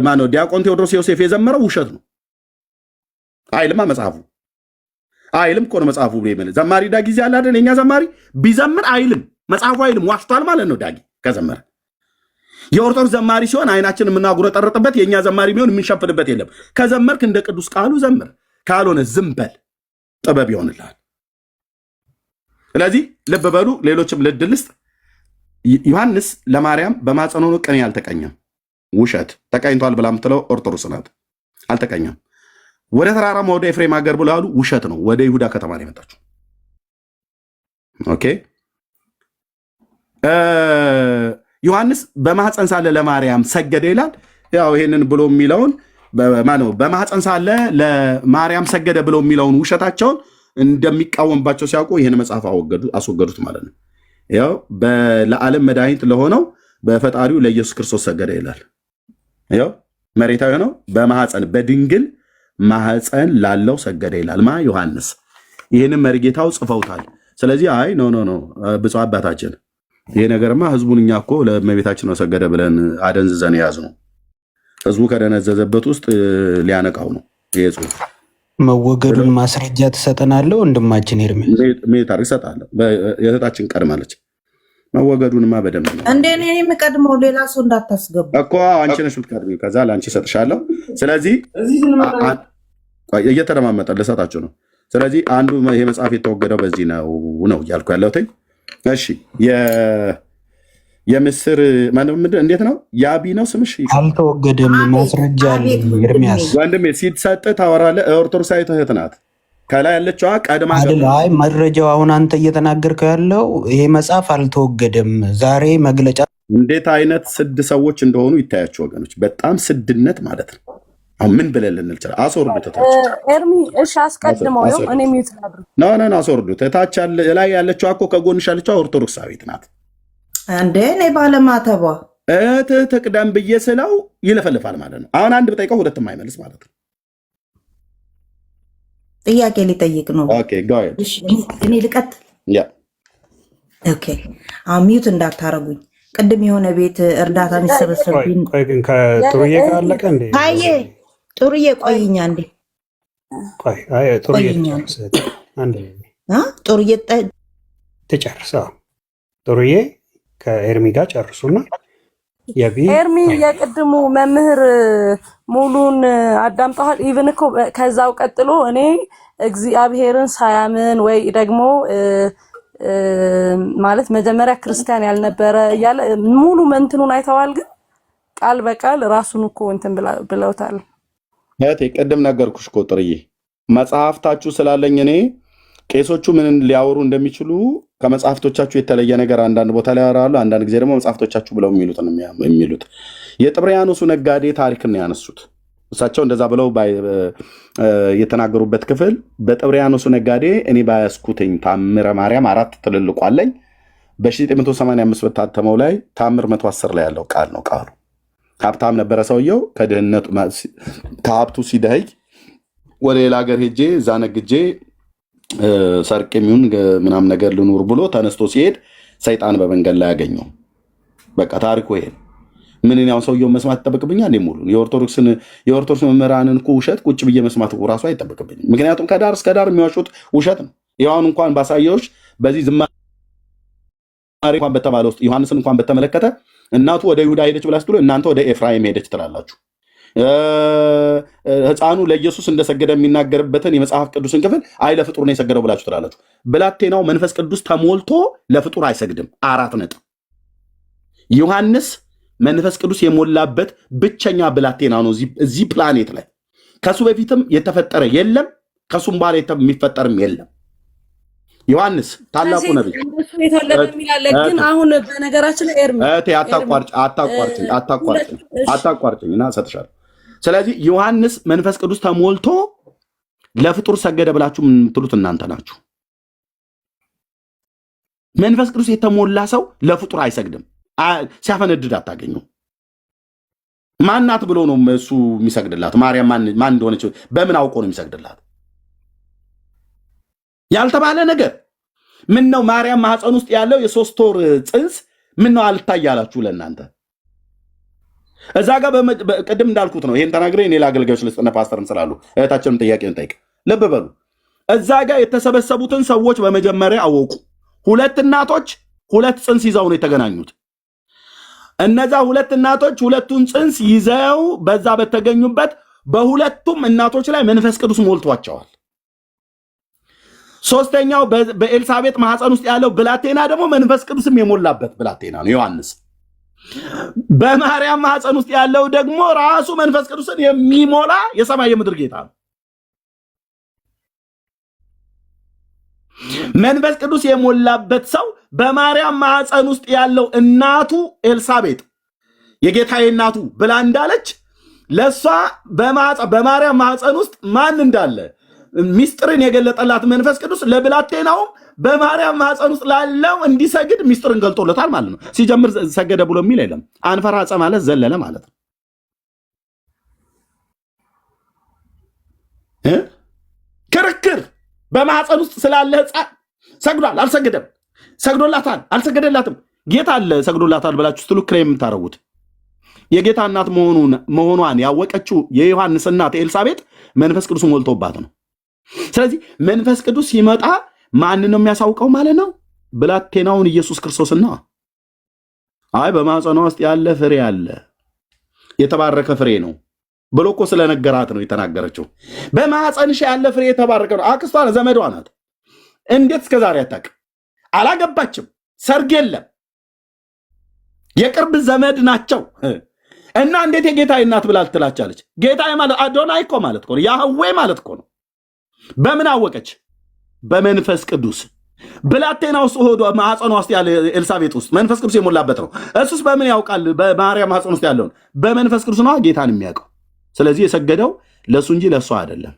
S1: ማነው ዲያቆን ቴዎድሮስ ዮሴፍ የዘመረው ውሸት ነው። አይልማ መጽሐፉ አይልም እኮ ነው መጽሐፉ ብሎ ይመለ ዘማሪ ዳጊ ጊዜ አለ አይደል? የኛ ዘማሪ ቢዘምር አይልም መጽሐፉ አይልም። ዋሽቷል ማለት ነው። ዳጊ ከዘመረ የኦርቶዶክስ ዘማሪ ሲሆን አይናችን የምናጉረጠርጥበት፣ የኛ ዘማሪ ቢሆን የምንሸፍንበት የለም። ከዘመርክ እንደ ቅዱስ ቃሉ ዘምር፣ ካልሆነ ዝም በል፣ ጥበብ ይሆንልሃል። ስለዚህ ልብ በሉ። ሌሎችም ልድልስጥ ዮሐንስ ለማርያም በማኅፀኗ ቅኔ አልተቀኘም። ውሸት ተቀኝቷል ብላ የምትለው ኦርቶዶክስ ናት። አልተቀኘም። ወደ ተራራማ ወደ ኤፍሬም ሀገር ብለው ያሉ ውሸት ነው። ወደ ይሁዳ ከተማ ነው የመጣችው። ኦኬ ዮሐንስ በማኅፀን ሳለ ለማርያም ሰገደ ይላል። ያው ይሄንን ብሎ የሚለውን ማነው በማኅፀን ሳለ ለማርያም ሰገደ ብለው የሚለውን ውሸታቸውን እንደሚቃወምባቸው ሲያውቁ ይህን መጽሐፍ አስወገዱት ማለት ነው። ያው ለዓለም መድኃኒት ለሆነው በፈጣሪው ለኢየሱስ ክርስቶስ ሰገደ ይላል። ያው መሬታዊ ነው። በማኅፀን በድንግል ማኅፀን ላለው ሰገደ ይላል ዮሐንስ። ይህንም መርጌታው ጽፈውታል። ስለዚህ አይ ኖ ብፁዕ አባታችን ይሄ ነገርማ ህዝቡን እኛ እኮ ለእመቤታችን ነው ሰገደ ብለን አደንዝዘን የያዝ ነው። ህዝቡ ከደነዘዘበት ውስጥ ሊያነቃው ነው ይሄ ጽሑፍ።
S4: መወገዱን ማስረጃ ትሰጠናለህ ወንድማችን ኤርሚ?
S1: ሜታር ይሰጣለሁ። የእህታችን ቀድማለች። መወገዱንማ በደንብ ነው
S3: እንዴ እኔ የምቀድመው ሌላ ሰው እንዳታስገቡ
S1: እኮ አንቺ ነሽ የምትቀድሚው። ከዛ ለአንቺ እሰጥሻለሁ። ስለዚህ እየተደማመጠ ልሰጣችሁ ነው። ስለዚህ አንዱ ይሄ መጽሐፍ የተወገደው በዚህ ነው እያልኩ ያለሁት። እሺ የምስር ምንድን እንዴት ነው? ያቢ ነው ስምሽ?
S4: አልተወገደም። ማስረጃ አለ ኤርሚያስ
S1: ወንድሜ። ሲሰጥ ታወራለህ። ኦርቶዶክሳዊት እህት ናት። ከላይ ያለችዋ ቀድማ
S4: አይደል? አይ መረጃው አሁን አንተ እየተናገርከው ያለው ይሄ መጽሐፍ አልተወገደም። ዛሬ መግለጫ
S1: እንዴት አይነት ስድ ሰዎች እንደሆኑ ይታያቸው ወገኖች። በጣም ስድነት ማለት ነው። አሁን ምን ብለን ልንል ይችላል? አስወርዱት እታች
S11: ኤርሚ። እሺ አስቀድመው ነው እኔ ሚዩት ላድርግ።
S1: ኖ አስወርዱት እታች ላይ ያለችዋ እኮ ከጎንሽ ያለችዋ ኦርቶዶክሳዊት ናት
S3: እንዴ። እኔ ባለማተቧ
S1: ትቅደም ብዬ ስለው ይለፈልፋል ማለት ነው። አሁን አንድ ብጠይቀው ሁለትም አይመልስ ማለት ነው።
S3: ጥያቄ ሊጠይቅ ነው።
S1: ኦኬ ጎ አሄድ።
S3: እኔ ልቀጥል።
S1: ያ
S3: ኦኬ። አሁን ሚዩት እንዳታረጉኝ። ቅድም የሆነ ቤት እርዳታ የሚሰበሰብኝ
S10: ቆይ ግን ከጥሩዬ ጋር አለቀ እንዴ?
S3: አይ ጥሩዬ ቆይኛ እንዴ።
S10: ቆይ አይ ጥሩዬ አንዴ
S3: ጥሩዬ
S10: ተጨርሰው ጥሩዬ ከኤርሚ ጋር ጨርሱና
S11: ኤርሚ የቅድሙ መምህር ሙሉን አዳምጠዋል። ኢቭን እኮ ከዛው ቀጥሎ እኔ እግዚአብሔርን ሳያምን ወይ ደግሞ ማለት መጀመሪያ ክርስቲያን ያልነበረ እያለ ሙሉ መንትኑን አይተዋል። ግን ቃል በቃል ራሱን እኮ እንትን ብለውታል።
S1: እህቴ ቅድም ነገርኩሽ እኮ ጥርዬ፣ መጽሐፍታችሁ ስላለኝ እኔ ቄሶቹ ምን ሊያወሩ እንደሚችሉ ከመጽሐፍቶቻችሁ የተለየ ነገር አንዳንድ ቦታ ላይ ያወራሉ። አንዳንድ ጊዜ ደግሞ መጽሐፍቶቻችሁ ብለው የሚሉት የጥብርያኖሱ ነጋዴ ታሪክን ነው ያነሱት። እሳቸው እንደዛ ብለው የተናገሩበት ክፍል በጥብርያኖሱ ነጋዴ እኔ ባያስኩትኝ ታምረ ማርያም 4 ትልልቁ አለኝ በ1985 በታተመው ላይ ታምር 110 ላይ ያለው ቃል ነው። ቃሉ ሀብታም ነበረ ሰውየው። ከድህነቱ ከሀብቱ ሲደህይ ወደ ሌላ ሀገር ሄጄ እዛ ነግጄ ሰርቅ የሚሆን ምናምን ነገር ልኑር ብሎ ተነስቶ ሲሄድ ሰይጣን በመንገድ ላይ ያገኘው። በቃ ታሪኩ ይሄ። ምን ያው ሰውየው መስማት ይጠበቅብኛል? እኔ ሙሉ የኦርቶዶክስ መምህራንን እኮ ውሸት ቁጭ ብዬ መስማት ራሱ አይጠበቅብኝም። ምክንያቱም ከዳር እስከ ዳር የሚዋሹት ውሸት ነው። ይሁን እንኳን ባሳየዎች በዚህ ዝማሬ እንኳን በተባለ ውስጥ ዮሐንስን እንኳን በተመለከተ እናቱ ወደ ይሁዳ ሄደች ብላ ስትሉ እናንተ ወደ ኤፍራይም ሄደች ትላላችሁ። ሕፃኑ ለኢየሱስ እንደሰገደ የሚናገርበትን የመጽሐፍ ቅዱስን ክፍል አይ ለፍጡር ነው የሰገደው ብላችሁ ትላላችሁ። ብላቴናው መንፈስ ቅዱስ ተሞልቶ ለፍጡር አይሰግድም። 4 ነጥብ። ዮሐንስ መንፈስ ቅዱስ የሞላበት ብቸኛ ብላቴና ነው እዚህ ፕላኔት ላይ። ከሱ በፊትም የተፈጠረ የለም፣ ከሱም በኋላ የሚፈጠርም የለም። ዮሐንስ ታላቁ ነብይ
S11: ግን አሁን በነገራችን ላይ ኤርሚ
S1: አታቋርጭኝ እና ሰጥሻለሁ። ስለዚህ ዮሐንስ መንፈስ ቅዱስ ተሞልቶ ለፍጡር ሰገደ ብላችሁ የምትሉት እናንተ ናችሁ። መንፈስ ቅዱስ የተሞላ ሰው ለፍጡር አይሰግድም። ሲያፈነድድ አታገኘው። ማናት ብሎ ነው እሱ የሚሰግድላት? ማርያም ማን እንደሆነች በምን አውቆ ነው የሚሰግድላት? ያልተባለ ነገር ምን ነው? ማርያም ማህፀን ውስጥ ያለው የ3 ወር ጽንስ ምን ነው አልታያላችሁ ለእናንተ? እዛ ጋር ቅድም እንዳልኩት ነው። ይሄን ተናግሬ እኔ ለአገልጋዮች ልስጥነ ፓስተርን ስላሉ እህታችንም ጥያቄ እንጠይቅ። ልብ በሉ። እዛ ጋር የተሰበሰቡትን ሰዎች በመጀመሪያ አወቁ። 2 እናቶች 2 ጽንስ ይዘው ነው የተገናኙት። እነዛ 2 እናቶች 2ቱን ጽንስ ይዘው በዛ በተገኙበት በሁለቱም እናቶች ላይ መንፈስ ቅዱስ ሞልቷቸዋል። ሶስተኛው በኤልሳቤጥ ማህፀን ውስጥ ያለው ብላቴና ደግሞ መንፈስ ቅዱስም የሞላበት ብላቴና ነው ዮሐንስ። በማርያም ማህፀን ውስጥ ያለው ደግሞ ራሱ መንፈስ ቅዱስን የሚሞላ የሰማይ የምድር ጌታ ነው። መንፈስ ቅዱስ የሞላበት ሰው በማርያም ማህፀን ውስጥ ያለው እናቱ ኤልሳቤጥ የጌታዬ እናቱ ብላ እንዳለች ለሷ በማርያም ማህፀን ውስጥ ማን እንዳለ ሚስጥርን የገለጠላት መንፈስ ቅዱስ ለብላቴናውም በማርያም ማህፀን ውስጥ ላለው እንዲሰግድ ሚስጥርን ገልጦለታል ማለት ነው። ሲጀምር ሰገደ ብሎ የሚል የለም። አንፈራጸ ማለት ዘለለ ማለት ነው። ክርክር በማህፀን ውስጥ ስላለ ሕፃን ሰግዷል አልሰገደም፣ ሰግዶላታል አልሰገደላትም፣ ጌታ አለ ሰግዶላታል ብላችሁ ስትሉ ክሬም የምታደርጉት የጌታ እናት መሆኗን ያወቀችው የዮሐንስ እናት ኤልሳቤጥ መንፈስ ቅዱስ ሞልቶባት ነው። ስለዚህ መንፈስ ቅዱስ ሲመጣ ማንን ነው የሚያሳውቀው ማለት ነው? ብላቴናውን ኢየሱስ ክርስቶስና አይ በማህፀኗ ውስጥ ያለ ፍሬ አለ የተባረከ ፍሬ ነው ብሎ እኮ ስለነገራት ነው የተናገረችው። በማህፀንሽ ያለ ፍሬ የተባረከ ነው። አክስቷ ዘመዷ ናት። እንዴት እስከዛሬ አታውቅም? አላገባችም፣ ሰርግ የለም፣ የቅርብ ዘመድ ናቸው እና እንዴት የጌታ እናት ብላ ትላቻለች? ጌታ ማለት አዶናይ እኮ ማለት እኮ ነው፣ ያህዌ ማለት እኮ ነው። በምን አወቀች? በመንፈስ ቅዱስ። ብላቴና ውስጥ ሆዶ ማህፀኗ ውስጥ ያለ ኤልሳቤጥ ውስጥ መንፈስ ቅዱስ የሞላበት ነው። እሱስ በምን ያውቃል? በማርያም ማህፀን ውስጥ ያለውን በመንፈስ ቅዱስ ነው ጌታን የሚያውቀው። ስለዚህ የሰገደው ለሱ እንጂ ለሱ አይደለም።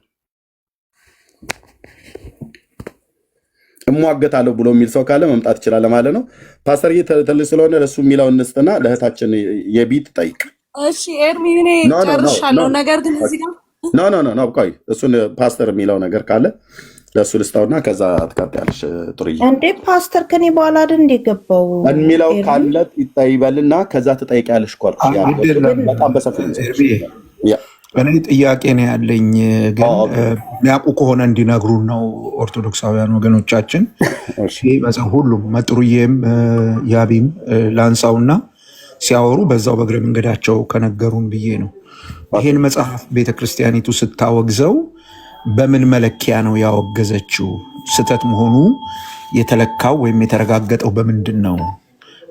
S1: እሟገታለሁ ብሎ የሚል ሰው ካለ መምጣት ይችላል ማለት ነው። ፓስተርዬ ትልቅ ስለሆነ ለሱ የሚለው እንስጥና ለእህታችን የቢት ጠይቅ።
S11: እሺ ኤርሚ እኔ ጨርሻለሁ። ነገር ግን እዚህ ጋር
S1: ኖ ቆይ፣ እሱን ፓስተር የሚለው ነገር ካለ ለሱ ልስታውና ከዛ ትቀጥያለሽ። ጥሩዬ
S3: እንዴ ፓስተር ከኔ በኋላ አይደል እንደ ገባው
S1: የሚለው ካለ ይጠይበልና ከዛ ትጠይቂያለሽ። በጣም በሰፊ
S5: እኔ ጥያቄ ነው ያለኝ፣ ግን የሚያውቁ ከሆነ እንዲነግሩን ነው ኦርቶዶክሳውያን ወገኖቻችን። ሁሉም መጥሩዬም ያቢም ላንሳውና ሲያወሩ በዛው በእግረ መንገዳቸው ከነገሩን ብዬ ነው። ይሄን መጽሐፍ ቤተክርስቲያኒቱ ስታወግዘው በምን መለኪያ ነው ያወገዘችው? ስህተት መሆኑ የተለካው ወይም የተረጋገጠው በምንድን ነው?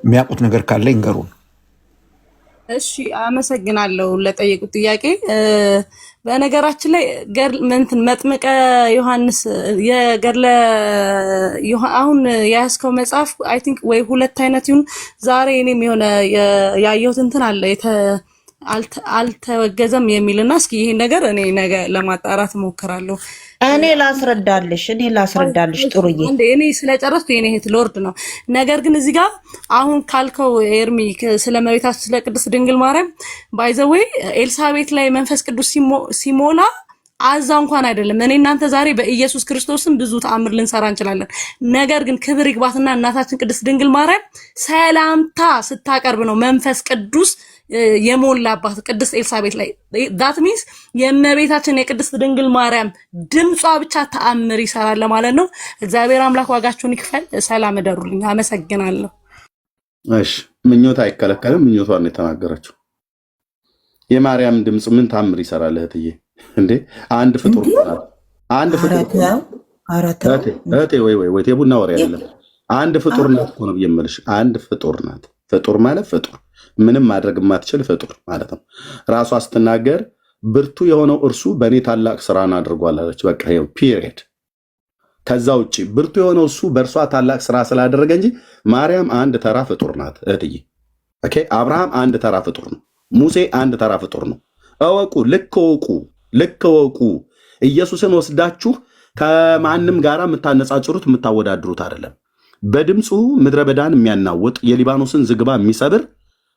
S5: የሚያውቁት ነገር ካለ ይንገሩን።
S11: እሺ አመሰግናለሁ ለጠየቁት ጥያቄ። በነገራችን ላይ መጥምቀ ዮሐንስ የገድለ አሁን የያዝከው መጽሐፍ አይ ቲንክ ወይ ሁለት አይነት ይሁን ዛሬ እኔም የሆነ ያየሁት እንትን አለ አልተወገዘም የሚልና እስኪ ይሄን ነገር እኔ ነገ ለማጣራት እሞክራለሁ።
S3: እኔ ላስረዳልሽ ጥሩዬ
S11: እኔ ስለጨረስኩ የኔ እህት ሎርድ ነው። ነገር ግን እዚህ ጋር አሁን ካልከው ኤርሚ ስለ እመቤታችን ስለ ቅድስት ድንግል ማርያም ባይ ዘ ዌይ ኤልሳቤጥ ላይ መንፈስ ቅዱስ ሲሞላ አዛ እንኳን አይደለም። እኔ እናንተ ዛሬ በኢየሱስ ክርስቶስም ብዙ ተአምር ልንሰራ እንችላለን። ነገር ግን ክብር ይግባትና እናታችን ቅድስት ድንግል ማርያም ሰላምታ ስታቀርብ ነው መንፈስ ቅዱስ የሞላባት ቅድስት ኤልሳቤጥ ላይ። ዳት ሚንስ የእመቤታችን የቅድስት ድንግል ማርያም ድምጿ ብቻ ተአምር ይሰራል ማለት ነው። እግዚአብሔር አምላክ ዋጋችሁን ይክፈል። ሰላም እደሩልኝ። አመሰግናለሁ።
S1: እሺ ምኞት አይከለከልም። ምኞቷን ነው የተናገረችው። የማርያም ድምፅ ምን ተአምር ይሰራል እህትዬ? እንዴ አንድ ፍጡር ናት። አንድ ፍጡር እህቴ ወይ የቡና ወሬ አይደለም። አንድ ፍጡር ናት እኮ ነው የምልሽ። አንድ ፍጡር ናት። ፍጡር ማለት ፍጡር ምንም ማድረግ የማትችል ፍጡር ማለት ነው። ራሷ ስትናገር ብርቱ የሆነው እርሱ በእኔ ታላቅ ስራን አድርጓል አለች። በቃ ይኸው ፒሪየድ። ከዛ ውጭ ብርቱ የሆነው እሱ በእርሷ ታላቅ ስራ ስላደረገ እንጂ ማርያም አንድ ተራ ፍጡር ናት እህትዬ። ኦኬ አብርሃም አንድ ተራ ፍጡር ነው። ሙሴ አንድ ተራ ፍጡር ነው። እወቁ፣ ልክ እወቁ። ኢየሱስን ወስዳችሁ ከማንም ጋር የምታነጻጽሩት የምታወዳድሩት አይደለም። በድምፁ ምድረ በዳን የሚያናውጥ የሊባኖስን ዝግባ የሚሰብር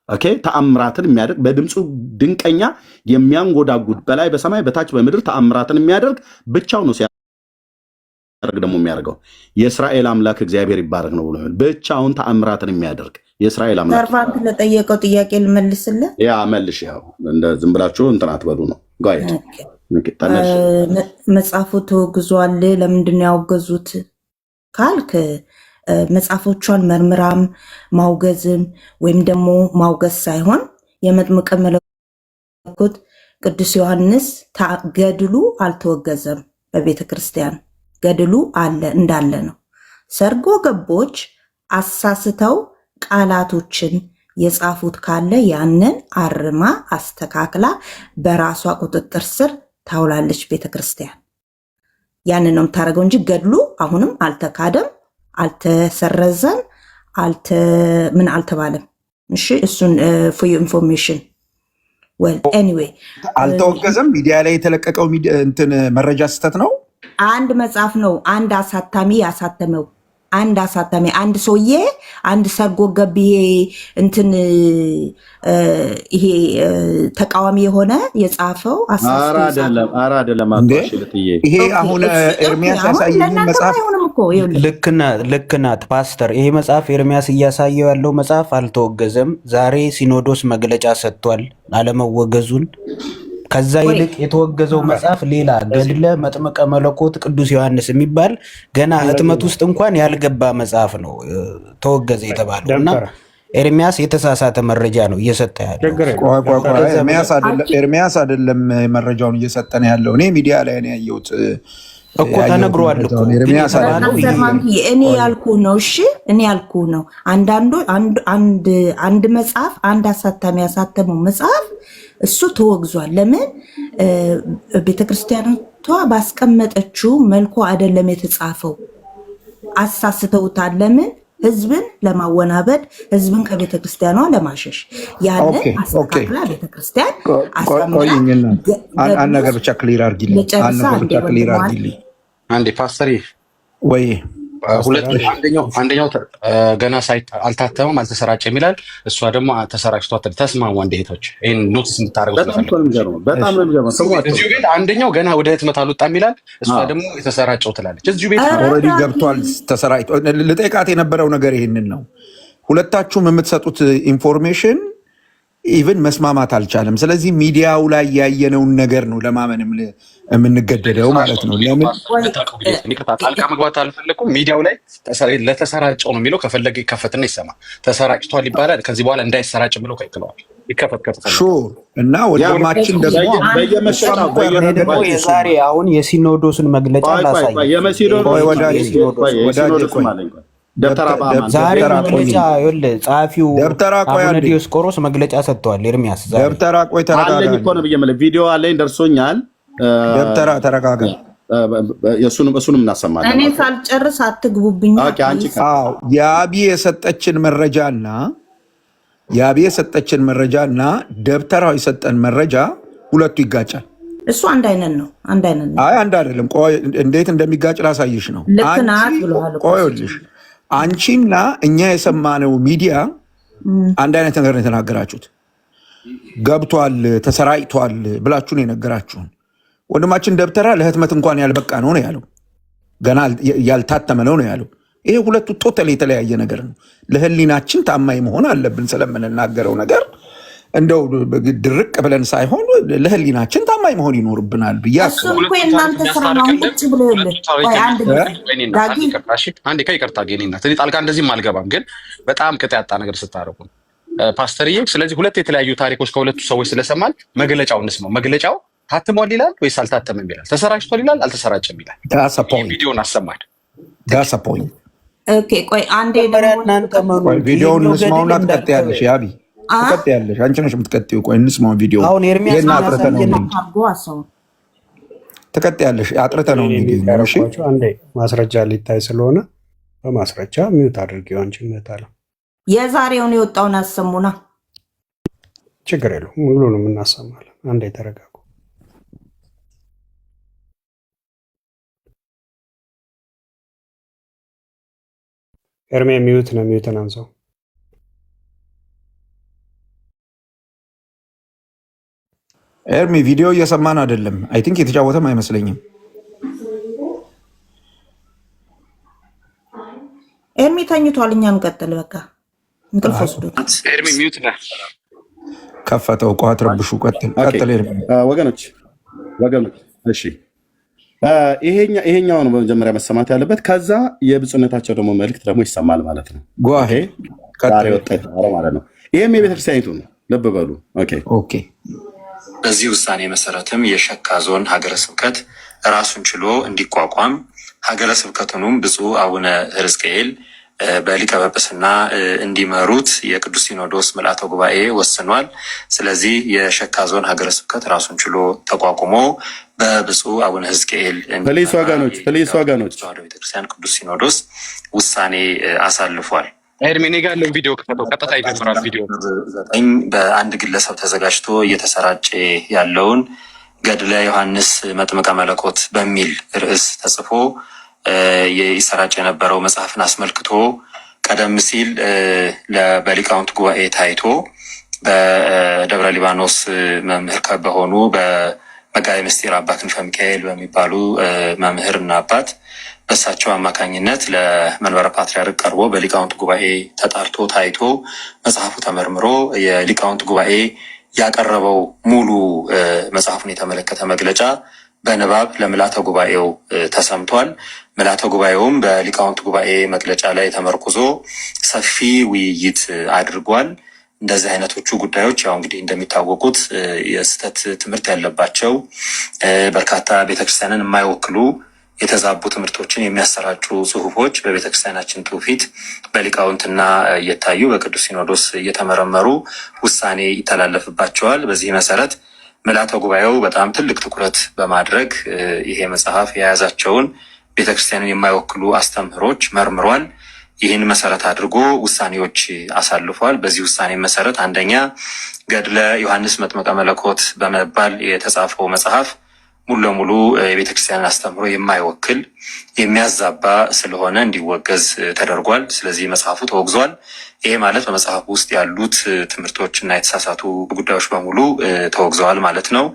S1: ኦኬ ተአምራትን የሚያደርግ በድምፁ ድንቀኛ የሚያንጎዳጉድ በላይ በሰማይ በታች በምድር ተአምራትን የሚያደርግ ብቻው ነው። ሲያደርግ ደግሞ የሚያደርገው የእስራኤል አምላክ እግዚአብሔር ይባረክ ነው ብሎ ብቻውን ተአምራትን የሚያደርግ የእስራኤል አምላክ።
S3: ሰርቫንት ለጠየቀው ጥያቄ ልመልስልህ።
S1: ያ መልሽ። ያው እንደ ዝም ብላችሁ እንትን አትበሉ ነው። ጋይድ
S3: መጽሐፉ ተወግዟል። ለምንድን ነው ያወገዙት ካልክ መጽሐፎቿን መርምራም ማውገዝም ወይም ደግሞ ማውገዝ ሳይሆን የመጥምቀ መለኮት ቅዱስ ዮሐንስ ገድሉ አልተወገዘም። በቤተ ክርስቲያን ገድሉ አለ እንዳለ ነው። ሰርጎ ገቦች አሳስተው ቃላቶችን የጻፉት ካለ ያንን አርማ አስተካክላ በራሷ ቁጥጥር ስር ታውላለች ቤተ ክርስቲያን። ያንን ነው የምታደርገው እንጂ ገድሉ አሁንም አልተካደም፣ አልተሰረዘም፣ ምን አልተባለም። እሺ እሱን ፎር ዩ ኢንፎርሜሽን ዌል ኤኒዌይ
S5: አልተወገዘም። ሚዲያ ላይ የተለቀቀው እንትን መረጃ ስህተት ነው።
S3: አንድ መጽሐፍ ነው አንድ አሳታሚ ያሳተመው። አንድ ሰውዬ አንድ ሰርጎ ገብ እንትን ይሄ ተቃዋሚ የሆነ የጻፈው
S1: አይደለም።
S5: ይሄ አሁን ኤርሚያስ ያሳየኝ መጽሐፍ
S4: ልክ ናት ፓስተር። ይሄ መጽሐፍ ኤርሚያስ እያሳየው ያለው መጽሐፍ አልተወገዘም። ዛሬ ሲኖዶስ መግለጫ ሰጥቷል አለመወገዙን። ከዛ ይልቅ የተወገዘው መጽሐፍ ሌላ ገድለ መጥምቀ መለኮት ቅዱስ ዮሐንስ የሚባል ገና ህትመት ውስጥ እንኳን ያልገባ መጽሐፍ ነው ተወገዘ የተባለው እና ኤርሚያስ የተሳሳተ መረጃ ነው እየሰጠ ያለው።
S5: ኤርሚያስ አይደለም መረጃውን እየሰጠ ነው ያለው። እኔ ሚዲያ ላይ ነው ያየሁት
S4: እኮ ተነግሯል እኮ
S3: እኔ ያልኩህ ነው። እሺ እኔ ያልኩህ ነው። አንድ መጽሐፍ አንድ አሳታሚ ያሳተመው መጽሐፍ እሱ ተወግዟል። ለምን? ቤተክርስቲያኒቷ ባስቀመጠችው መልኩ አይደለም የተጻፈው። አሳስተውታል። ለምን? ህዝብን ለማወናበድ፣ ህዝብን ከቤተ ክርስቲያኗ ለማሸሽ ያንን አስተካክላ ቤተ ክርስቲያን
S5: አንድ ነገር ብቻ ክሊር አድርጊልኝ።
S12: አንዴ ፓስተር
S5: ወይ
S12: አንደኛው ገና አልታተመም አልተሰራጨም ይላል። እሷ ደግሞ ተሰራጭቷል። ተስማሙ አንድ እህቶች ይሄን ኖቲስ እንድታደርጉት
S1: በጣም ነው የሚገርመው።
S12: እዚሁ ቤት አንደኛው ገና ወደ ህትመት አልወጣም ይላል። እሷ ደግሞ የተሰራጨው ትላለች። እዚሁ ቤት
S5: ኦልሬዲ ገብቷል ተሰራጭቶ። ልጠይቃት የነበረው ነገር ይሄንን ነው። ሁለታችሁም የምትሰጡት ኢንፎርሜሽን ኢቭን መስማማት አልቻለም። ስለዚህ ሚዲያው ላይ ያየነውን ነገር ነው ለማመንም የምንገደደው ማለት ነው። ለምን
S12: ጣልቃ መግባት አልፈለኩም። ሚዲያው ላይ ለተሰራጨው ነው የሚለው። ከፈለገ ይከፈትና ይሰማ። ተሰራጭቷል ይባላል። ከዚህ በኋላ እንዳይሰራጭ ብለው ከልክለዋል። ይከፈት
S5: እና ወደማችን ደግሞ
S4: የዛሬ አሁን የሲኖዶስን መግለጫ ላሳይ። ዛሬ መግለጫ ጸሐፊው አቡነ ዲዮስቆሮስ መግለጫ ሰጥተዋል። ኤርሚያስ
S5: ደብተራ ቆይ ተረጋጋ።
S1: ቪዲዮ አለኝ ደርሶኛል።
S5: ደብተራ ተረጋጋ።
S1: እሱንም እናሰማለን።
S3: እኔ ሳልጨርስ አትግቡብኝ።
S5: የአቢ የሰጠችን መረጃና ደብተራው የሰጠን መረጃ ሁለቱ ይጋጫል።
S3: እሱ አንድ አይነት ነው።
S5: አንድ አይደለም። ቆይ እንዴት እንደሚጋጭ ላሳይሽ ነው።
S3: ልክ ናት ብለዋል።
S5: ቆይልሽ አንቺና እኛ የሰማነው ሚዲያ አንድ አይነት ነገር ነው የተናገራችሁት። ገብቷል ተሰራጭቷል ብላችሁ ነው የነገራችሁን። ወንድማችን ደብተራ ለህትመት እንኳን ያልበቃ ነው ያለው። ገና ያልታተመ ነው ያለው። ይሄ ሁለቱ ቶታሊ የተለያየ ነገር ነው። ለህሊናችን ታማኝ መሆን አለብን ስለምንናገረው ነገር። እንደው ድርቅ ብለን ሳይሆን ለህሊናችን ታማኝ መሆን ይኖርብናል ብዬ
S3: አስባለሁ። እናንተ ስራ ነው ቁጭ ብሎ
S12: አንዴ ከይቅርታ ጌኔና ጣልቃ እንደዚህም አልገባም፣ ግን በጣም ቅጥ ያጣ ነገር ስታረጉ ፓስተርዬ። ስለዚህ ሁለት የተለያዩ ታሪኮች ከሁለቱ ሰዎች ስለሰማን መግለጫው እንስማው። መግለጫው ታትሟል ይላል ወይስ አልታተመም ይላል? ተሰራጭቷል ይላል አልተሰራጨም ይላል?
S5: ቪዲዮን
S12: አሰማድ
S5: ዳሰፖይንት።
S3: ኦኬ ቆይ አንዴ
S5: ቪዲዮውን እንስማውና ትቀጥያለሽ። ያቢ ትቀጥያለሽ። አንቺ ነሽ የምትቀጥይው። ቆይ እንስማው ቪዲዮ።
S4: አሁን ኤርሚያስ
S5: ትቀጥያለሽ። አጥርተ ነው የሚገኘው። እሺ
S10: አንዴ ማስረጃ ሊታይ ስለሆነ በማስረጃ ሚውት አድርጊው። አንቺ መታለ
S3: የዛሬውን የወጣውን አሰሙና
S10: ችግር የለውም። ሙሉንም እናሰማለን። አንዴ ተረጋጉ። ኤርሜ ሚውት ነው። ሚውትን አንሳው።
S5: ኤርሚ ቪዲዮ እየሰማን አይደለም። አይ ቲንክ የተጫወተም አይመስለኝም።
S3: ኤርሚ ተኝቷል። እኛ እንቀጥል። በቃ እንቅልፍ ወስዶት።
S12: ኤርሚ ሚውት ነህ።
S5: ከፈተው። ቋት ረብሹ። ቀጥል ኤርሚ።
S1: ወገኖች እሺ፣ ይሄኛው ነው በመጀመሪያ መሰማት ያለበት። ከዛ የብፁዕነታቸው ደግሞ መልእክት ደግሞ ይሰማል ማለት ነው። ዛሬ ወጣ ማለት ነው። ይሄም የቤተክርስቲያኒቱ ነው። ልብ በሉ።
S5: ኦኬ።
S13: በዚህ ውሳኔ መሰረትም የሸካ ዞን ሀገረ ስብከት ራሱን ችሎ እንዲቋቋም ሀገረ ስብከቱንም ብፁዕ አቡነ ሕዝቅኤል በሊቀ ጵጵስና እንዲመሩት የቅዱስ ሲኖዶስ ምልዓተ ጉባኤ ወስኗል። ስለዚህ የሸካ ዞን ሀገረ ስብከት ራሱን ችሎ ተቋቁሞ በብፁዕ አቡነ ሕዝቅኤል ቤተክርስቲያን ቅዱስ ሲኖዶስ ውሳኔ አሳልፏል።
S12: ኤርሚኔ ጋር ያለው ቪዲዮ ከፈተው ቀጥታ ይጀምራል። ቪዲዮ
S13: 9 በአንድ ግለሰብ ተዘጋጅቶ እየተሰራጨ ያለውን ገድለ ዮሐንስ መጥምቀ መለኮት በሚል ርዕስ ተጽፎ ይሰራጭ የነበረው መጽሐፍን አስመልክቶ ቀደም ሲል በሊቃውንት ጉባኤ ታይቶ በደብረ ሊባኖስ መምህር በሆኑ በመጋቤ ምስጢር አባ ክንፈ ሚካኤል በሚባሉ መምህርና አባት በእሳቸው አማካኝነት ለመንበረ ፓትርያርክ ቀርቦ በሊቃውንት ጉባኤ ተጣርቶ ታይቶ መጽሐፉ ተመርምሮ የሊቃውንት ጉባኤ ያቀረበው ሙሉ መጽሐፉን የተመለከተ መግለጫ በንባብ ለምልዓተ ጉባኤው ተሰምቷል። ምልዓተ ጉባኤውም በሊቃውንት ጉባኤ መግለጫ ላይ ተመርኩዞ ሰፊ ውይይት አድርጓል። እንደዚህ አይነቶቹ ጉዳዮች ያው እንግዲህ እንደሚታወቁት የስህተት ትምህርት ያለባቸው በርካታ ቤተክርስቲያንን የማይወክሉ የተዛቡ ትምህርቶችን የሚያሰራጩ ጽሁፎች በቤተክርስቲያናችን ትውፊት በሊቃውንትና እየታዩ በቅዱስ ሲኖዶስ እየተመረመሩ ውሳኔ ይተላለፍባቸዋል። በዚህ መሰረት ምልዓተ ጉባኤው በጣም ትልቅ ትኩረት በማድረግ ይሄ መጽሐፍ የያዛቸውን ቤተክርስቲያንን የማይወክሉ አስተምህሮች መርምሯል። ይህን መሰረት አድርጎ ውሳኔዎች አሳልፏል። በዚህ ውሳኔ መሰረት አንደኛ ገድለ ዮሐንስ መጥምቀ መለኮት በመባል የተጻፈው መጽሐፍ ሙሉ ለሙሉ የቤተክርስቲያንን አስተምህሮ የማይወክል የሚያዛባ ስለሆነ እንዲወገዝ ተደርጓል። ስለዚህ መጽሐፉ ተወግዟል። ይሄ ማለት በመጽሐፉ ውስጥ ያሉት ትምህርቶች እና የተሳሳቱ ጉዳዮች በሙሉ ተወግዘዋል ማለት ነው።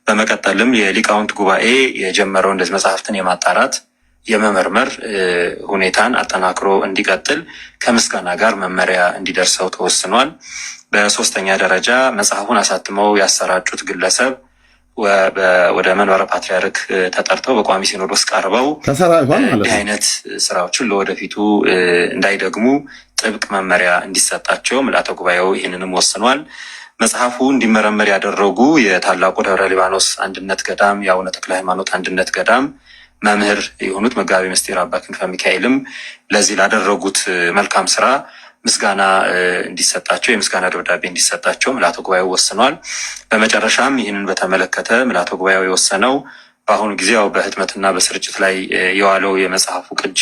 S13: በመቀጠልም የሊቃውንት ጉባኤ የጀመረው እንደዚህ መጽሐፍትን የማጣራት የመመርመር ሁኔታን አጠናክሮ እንዲቀጥል ከምስጋና ጋር መመሪያ እንዲደርሰው ተወስኗል። በሶስተኛ ደረጃ መጽሐፉን አሳትመው ያሰራጩት ግለሰብ ወደ መንበረ ፓትርያርክ ተጠርተው በቋሚ ሲኖዶስ ቀርበው እንዲህ አይነት ስራዎችን ለወደፊቱ እንዳይደግሙ ጥብቅ መመሪያ እንዲሰጣቸው ምልዓተ ጉባኤው ይህንንም ወስኗል። መጽሐፉ እንዲመረመር ያደረጉ የታላቁ ደብረ ሊባኖስ አንድነት ገዳም የአቡነ ተክለ ሃይማኖት አንድነት ገዳም መምህር የሆኑት መጋቢ ምስጢር አባ ክንፈ ሚካኤልም ለዚህ ላደረጉት መልካም ስራ ምስጋና እንዲሰጣቸው የምስጋና ደብዳቤ እንዲሰጣቸው ምልዓተ ጉባኤው ወስኗል። በመጨረሻም ይህንን በተመለከተ ምልዓተ ጉባኤው የወሰነው በአሁኑ ጊዜ ያው በህትመትና በስርጭት ላይ የዋለው የመጽሐፉ ቅጂ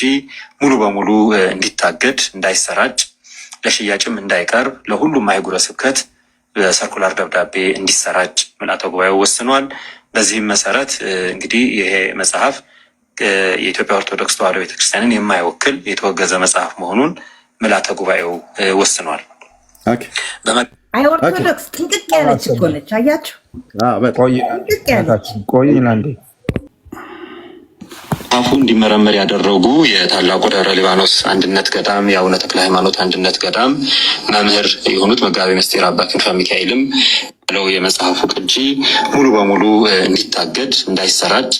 S13: ሙሉ በሙሉ እንዲታገድ፣ እንዳይሰራጭ፣ ለሽያጭም እንዳይቀርብ ለሁሉም አህጉረ ስብከት በሰርኩላር ደብዳቤ እንዲሰራጭ ምልዓተ ጉባኤው ወስኗል። በዚህም መሰረት እንግዲህ ይሄ መጽሐፍ የኢትዮጵያ ኦርቶዶክስ ተዋሕዶ ቤተክርስቲያንን የማይወክል የተወገዘ መጽሐፍ መሆኑን ምልዓተ ጉባኤው ወስኗል።
S3: አይ ኦርቶዶክስ ጥንቅቅ ያለች እኮ ነች። አያችሁ
S5: ቆይ ላንዴ
S13: መጽሐፉ እንዲመረመር ያደረጉ የታላቁ ደብረ ሊባኖስ አንድነት ገዳም የአቡነ ተክለ ሃይማኖት አንድነት ገዳም መምህር የሆኑት መጋቢ ምስጢር አባ ክንፈ ሚካኤልም ያለው የመጽሐፉ ቅጂ ሙሉ በሙሉ እንዲታገድ፣ እንዳይሰራጭ፣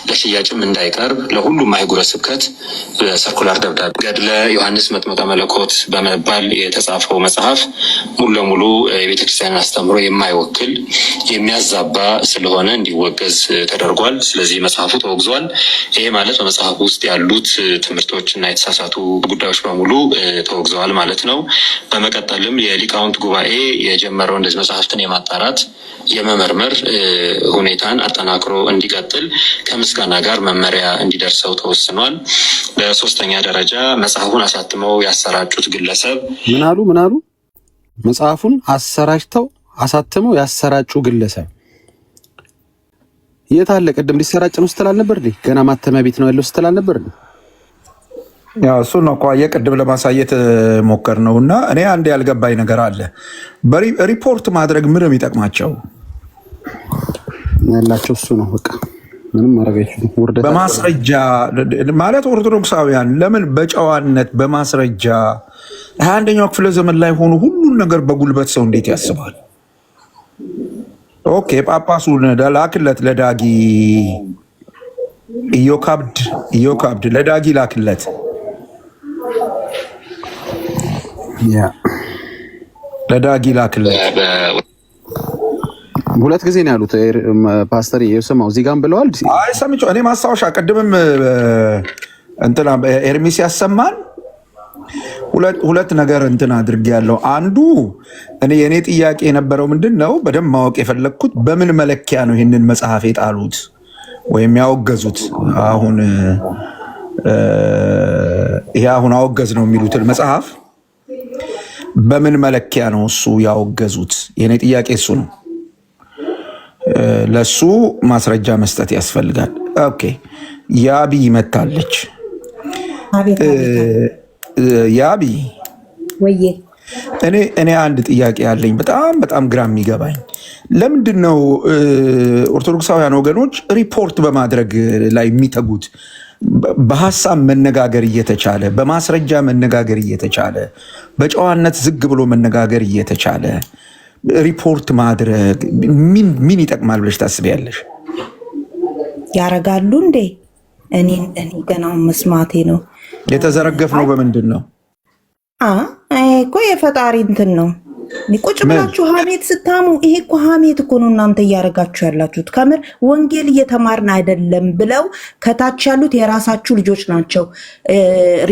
S13: ለሽያጭም እንዳይቀርብ ለሁሉም አህጉረ ስብከት በሰርኩላር ደብዳቤ ገድለ ዮሐንስ መጥምቀ መለኮት በመባል የተጻፈው መጽሐፍ ሙሉ ለሙሉ የቤተክርስቲያንን አስተምህሮ የማይወክል የሚያዛባ ስለሆነ እንዲወገዝ ተደርጓል። ስለዚህ መጽሐፉ ተወግዟል። ይሄ ማለት በመጽሐፉ ውስጥ ያሉት ትምህርቶች እና የተሳሳቱ ጉዳዮች በሙሉ ተወግዘዋል ማለት ነው። በመቀጠልም የሊቃውንት ጉባኤ የጀመረው እንደዚህ መጽሐፍትን የማጣራት የመመርመር ሁኔታን አጠናክሮ እንዲቀጥል ከምስጋና ጋር መመሪያ እንዲደርሰው ተወስኗል። በሶስተኛ ደረጃ መጽሐፉን አሳትመው ያሰራጩት ግለሰብ
S10: ምን አሉ? መጽሐፉን አሳትመው ያሰራጩ ግለሰብ የት አለ? ቅድም ሊሰራጭ ነው ስትል አልነበር? ገና ማተሚያ ቤት ነው ያለው ስትል አልነበር?
S5: ያው እሱ ነው እኮ የቅድም ለማሳየት ሞከር ነው። እና እኔ አንድ ያልገባኝ ነገር አለ። ሪፖርት ማድረግ ምንም ይጠቅማቸው
S10: ያላቸው እሱ ነው። በቃ ምንም ማድረግ አይችሉም።
S5: በማስረጃ ማለት ኦርቶዶክሳውያን ለምን በጨዋነት በማስረጃ 21ኛው ክፍለ ዘመን ላይ ሆኑ ሁሉን ነገር በጉልበት ሰው እንዴት ያስባል? ኦኬ ጳጳሱን ላክለት ለዳጊ ኢዮካብድ ለዳጊ ላክለት። ለዳጊ ላክለት።
S10: ሁለት ጊዜ ነው ያሉት ፓስተር የሰማው እዚህ ጋርም ብለዋል።
S5: አይ ሰምቼው እኔ ማስታወሻ ቅድምም እንትና ኤርሚስ ያሰማን ሁለት ነገር እንትን አድርጌያለሁ። አንዱ የኔ ጥያቄ የነበረው ምንድነው በደንብ ማወቅ የፈለግኩት በምን መለኪያ ነው ይህንን መጽሐፍ የጣሉት ወይም ያወገዙት? አሁን አወገዝ ነው የሚሉትን መጽሐፍ በምን መለኪያ ነው እሱ ያወገዙት? የኔ ጥያቄ እሱ ነው። ለሱ ማስረጃ መስጠት ያስፈልጋል። ኦኬ ያቢ መታለች። ያቢ
S3: ወዬ
S5: እኔ አንድ ጥያቄ ያለኝ በጣም ግራ የሚገባኝ ለምንድን ነው ኦርቶዶክሳውያን ወገኖች ሪፖርት በማድረግ ላይ የሚተጉት? በሀሳብ መነጋገር እየተቻለ በማስረጃ መነጋገር እየተቻለ በጨዋነት ዝግ ብሎ መነጋገር እየተቻለ ሪፖርት ማድረግ ምን ይጠቅማል ብለሽ ታስቢያለሽ?
S3: ያረጋሉ እንዴ? እኔ ገናውን መስማቴ ነው።
S5: የተዘረገፍ ነው በምንድን ነው?
S3: እኮ የፈጣሪ እንትን ነው። ቁጭ ብላችሁ ሀሜት ስታሙ ይሄ እኮ ሀሜት እኮ ነው እናንተ እያደረጋችሁ ያላችሁት። ከምር ወንጌል እየተማርን አይደለም ብለው ከታች ያሉት የራሳችሁ ልጆች ናቸው።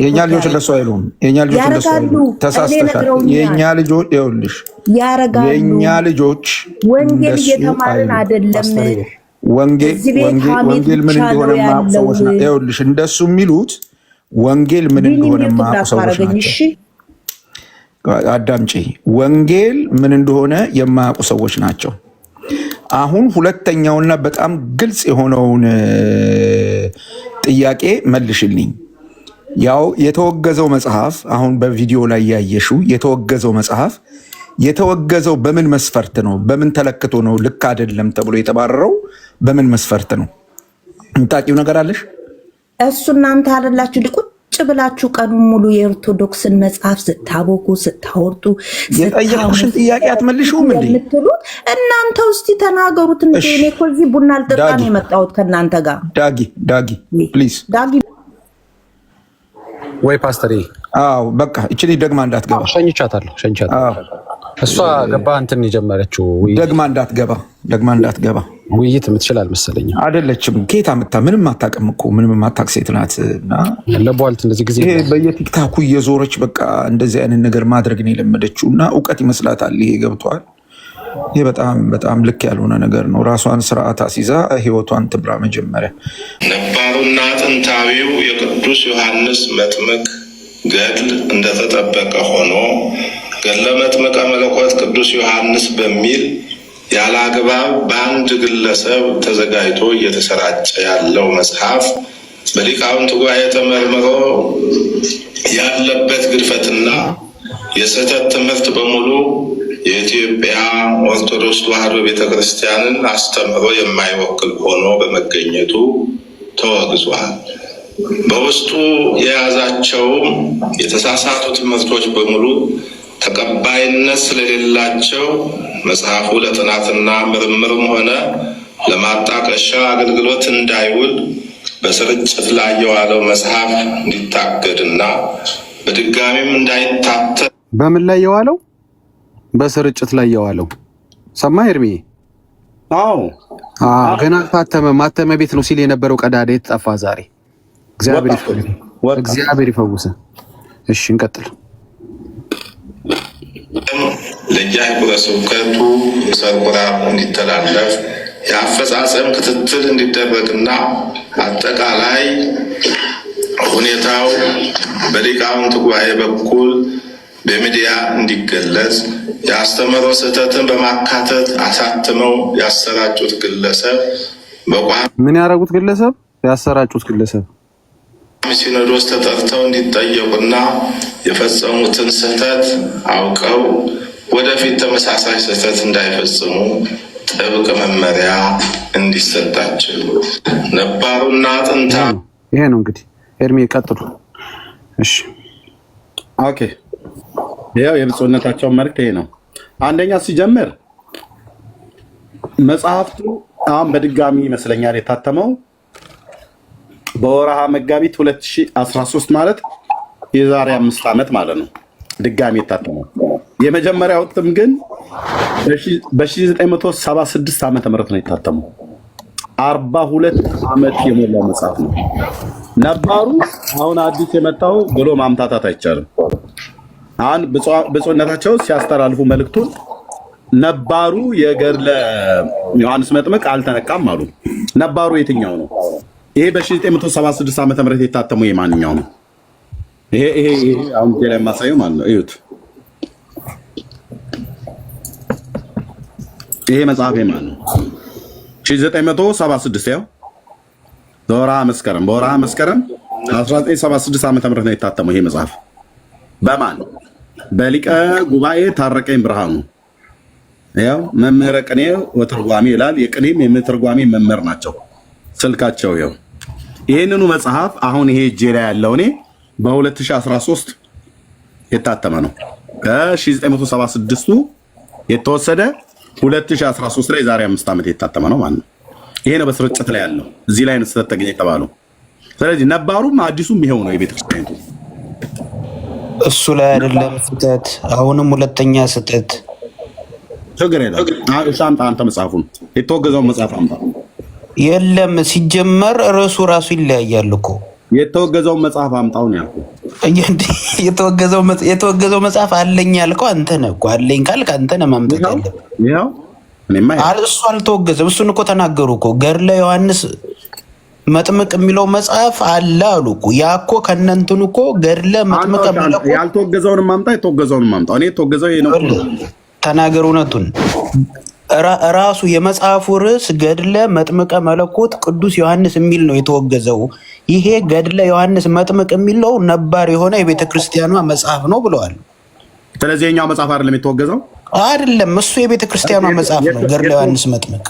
S5: የኛ ልጆች እንደሱ አይሉም። የኛ ልጆች እንደሱ አይሉም። ተሳስተሻል። የኛ ልጆች ይኸውልሽ ያረጋሉ። የኛ ልጆች
S3: ወንጌል እየተማርን አይደለም።
S5: ወንጌል ምን እንደሆነ ማያውቁ ሰዎች ናቸው። ይኸውልሽ እንደሱ የሚሉት ወንጌል ምን እንደሆነ ማያውቁ ሰዎች ናቸው። አዳምጪ። ወንጌል ምን እንደሆነ የማያውቁ ሰዎች ናቸው። አሁን ሁለተኛውና በጣም ግልጽ የሆነውን ጥያቄ መልሽልኝ። ያው የተወገዘው መጽሐፍ አሁን በቪዲዮ ላይ ያየሽው የተወገዘው መጽሐፍ የተወገዘው በምን መስፈርት ነው? በምን ተለክቶ ነው ልክ አይደለም ተብሎ የተባረረው በምን መስፈርት ነው? የምታውቂው ነገር አለሽ?
S3: እሱ እናንተ አይደላችሁ ቁጭ ብላችሁ ቀኑን ሙሉ የኦርቶዶክስን መጽሐፍ ስታቦኩ ስታወርጡ
S5: የጠየቁሽን ጥያቄ አትመልሽውም እንዴ?
S3: የምትሉት እናንተ ውስጥ ተናገሩት እንዴ? እኔ እኮ እዚህ ቡና አልጠጣ ነው የመጣሁት ከእናንተ ጋር። ዳጊ
S5: ፕሊዝ
S3: ዳጊ
S12: ወይ ፓስተር።
S5: አዎ በቃ እቺ ደግማ እንዳትገባ
S12: ሸኝቻታለሁ። እሷ ገባ እንትን የጀመረችው
S5: ደግማ እንዳትገባ
S12: ውይይት የምትችል አልመሰለኝም።
S5: አይደለችም። ኬታ መጣ ምንም አታውቅም እኮ ምንም የማታውቅ ሴት ናት። እና
S12: ለቧልት እንደዚህ ጊዜ
S5: በየቲክታኩ እየዞረች በቃ እንደዚህ አይነት ነገር ማድረግ ነው የለመደችው እና እውቀት ይመስላታል። ይሄ ገብቷል። ይሄ በጣም ልክ ያልሆነ ነገር ነው። ራሷን ስርዓት አስይዛ ህይወቷን ትብራ። መጀመሪያ
S6: ነባሩና ጥንታዊው የቅዱስ ዮሐንስ መጥምቅ ገድል እንደተጠበቀ ሆኖ ገድለ መጥምቀ መለኮት ቅዱስ ዮሐንስ በሚል ያለ አግባብ በአንድ ግለሰብ ተዘጋጅቶ እየተሰራጨ ያለው መጽሐፍ በሊቃውንት ጉባኤ ተመርምሮ ያለበት ግድፈትና የስህተት ትምህርት በሙሉ የኢትዮጵያ ኦርቶዶክስ ተዋሕዶ ቤተክርስቲያንን አስተምህሮ የማይወክል ሆኖ በመገኘቱ ተወግዟል። በውስጡ የያዛቸውም የተሳሳቱ ትምህርቶች በሙሉ ተቀባይነት ስለሌላቸው መጽሐፉ ለጥናትና ምርምርም ሆነ ለማጣቀሻ አገልግሎት እንዳይውል በስርጭት ላይ የዋለው መጽሐፍ እንዲታገድና በድጋሚም እንዳይታተም።
S12: በምን ላይ የዋለው? በስርጭት ላይ የዋለው ሰማ ኤርሚ?
S1: አዎ
S12: ገና ታተመ ማተሚያ ቤት ነው ሲል የነበረው ቀዳዳ የተጠፋ ዛሬ እግዚአብሔር ይፈውስ። እሺ እንቀጥል።
S6: ለየአህጉረ ስብከቱ ሰርኩራ እንዲተላለፍ የአፈጻጸም ክትትል እንዲደረግና አጠቃላይ ሁኔታው በሊቃውንት ጉባኤ በኩል በሚዲያ እንዲገለጽ የአስተምህሮ ስህተትን በማካተት አሳትመው ያሰራጩት ግለሰብ
S12: ምን ያደረጉት ግለሰብ ያሰራጩት ግለሰብ
S6: ሲኖዶስ ተጠርተው እንዲጠየቁና የፈጸሙትን ስህተት አውቀው ወደፊት ተመሳሳይ ስህተት እንዳይፈጽሙ ጥብቅ መመሪያ እንዲሰጣቸው ነባሩና ጥንታ
S12: ይሄ ነው እንግዲህ። ኤርሚ ቀጥሉ። እሺ
S1: ኦኬ። ያው የብፁዕነታቸውን መልእክት ይሄ ነው። አንደኛ ሲጀምር መጽሐፍቱ አሁን በድጋሚ ይመስለኛል የታተመው በወርሃ መጋቢት 2013 ማለት የዛሬ 5 ዓመት ማለት ነው። ድጋሚ የታተመው የመጀመሪያው እትም ግን በ1976 ዓመተ ምህረት ነው የታተመው። 42 ዓመት የሞላው መጽሐፍ ነው። ነባሩ አሁን አዲስ የመጣው ብሎ ማምታታት አይቻልም። አሁን ብፁዕነታቸው ሲያስተላልፉ መልእክቱን ነባሩ የገድለ ዮሐንስ መጥምቅ አልተነካም አሉ። ነባሩ የትኛው ነው? ይሄ በ1976 ዓመተ ምህረት የታተመው የማንኛው ነው? ይሄ አሁን ላይ የማሳየው ማለት ነው። እዩት። ይሄ መጽሐፍ የማን ነው? 1976 ያው በወርሃ መስከረም 1976 ዓመተ ምህረት ነው የታተመው ይሄ መጽሐፍ። በማን? በሊቀ ጉባኤ ታረቀኝ ብርሃኑ። ያው መምህረ ቅኔ ወትርጓሜ ይላል። የቅኔም የትርጓሜ መምህር ናቸው። ስልካቸው ያው ይሄንኑ መጽሐፍ አሁን ይሄ እጄ ላይ ያለው እኔ በ2013 የታተመ ነው። ከ1976ቱ የተወሰደ 2013 ላይ ዛሬ 5 ዓመት የታተመ ነው ማለት ነው። ይሄ ነው በስርጭት ላይ ያለው። እዚህ ላይ ነው ስህተት ተገኘ የተባለው። ስለዚህ ነባሩም አዲሱም ይሄው ነው የቤተክርስቲያኒቱ።
S4: እሱ ላይ አይደለም ስህተት። አሁንም ሁለተኛ ስህተት
S1: ችግር የለም። እሺ አምጣ አንተ መጽሐፉን የተወገዘውን መጽሐፍ አምጣ።
S4: የለም ሲጀመር ርዕሱ ራሱ ይለያያል እኮ።
S1: የተወገዘውን መጽሐፍ አምጣው ነው ያልኩህ።
S4: የተወገዘው መጽሐፍ አለኝ ያልከው አንተ ነህ እኮ። አለኝ ካልክ አንተ ነህ ማምጣት ያለብህ።
S1: ይኸው እኔማ
S4: እሱ አልተወገዘም። እሱን እኮ ተናገሩ እኮ። ገድለ ዮሐንስ መጥምቅ የሚለው መጽሐፍ አለ አሉ እኮ። ያ እኮ ከእነንትኑ እኮ ገድለ መጥምቅ መለኮት
S1: ያልተወገዘውንም ማምጣ የተወገዘውንም ማምጣ። እኔ የተወገዘው ይሄ ነው።
S4: ተናገር እውነቱን። ራሱ የመጽሐፉ ርዕስ ገድለ መጥምቀ መለኮት ቅዱስ ዮሐንስ የሚል ነው የተወገዘው። ይሄ ገድለ ዮሐንስ መጥምቅ የሚለው ነባር የሆነ የቤተ ክርስቲያኗ መጽሐፍ ነው ብለዋል።
S1: ስለዚህ የኛው መጽሐፍ አይደለም የተወገዘው?
S4: አይደለም፣ እሱ የቤተ ክርስቲያኗ መጽሐፍ ነው። ገድለ ዮሐንስ መጥምቅ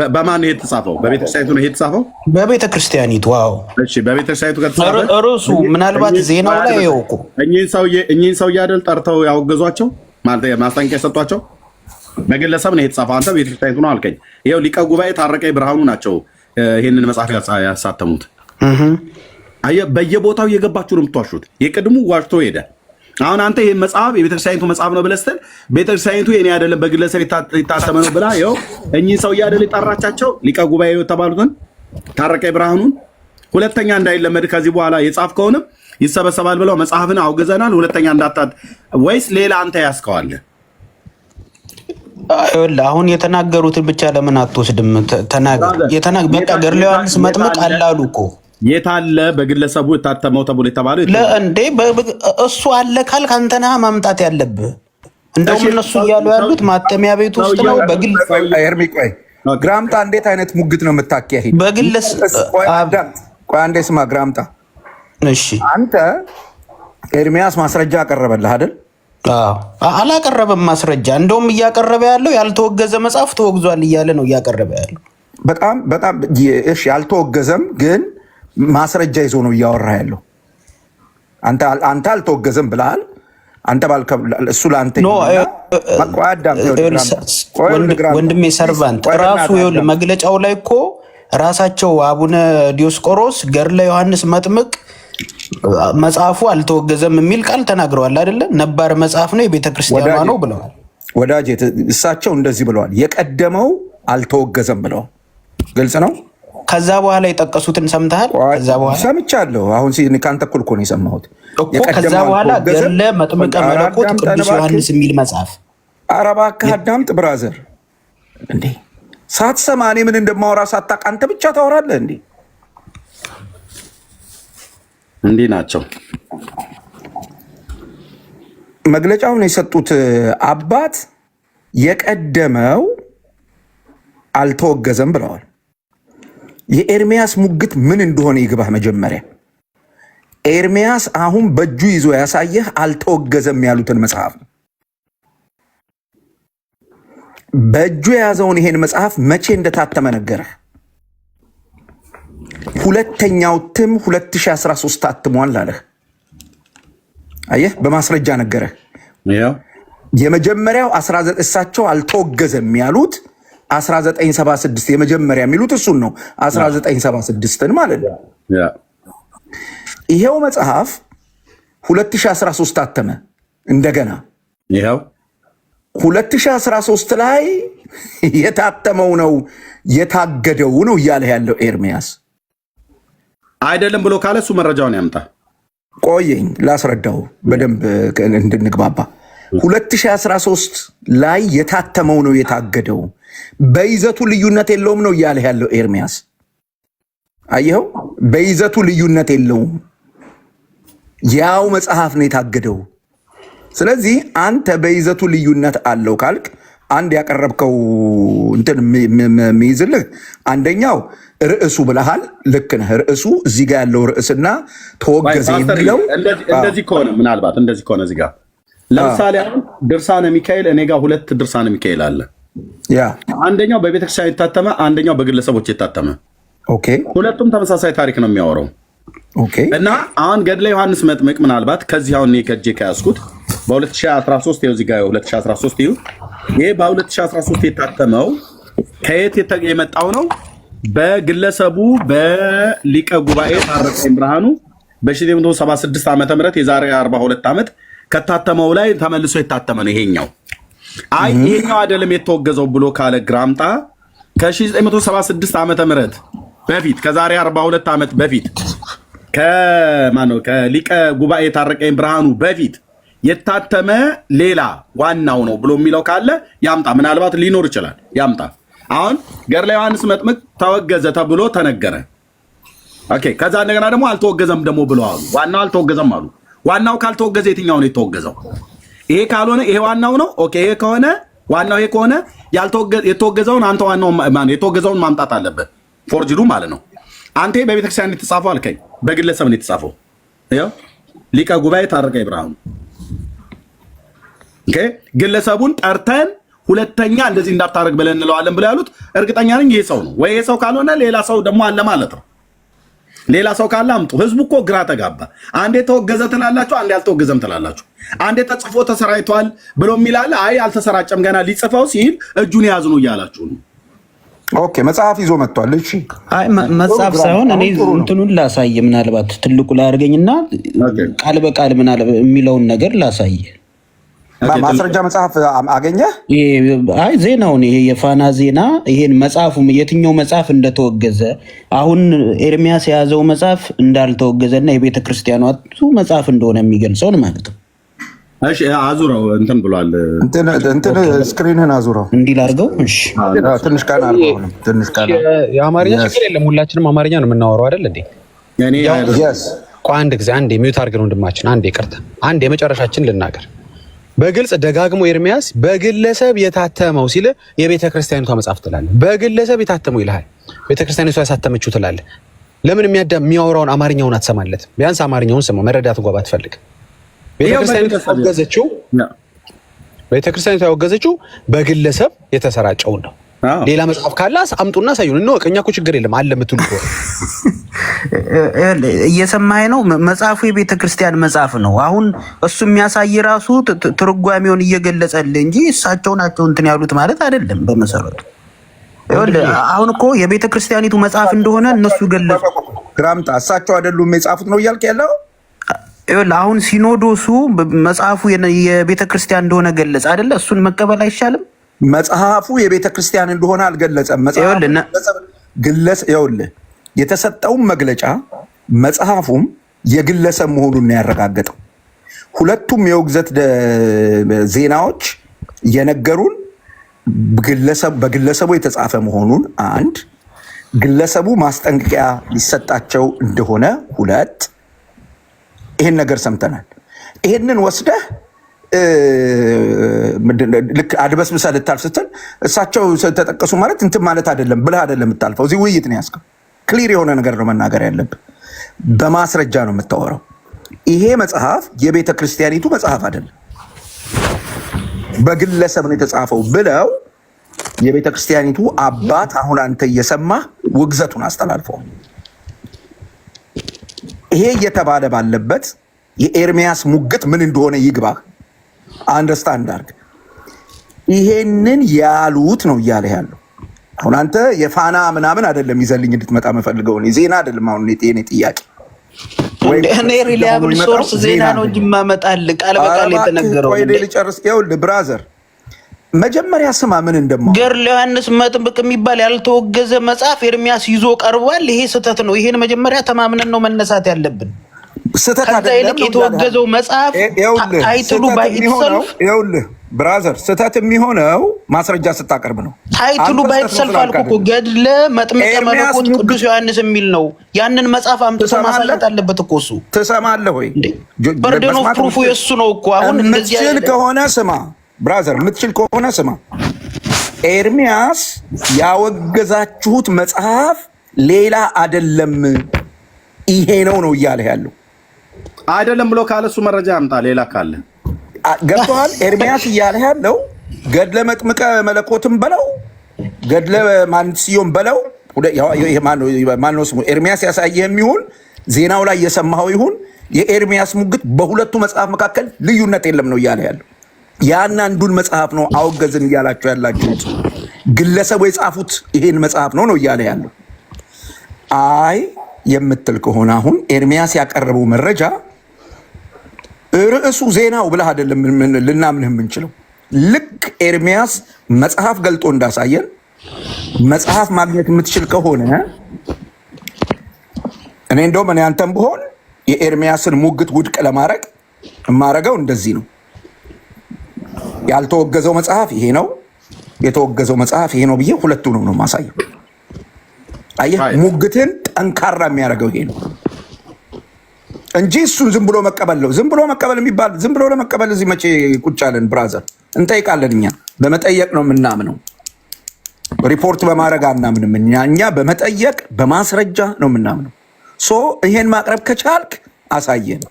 S1: በማን ነው የተጻፈው? በቤተ ክርስቲያኒቱ ነው የተጻፈው?
S4: በቤተ ክርስቲያኒቱ። ዋው!
S1: እሺ፣ በቤተ ክርስቲያኒቱ ከተጻፈ
S4: ርዕሱ ምናልባት ዜናው ላይ ያውቁ
S1: እኚህን ሰውዬ አይደል ጠርተው ያወገዟቸው ማለት ማስጠንቀቂያ ሰጧቸው። በግለሰብ ነው የተጻፈው። አንተ ቤተ ክርስቲያኒቱ ነው አልከኝ። ይኸው ሊቀ ጉባኤ ታረቀኝ ብርሃኑ ናቸው ይህንን መጽሐፍ ያሳተሙት። አየህ፣ በየቦታው እየገባችሁ ነው የምትዋሹት። የቅድሙ ዋሽቶ ሄደ። አሁን አንተ ይህን መጽሐፍ የቤተክርስቲያኒቱ መጽሐፍ ነው ብለህ ስትል ቤተክርስቲያኒቱ የኔ አይደለም በግለሰብ የታተመ ነው ብላ ይኸው እኚህ ሰውዬ አይደል የጠራቻቸው ሊቀ ጉባኤ የተባሉትን ታረቀኝ ብርሃኑን። ሁለተኛ እንዳይለመድ ከዚህ በኋላ የጻፍከውንም ይሰበሰባል ብለው መጽሐፍን አውግዘናል። ሁለተኛ እንዳታት ወይስ ሌላ አንተ ያስከዋለህ?
S4: አሁን የተናገሩትን ብቻ ለምን አትወስድም? ተናገር። በቃ ገድለ ዮሐንስ መጥምቅ አላሉ እኮ።
S1: የት አለ? በግለሰቡ የታተመው ተብሎ የተባለው
S4: እንዴ? እሱ አለ ካልክ አንተ ነህ ማምጣት ያለብህ። እንደውም እነሱ እያሉ ያሉት ማተሚያ ቤት ውስጥ ነው። በግል
S5: ኤርሚ ቆይ፣ ግራምጣ እንዴት አይነት ሙግት ነው የምታካሂድ?
S4: በግለስ
S5: ቆይ አንዴ ስማ ግራምጣ።
S4: እሺ
S5: አንተ ኤርሚያስ ማስረጃ አቀረበልህ አይደል?
S4: አላቀረበም ማስረጃ። እንደውም እያቀረበ ያለው ያልተወገዘ መጽሐፍ ተወግዟል እያለ ነው እያቀረበ ያለው።
S5: በጣም እሺ፣ ያልተወገዘም ግን ማስረጃ ይዞ ነው እያወራ ያለው። አንተ አልተወገዘም ብለሃል። አንተ እሱ ለአንተ
S4: ወንድሜ ሰርቫንት ራሱ መግለጫው ላይ እኮ ራሳቸው አቡነ ዲዮስቆሮስ ገድለ ዮሐንስ መጥምቅ መጽሐፉ አልተወገዘም የሚል ቃል ተናግረዋል አይደለ? ነባር መጽሐፍ ነው የቤተ ክርስቲያኗ ነው ብለዋል።
S5: ወዳጄ እሳቸው እንደዚህ ብለዋል። የቀደመው አልተወገዘም ብለዋል። ግልጽ ነው።
S4: ከዛ በኋላ የጠቀሱትን ሰምተሃል? ከዛ በኋላ
S5: ሰምቻለሁ። አሁን ከአንተ እኩል እኮ ነው የሰማሁት
S4: እኮ። ከዛ በኋላ ገድለ መጥምቀ መለኮት ቅዱስ ዮሐንስ የሚል መጽሐፍ።
S5: ኧረ እባክህ አዳምጥ ብራዘር። እንዴ ሳትሰማ እኔ ምን እንደማወራ ሳታውቅ አንተ ብቻ ታወራለህ እንዴ?
S1: እንዲህ ናቸው።
S5: መግለጫውን የሰጡት አባት የቀደመው አልተወገዘም ብለዋል። የኤርሚያስ ሙግት ምን እንደሆነ ይግባህ። መጀመሪያ ኤርሚያስ አሁን በእጁ ይዞ ያሳየህ አልተወገዘም ያሉትን መጽሐፍ ነው። በእጁ የያዘውን ይሄን መጽሐፍ መቼ እንደታተመ ነገረህ። ሁለተኛው እትም 2013 ታትሟል አለህ። አየህ፣ በማስረጃ ነገረህ። የመጀመሪያው 19 እሳቸው አልተወገዘም ያሉት 1976 የመጀመሪያ የሚሉት እሱን ነው። 1976ን ማለት ነው። ይሄው መጽሐፍ 2013 ታተመ። እንደገና
S1: ይሄው
S5: 2013 ላይ የታተመው ነው የታገደው ነው እያለ ያለው ኤርሚያስ
S1: አይደለም ብሎ ካለ እሱ መረጃውን ያምጣ።
S5: ቆየኝ ላስረዳው በደንብ እንድንግባባ። 2013 ላይ የታተመው ነው የታገደው፣ በይዘቱ ልዩነት የለውም ነው እያለ ያለው ኤርሚያስ። አየኸው፣ በይዘቱ ልዩነት የለውም፣ ያው መጽሐፍ ነው የታገደው። ስለዚህ አንተ በይዘቱ ልዩነት አለው ካልክ አንድ ያቀረብከው እንትን የሚይዝልህ አንደኛው ርዕሱ ብለሃል። ልክ ነህ። ርዕሱ እዚህ ጋር ያለው ርዕስና ተወገዘ የሚለው
S1: እንደዚህ ከሆነ ምናልባት እንደዚህ ከሆነ እዚህ ጋር ለምሳሌ አሁን ድርሳነ ሚካኤል እኔ ጋር 2 ድርሳነ ሚካኤል አለ። አንደኛው በቤተክርስቲያን የታተመ፣ አንደኛው በግለሰቦች የታተመ። ሁለቱም ተመሳሳይ ታሪክ ነው የሚያወራው። እና አሁን ገድለ ዮሐንስ መጥምቅ ምናልባት ከዚህ አሁን ከእጄ ከያዝኩት በ2013 እዚህ ጋር 2013 ይሄ በ2013 የታተመው ከየት የመጣው ነው? በግለሰቡ በሊቀ ጉባኤ ታረቀኝ ብርሃኑ በ1976 ዓ.ም የዛሬ 42 ዓመት ከታተመው ላይ ተመልሶ የታተመ ነው ይሄኛው። አይ ይሄኛው አይደለም የተወገዘው ብሎ ካለ ግራምጣ ከ1976 ዓመተ ምህረት በፊት ከዛሬ 42 ዓመት በፊት ከሊቀ ጉባኤ ታረቀኝ ብርሃኑ በፊት የታተመ ሌላ ዋናው ነው ብሎ የሚለው ካለ ያምጣ። ምናልባት ሊኖር ይችላል፣ ያምጣ። አሁን ገድለ ዮሐንስ መጥምቅ ተወገዘ ተብሎ ተነገረ። ኦኬ፣ ከዛ እንደገና ደግሞ አልተወገዘም ደግሞ ብለው አሉ። ዋናው አልተወገዘም አሉ። ዋናው ካልተወገዘ የትኛው ነው የተወገዘው? ይሄ ካልሆነ ይሄ ዋናው ነው። ኦኬ፣ ይሄ ከሆነ ዋናው ይሄ ከሆነ የተወገዘውን አንተ ዋናው ማን የተወገዘውን ማምጣት አለበት። ፎርጅዱ ማለት ነው። አንተ በቤተክርስቲያን የተጻፈው አልከኝ፣ በግለሰብ ነው የተጻፈው። ይኸው ሊቀ ጉባኤ ታረቀኝ ብርሃኑ። ኦኬ፣ ግለሰቡን ጠርተን ሁለተኛ እንደዚህ እንዳታረግ ብለን እንለዋለን ብለው ያሉት እርግጠኛ ነኝ ይሄ ሰው ነው። ወይ ይሄ ሰው ካልሆነ ሌላ ሰው ደግሞ አለ ማለት ነው። ሌላ ሰው ካለ አምጡ። ህዝቡ እኮ ግራ ተጋባ። አንዴ ተወገዘ ትላላችሁ፣ አንዴ አልተወገዘም ትላላችሁ። አንዴ ተጽፎ ተሰራይቷል ብሎ የሚላለ አይ አልተሰራጨም ገና ሊጽፈው ሲል እጁን ያዙ ነው እያላችሁ ነው።
S5: ኦኬ፣ መጽሐፍ ይዞ መጥቷል። እሺ፣
S4: አይ መጽሐፍ ሳይሆን እኔ እንትኑን ላሳይ፣ ምናልባት ትልቁ ላይ አድርገኝና ቃል በቃል ምናልባት የሚለውን ነገር ላሳይ።
S5: ማስረጃ መጽሐፍ አገኘ?
S4: አይ ዜናውን ይሄ የፋና ዜና ይሄን መጽሐፉ የትኛው መጽሐፍ እንደተወገዘ አሁን ኤርሚያስ የያዘው መጽሐፍ እንዳልተወገዘና የቤተ ክርስቲያኗ መጽሐፍ እንደሆነ የሚገልጸውን ማለት ነው።
S1: እሺ አዙረው እንትን ብሏል።
S5: እንትን ስክሪንህን አዙረው
S4: እንዲል አድርገው። እሺ
S5: ትንሽ ቃል አድርገው። ትንሽ ቃል
S12: የአማርኛ ችግር የለም። ሁላችንም አማርኛ ነው የምናወራው አይደል እንዴ? አንድ ጊዜ አንዴ ሚዩት አድርገን ወንድማችን፣ አንዴ ይቅርታ፣ አንዴ የመጨረሻችን ልናገር። በግልጽ ደጋግሞ ኤርሚያስ በግለሰብ የታተመው ሲል የቤተ ክርስቲያኒቷ መጽሐፍ ትላለህ። በግለሰብ የታተመው ይልሃል። ቤተ ክርስቲያኒቷ ያሳተመችው ትላለህ። ለምን የሚያወራውን አማርኛውን አትሰማለትም? ቢያንስ አማርኛውን ስማ፣ መረዳት እንኳን ባትፈልግ። ቤተክርስቲያኒቷ ያወገዘችው በግለሰብ የተሰራጨውን ነው። ሌላ መጽሐፍ ካለ አምጡና ሳዩን እንወቅ። እኛ እኮ ችግር የለም አለ የምትሉ
S4: እየሰማኸኝ ነው። መጽሐፉ የቤተ ክርስቲያን መጽሐፍ ነው። አሁን እሱ የሚያሳይ ራሱ ትርጓሜውን እየገለጸልህ እንጂ እሳቸው ናቸው እንትን ያሉት ማለት አይደለም። በመሰረቱ አሁን እኮ የቤተ ክርስቲያኒቱ መጽሐፍ እንደሆነ እነሱ ገለጹ።
S5: ግራምጣ እሳቸው አይደሉም የጻፉት ነው እያልክ ያለው።
S4: አሁን ሲኖዶሱ መጽሐፉ የቤተ ክርስቲያን እንደሆነ ገለጸ አይደለ? እሱን መቀበል አይሻልም?
S5: መጽሐፉ የቤተ ክርስቲያን እንደሆነ አልገለጸም። ይኸውልህ የተሰጠውን መግለጫ መጽሐፉም የግለሰብ መሆኑን ያረጋገጠው። ሁለቱም የውግዘት ዜናዎች የነገሩን በግለሰቡ የተጻፈ መሆኑን አንድ፣ ግለሰቡ ማስጠንቀቂያ ሊሰጣቸው እንደሆነ ሁለት፣ ይሄን ነገር ሰምተናል። ይሄንን ወስደህ ልክ አድበስብሰህ ልታልፍ ስትል እሳቸው ተጠቀሱ ማለት እንትን ማለት አይደለም ብለህ አይደለም የምታልፈው። እዚህ ውይይት ነው ያዝከው። ክሊር የሆነ ነገር ነው መናገር ያለብህ። በማስረጃ ነው የምታወራው። ይሄ መጽሐፍ የቤተ ክርስቲያኒቱ መጽሐፍ አይደለም፣ በግለሰብ ነው የተጻፈው ብለው የቤተ ክርስቲያኒቱ አባት አሁን አንተ እየሰማህ ውግዘቱን አስተላልፈው። ይሄ እየተባለ ባለበት የኤርሚያስ ሙግት ምን እንደሆነ ይግባህ። አንደርስታንድ አድርግ። ይሄንን ያሉት ነው እያለ ያለው። አሁን አንተ የፋና ምናምን አይደለም ይዘልኝ እንድትመጣ የምፈልገው ዜና አይደለም። አሁን የጤና ጥያቄ
S4: እኔ ሪላያብል ሶርስ ዜና ነው እንጂ የማመጣልህ ቃል በቃል የተነገረው።
S5: ወይ ልጨርስ። ይኸውልህ ብራዘር መጀመሪያ ስማ ምን እንደማ
S4: ገድለ ዮሐንስ መጥምቅ የሚባል ያልተወገዘ መጽሐፍ ኤርሚያስ ይዞ ቀርቧል። ይሄ ስህተት ነው። ይሄን መጀመሪያ ተማምነን ነው መነሳት ያለብን።
S5: ስህተት አይደለም።
S4: ይልቅ የተወገዘው መጽሐፍ ታይትሉ ባይ ኢትሰልፍ
S5: ይኸውልህ ብራዘር ስህተት የሚሆነው ማስረጃ ስታቀርብ ነው።
S4: ታይትሉ ባይ ኢትሰልፍ አልኩህ እኮ ገድለ መጥምቀ መለኮት ቅዱስ ዮሐንስ የሚል ነው። ያንን መጽሐፍ አምጥቶ ማሳየት አለበት እኮ እሱ።
S5: ትሰማለህ ወይ?
S4: በርደን ኦፍ ፕሩፉ የእሱ ነው እኮ። አሁን እንደዚህ
S5: የምትችል ከሆነ ስማ ብራዘር፣ የምትችል ከሆነ ስማ። ኤርሚያስ ያወገዛችሁት መጽሐፍ ሌላ አይደለም ይሄ ነው እያለ ያለው
S1: አይደለም ብሎ ካለ እሱ መረጃ ያምጣ። ሌላ ካለ
S5: ገብቶሃል? ኤርሚያስ እያለ ያለው ገድለ መጥምቀ መለኮትም በለው ገድለ ማንስዮም በለው ማነው ስሙ ኤርሚያስ ያሳየህ የሚሆን ዜናው ላይ የሰማኸው ይሁን የኤርሚያስ ሙግት በሁለቱ መጽሐፍ መካከል ልዩነት የለም ነው እያለ ያለው። ያን አንዱን መጽሐፍ ነው አወገዝን እያላችሁ ያላችሁት። ግለሰቡ የጻፉት ይሄን መጽሐፍ ነው እያለ ያለው። አይ የምትል ከሆነ አሁን ኤርሚያስ ያቀረበው መረጃ ርዕሱ ዜናው ብለህ አይደለም ልናምንህ የምንችለው። ልክ ኤርሚያስ መጽሐፍ ገልጦ እንዳሳየን መጽሐፍ ማግኘት የምትችል ከሆነ እኔ እንደውም እኔ አንተም ብሆን የኤርሚያስን ሙግት ውድቅ ለማድረግ የማረገው እንደዚህ ነው። ያልተወገዘው መጽሐፍ ይሄ ነው፣ የተወገዘው መጽሐፍ ይሄ ነው ብዬ ሁለቱንም ነው ማሳየው። አየህ፣ ሙግትን ጠንካራ የሚያደርገው ይሄ ነው እንጂ እሱን ዝም ብሎ መቀበል ነው። ዝም ብሎ መቀበል የሚባል ዝም ብሎ ለመቀበል እዚህ መቼ ቁጭ አለን? ብራዘር እንጠይቃለን። እኛ በመጠየቅ ነው የምናምነው፣ ሪፖርት በማድረግ አናምንም። እኛ በመጠየቅ በማስረጃ ነው የምናምነው። ሶ ይሄን ማቅረብ ከቻልክ አሳየን።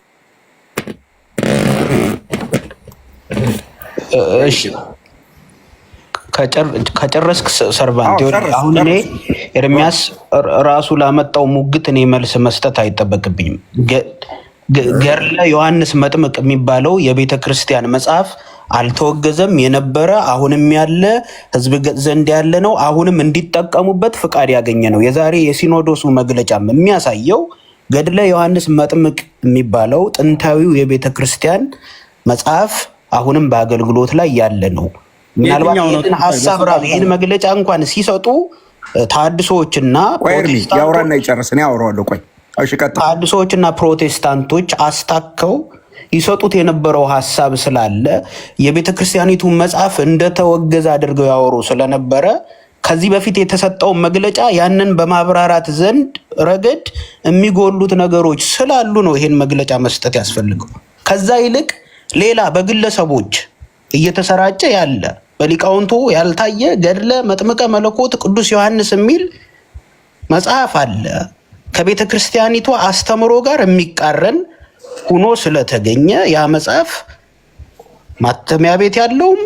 S4: እሺ ከጨረስክ ሰርቫንት አሁን እኔ ኤርሚያስ ራሱ ላመጣው ሙግት እኔ መልስ መስጠት አይጠበቅብኝም። ገድለ ዮሐንስ መጥምቅ የሚባለው የቤተ ክርስቲያን መጽሐፍ አልተወገዘም፣ የነበረ አሁንም ያለ ህዝብ ዘንድ ያለ ነው። አሁንም እንዲጠቀሙበት ፍቃድ ያገኘ ነው። የዛሬ የሲኖዶሱ መግለጫም የሚያሳየው ገድለ ዮሐንስ መጥምቅ የሚባለው ጥንታዊው የቤተ ክርስቲያን መጽሐፍ አሁንም በአገልግሎት ላይ ያለ ነው። ምናልባት ይህን ሀሳብ ራሱ ይህን መግለጫ እንኳን ሲሰጡ ተሐድሶዎችና
S5: ያውራና ይጨርስን ያወራዋለሁ። ቆይ
S4: ተሐድሶዎችና ፕሮቴስታንቶች አስታከው ይሰጡት የነበረው ሀሳብ ስላለ የቤተ ክርስቲያኒቱ መጽሐፍ እንደተወገዘ አድርገው ያወሩ ስለነበረ ከዚህ በፊት የተሰጠው መግለጫ ያንን በማብራራት ዘንድ ረገድ የሚጎሉት ነገሮች ስላሉ ነው ይሄን መግለጫ መስጠት ያስፈልገው። ከዛ ይልቅ ሌላ በግለሰቦች እየተሰራጨ ያለ በሊቃውንቱ ያልታየ ገድለ መጥምቀ መለኮት ቅዱስ ዮሐንስ የሚል መጽሐፍ አለ። ከቤተ ክርስቲያኒቱ አስተምሮ ጋር የሚቃረን ሆኖ ስለተገኘ ያ መጽሐፍ ማተሚያ ቤት ያለውም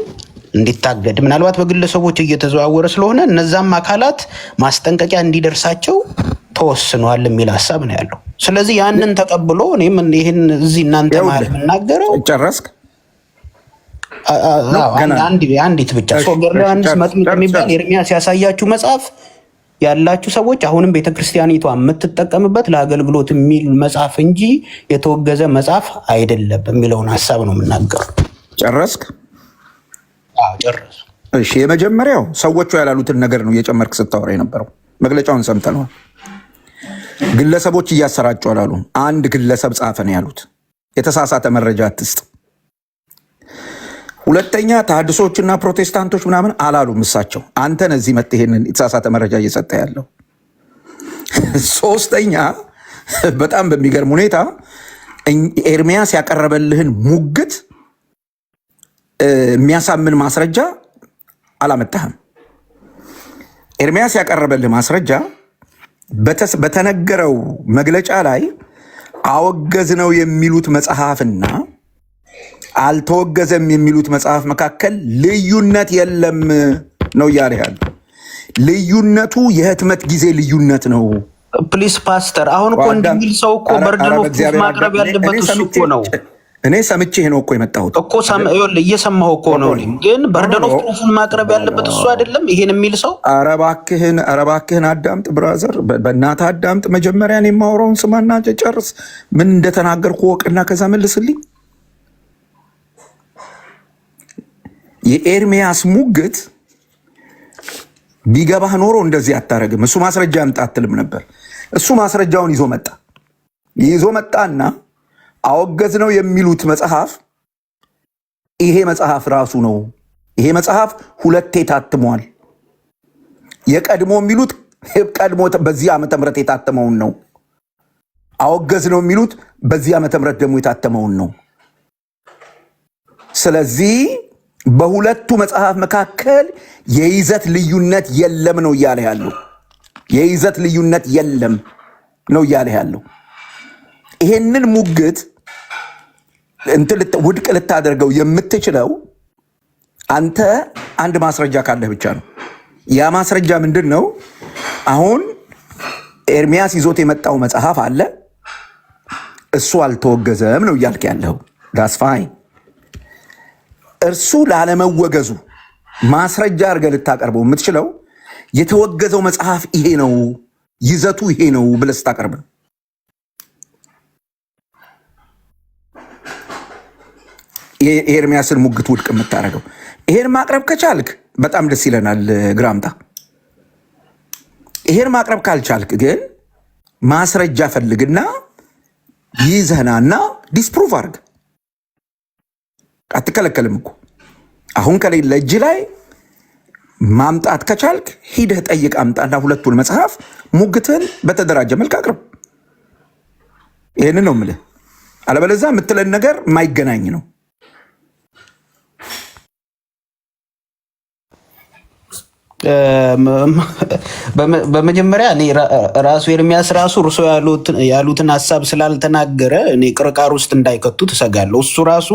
S4: እንዲታገድ ምናልባት በግለሰቦች እየተዘዋወረ ስለሆነ እነዛም አካላት ማስጠንቀቂያ እንዲደርሳቸው ተወስኗል የሚል ሀሳብ ነው ያለው። ስለዚህ ያንን ተቀብሎ እኔም ይሄን እዚህ እናንተ ማለት የምናገረው
S5: ጨረስክ?
S4: አንዲት ብቻ ገድለ ዮሐንስ መጥምቅ የሚባል ኤርሚያስ ያሳያችሁ መጽሐፍ ያላችሁ ሰዎች አሁንም ቤተክርስቲያኒቷ የምትጠቀምበት ለአገልግሎት የሚል መጽሐፍ እንጂ የተወገዘ መጽሐፍ አይደለም የሚለውን ሀሳብ ነው የምናገረው።
S5: ጨረስክ?
S4: ጨረሱ።
S5: እሺ፣ የመጀመሪያው ሰዎቹ ያላሉትን ነገር ነው እየጨመርክ ስታወራ የነበረው። መግለጫውን ሰምተነዋል። ግለሰቦች እያሰራጩ አላሉ። አንድ ግለሰብ ጻፈ ነው ያሉት። የተሳሳተ መረጃ አትስጥ። ሁለተኛ ተሐድሶችና ፕሮቴስታንቶች ምናምን አላሉም እሳቸው። አንተ ነህ እዚህ መጥተህ ይሄንን የተሳሳተ መረጃ እየሰጠ ያለው። ሶስተኛ በጣም በሚገርም ሁኔታ ኤርሚያስ ያቀረበልህን ሙግት የሚያሳምን ማስረጃ አላመጣህም። ኤርሚያስ ያቀረበልህ ማስረጃ በተነገረው መግለጫ ላይ አወገዝ ነው የሚሉት መጽሐፍና አልተወገዘም የሚሉት መጽሐፍ መካከል ልዩነት የለም ነው እያለ ያለ። ልዩነቱ የህትመት ጊዜ ልዩነት ነው።
S4: ፕሊስ ፓስተር፣ አሁን እኮ እንደሚል ሰው እኮ በርደን ኦፍ ፕሩፍ ማቅረብ ያለበት እሱ እኮ ነው።
S5: እኔ ሰምቼህ ነው እኮ የመጣሁት
S4: እኮ እየሰማሁ እኮ ነው። ግን በርደን ኦፍ ፕሩፍን ማቅረብ ያለበት እሱ አይደለም ይሄን የሚል ሰው።
S5: ኧረ እባክህን አዳምጥ ብራዘር፣ በእናትህ አዳምጥ። መጀመሪያ እኔ የማወራውን ስማና ጨርስ። ምን እንደተናገርኩ ወቅና ከዛ መልስልኝ። የኤርሚያስ ሙግት ቢገባህ ኖሮ እንደዚህ አታረግም። እሱ ማስረጃ ያምጣ አትልም ነበር። እሱ ማስረጃውን ይዞ መጣና አወገዝ ነው የሚሉት መጽሐፍ ይሄ መጽሐፍ ራሱ ነው። ይሄ መጽሐፍ ሁለቴ ታትሟል። የቀድሞ የሚሉት ቀድሞ በዚህ ዓመተ ምህረት የታተመውን ነው። አወገዝ ነው የሚሉት በዚህ ዓመተ ምህረት ደግሞ የታተመውን ነው። ስለዚህ በሁለቱ መጽሐፍ መካከል የይዘት ልዩነት የለም ነው እያለ ያለው። የይዘት ልዩነት የለም ነው እያለ ያለው። ይሄንን ሙግት ውድቅ ልታደርገው የምትችለው አንተ አንድ ማስረጃ ካለህ ብቻ ነው። ያ ማስረጃ ምንድን ነው? አሁን ኤርሚያስ ይዞት የመጣው መጽሐፍ አለ፣ እሱ አልተወገዘም ነው እያልክ ያለው። ዳስ ፋይን። እርሱ ላለመወገዙ ማስረጃ አድርገህ ልታቀርበው የምትችለው የተወገዘው መጽሐፍ ይሄ ነው፣ ይዘቱ ይሄ ነው ብለህ ስታቀርብ ነው። የኤርሚያስን ሙግት ውድቅ የምታደርገው? ይሄን ማቅረብ ከቻልክ በጣም ደስ ይለናል። ግራምጣ ይሄን ማቅረብ ካልቻልክ ግን ማስረጃ ፈልግና ይዘህናና ዲስፕሩቭ አድርግ። አትከለከልም እኮ አሁን ከሌለ እጅ ላይ ማምጣት ከቻልክ ሂደህ ጠይቅ፣ አምጣና ሁለቱን መጽሐፍ ሙግትን በተደራጀ መልክ አቅርብ። ይህንን ነው የምልህ። አለበለዚያ የምትለን ነገር የማይገናኝ ነው።
S4: በመጀመሪያ እኔ ራሱ ኤርሚያስ ራሱ እርሶ ያሉትን ሀሳብ ስላልተናገረ እኔ ቅርቃር ውስጥ እንዳይከቱ ትሰጋለሁ። እሱ ራሱ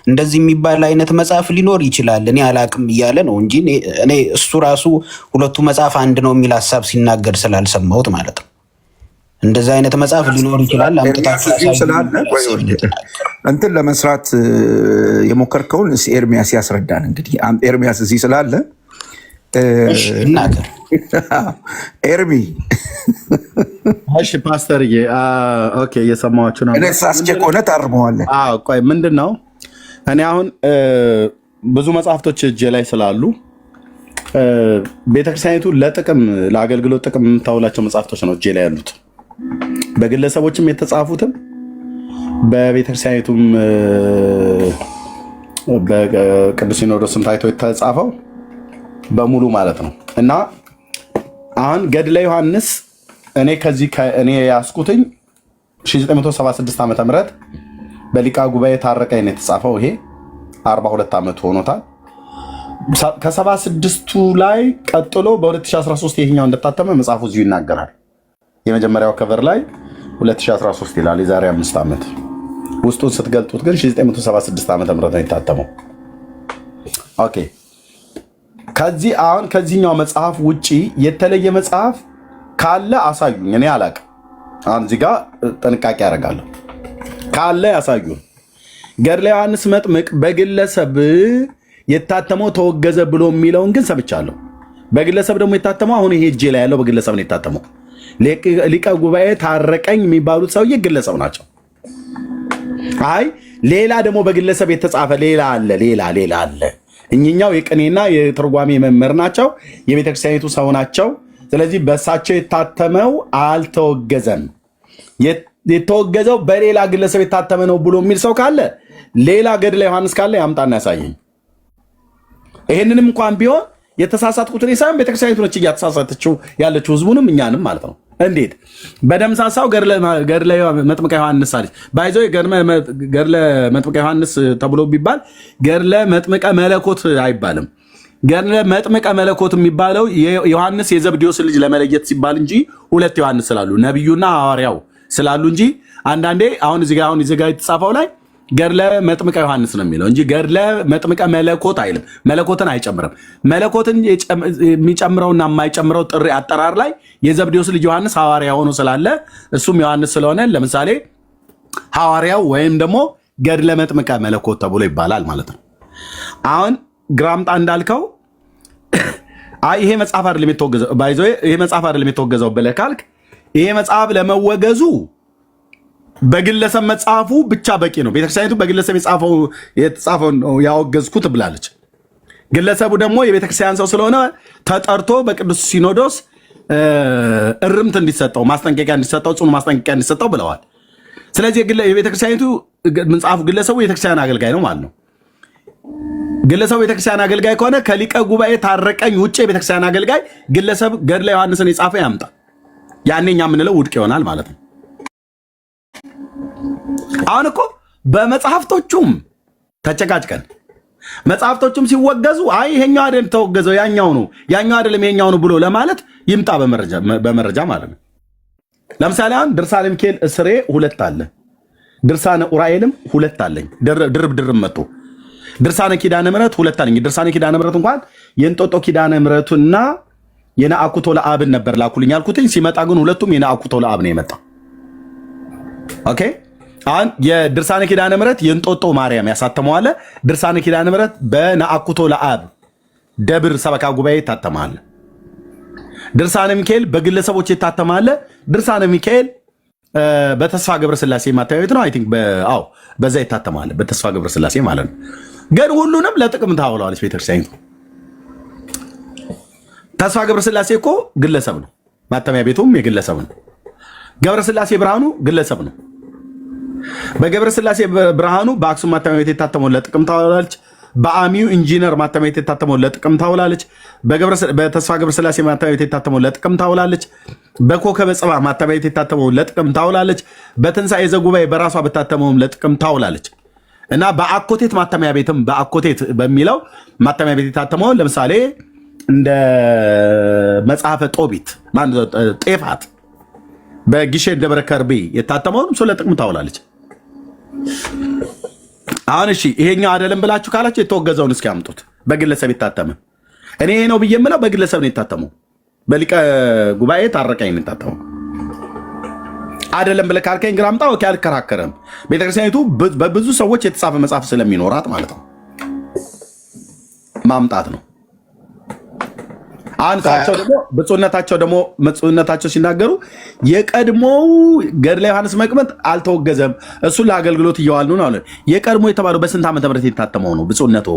S4: እንደዚህ የሚባል አይነት መጽሐፍ ሊኖር ይችላል እኔ አላቅም እያለ ነው እንጂ እኔ እሱ ራሱ ሁለቱ መጽሐፍ አንድ ነው የሚል ሀሳብ ሲናገር ስላልሰማሁት ማለት ነው። እንደዚህ አይነት መጽሐፍ ሊኖር ይችላል።
S5: እንትን ለመስራት የሞከርከውን ኤርሚያስ ያስረዳን። እንግዲህ ኤርሚያስ እዚህ ስላለ
S4: እናገር።
S5: ኤርሚ
S1: እሺ ፓስተርዬ፣ ኦኬ እየሰማኋችሁ ነው።
S5: እኔ ሳስቼ ከሆነ ታርመዋለህ።
S1: ቆይ ምንድን ነው እኔ አሁን ብዙ መጽሐፍቶች እጄ ላይ ስላሉ ቤተክርስቲያኒቱ ለጥቅም ለአገልግሎት ጥቅም የምታውላቸው መጽሐፍቶች ነው እጄ ላይ ያሉት። በግለሰቦችም የተጻፉትም በቤተክርስቲያኒቱም በቅዱስ ሲኖዶስም ታይቶ የተጻፈው በሙሉ ማለት ነው። እና አሁን ገድለ ዮሐንስ እኔ ያስኩትኝ 1976 ዓ ም በሊቃ ጉባኤ ታረቀኝ ነው የተጻፈው። ይሄ 42 ዓመት ሆኖታል። ከ76ቱ ላይ ቀጥሎ በ2013 ይሄኛው እንደታተመ መጽሐፉ እዚሁ ይናገራል። የመጀመሪያው ከቨር ላይ 2013 ይላል፣ የዛሬ 5 ዓመት። ውስጡን ስትገልጡት ግን 1976 ዓ ም ነው የታተመው። ኦኬ ከዚህኛው መጽሐፍ ውጪ የተለየ መጽሐፍ ካለ አሳዩኝ። እኔ አላቅም። አሁን እዚህ ጋር ጥንቃቄ ያደርጋለሁ። ካለ ያሳዩን። ገድለ ዮሐንስ መጥምቅ በግለሰብ የታተመው ተወገዘ ብሎ የሚለውን ግን ሰምቻለሁ። በግለሰብ ደግሞ የታተመው አሁን ይሄ እጄ ላይ ያለው በግለሰብ ነው የታተመው። ሊቀ ጉባኤ ታረቀኝ የሚባሉት ሰውዬ ግለሰብ ናቸው። አይ ሌላ ደግሞ በግለሰብ የተጻፈ ሌላ አለ። እኚኛው የቅኔና የትርጓሜ መምህር ናቸው፣ የቤተክርስቲያኒቱ ሰው ናቸው። ስለዚህ በእሳቸው የታተመው አልተወገዘም። የተወገዘው በሌላ ግለሰብ የታተመ ነው ብሎ የሚል ሰው ካለ ሌላ ገድለ ዮሐንስ ካለ ያምጣና ያሳየኝ። ይህንንም እንኳን ቢሆን የተሳሳትኩት እኔ ሳይሆን ቤተክርስቲያኒቱ ነች እያተሳሳተችው ያለችው ህዝቡንም እኛንም ማለት ነው። እንዴት በደምሳሳው ገድለ መጥምቀ ዮሐንስ አለች ባይዞ ገድለ መጥምቀ ዮሐንስ ተብሎ ቢባል ገድለ መጥምቀ መለኮት አይባልም። ገድለ መጥምቀ መለኮት የሚባለው ዮሐንስ የዘብዴዎስ ልጅ ለመለየት ሲባል እንጂ ሁለት ዮሐንስ ስላሉ ነቢዩና ሐዋርያው ስላሉ እንጂ አንዳንዴ አሁን እዚህ ጋር የተጻፈው ላይ ገድለ መጥምቀ ዮሐንስ ነው የሚለው እንጂ ገድለ መጥምቀ መለኮት አይልም። መለኮትን አይጨምርም። መለኮትን የሚጨምረውና የማይጨምረው ጥሪ አጠራር ላይ የዘብዴዎስ ልጅ ዮሐንስ ሐዋርያ ሆኖ ስላለ እሱም ዮሐንስ ስለሆነ ለምሳሌ ሐዋርያው ወይም ደግሞ ገድለ መጥምቀ መለኮት ተብሎ ይባላል ማለት ነው። አሁን ግራምጣ እንዳልከው ይሄ መጽሐፍ አይደለም የተወገዘው ባይዞ ይሄ መጽሐፍ አይደለም የተወገዘው ብለህ ካልክ ይሄ መጽሐፍ ለመወገዙ በግለሰብ መጽሐፉ ብቻ በቂ ነው። ቤተክርስቲያኒቱ በግለሰብ የተጻፈው ነው ያወገዝኩት ብላለች። ግለሰቡ ደግሞ የቤተክርስቲያን ሰው ስለሆነ ተጠርቶ በቅዱስ ሲኖዶስ እርምት እንዲሰጠው፣ ማስጠንቀቂያ እንዲሰጠው፣ ጽኑ ማስጠንቀቂያ እንዲሰጠው ብለዋል። ስለዚህ የቤተክርስቲያኒቱ መጽሐፉ ግለሰቡ የቤተክርስቲያን አገልጋይ ነው ማለት ነው። ግለሰቡ የቤተክርስቲያን አገልጋይ ከሆነ ከሊቀ ጉባኤ ታረቀኝ ውጭ የቤተክርስቲያን አገልጋይ ግለሰብ ገድለ ዮሐንስን የጻፈ ያምጣ። ያኔ እኛ የምንለው ውድቅ ይሆናል ማለት ነው። አሁን እኮ በመጽሐፍቶቹም ተጨቃጭቀን መጽሐፍቶቹም ሲወገዙ አይ ይሄኛው አይደለም ተወገዘው ያኛው አይደለም ይሄኛው ነው ብሎ ለማለት ይምጣ በመረጃ ማለት ነው። ለምሳሌ አሁን ድርሳነ ሚካኤል እስሬ 2 አለ፣ ድርሳነ ኡራኤልም 2 አለኝ ድርብ መጥቶ ድርሳነ ኪዳነ ምሕረት 2 አለኝ። ድርሳነ ኪዳነ ምሕረት እንኳን የእንጦጦ ኪዳነ ምሕረቱና የነአኩቶ ለአብን ነበር ላኩልኝ ያልኩትኝ። ሲመጣ ግን ሁለቱም የነአኩቶ ለአብ ነው የመጣ። ኦኬ አሁን የድርሳነ ኪዳነ ምሕረት የእንጦጦ ማርያም ያሳተመዋለ። ድርሳነ ኪዳነ ምሕረት በነአኩቶ ለአብ ደብር ሰበካ ጉባኤ ይታተማል። ድርሳነ ሚካኤል በግለሰቦች ይታተማል። ድርሳነ ሚካኤል በተስፋ ገብረስላሴ ማተሚያ ቤት ነው። አይ ቲንክ አዎ በዛ ይታተማል። በተስፋ ገብረስላሴ ማለት ነው። ግን ሁሉንም ለጥቅም ታውለዋለች ቤተክርስቲያኒቱ። ተስፋ ገብረስላሴ እኮ ግለሰብ ነው። ማተሚያ ቤቱም የግለሰብ ነው። ገብረስላሴ ብርሃኑ ግለሰብ ነው። በገብረስላሴ ብርሃኑ በአክሱም ማተሚያ ቤት የታተመውን ለጥቅም ታውላለች። በአሚው ኢንጂነር ማተሚያ ቤት የታተመውን ለጥቅም ታውላለች። በተስፋ ገብረስላሴ ማተሚያ ቤት የታተመውን ለጥቅም ታውላለች። በኮከበ ጽባህ ማተሚያ ቤት የታተመውን ለጥቅም ታውላለች። በትንሣኤ ዘጉባኤ በራሷ በታተመውን ለጥቅም ታውላለች። እና በአኮቴት ማተሚያ ቤትም በአኮቴት በሚለው ማተሚያ ቤት የታተመውን ለምሳሌ እንደ መጽሐፈ ጦቢት ጤፋት በጊሼን ደብረ ከርቤ የታተመውን እሱ ለጥቅም ታውላለች። አሁን እሺ ይሄኛው አይደለም ብላችሁ ካላችሁ የተወገዘውን እስኪ ያምጡት። በግለሰብ የታተመ እኔ ይሄ ነው ብዬ የምለው በግለሰብ ነው የታተመው። በሊቀ ጉባኤ ታረቀኝ ነው የታተመው። አይደለም ብለህ ካልከኝ ግራ አምጣ። ኦኬ አልከራከረም። ቤተክርስቲያኒቱ በብዙ ሰዎች የተጻፈ መጽሐፍ ስለሚኖራት ማለት ነው ማምጣት ነው። አንሳቸው ደግሞ ብፁዕነታቸው ሲናገሩ የቀድሞው ገድለ ዮሐንስ መቅመጥ አልተወገዘም፣ እሱን ለአገልግሎት እየዋልን ነው አለ። የቀድሞ የተባለው በስንት ዓመተ ምህረት የታተመው ነው? ብፁዕነቶ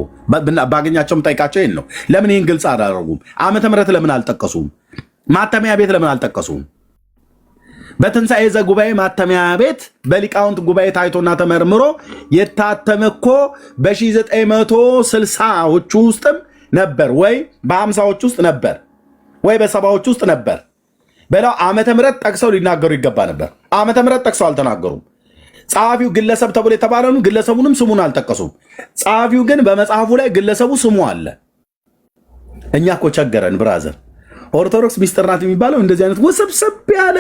S1: ባገኛቸውም ጠይቃቸው ይሄን ነው። ለምን ይህን ግልጽ አላደረጉም? ዓመተ ምህረት ለምን አልጠቀሱም? ማተሚያ ቤት ለምን አልጠቀሱም? በትንሣኤ ዘጉባኤ ማተሚያ ቤት በሊቃውንት ጉባኤ ታይቶና ተመርምሮ የታተመ እኮ በ1960ዎቹ ውስጥም ነበር ወይ በ50ዎች ውስጥ ነበር ወይ በ70ዎች ውስጥ ነበር በላው ዓመተ ምህረት ጠቅሰው ሊናገሩ ይገባ ነበር። ዓመተ ምህረት ጠቅሰው አልተናገሩም። ጸሐፊው ግለሰብ ተብሎ የተባለውን ግለሰቡንም ስሙን አልጠቀሱም። ጸሐፊው ግን በመጽሐፉ ላይ ግለሰቡ ስሙ አለ። እኛ እኮ ቸገረን ብራዘር። ኦርቶዶክስ ሚስጥር ናት የሚባለው እንደዚህ አይነት ውስብስብ ያለ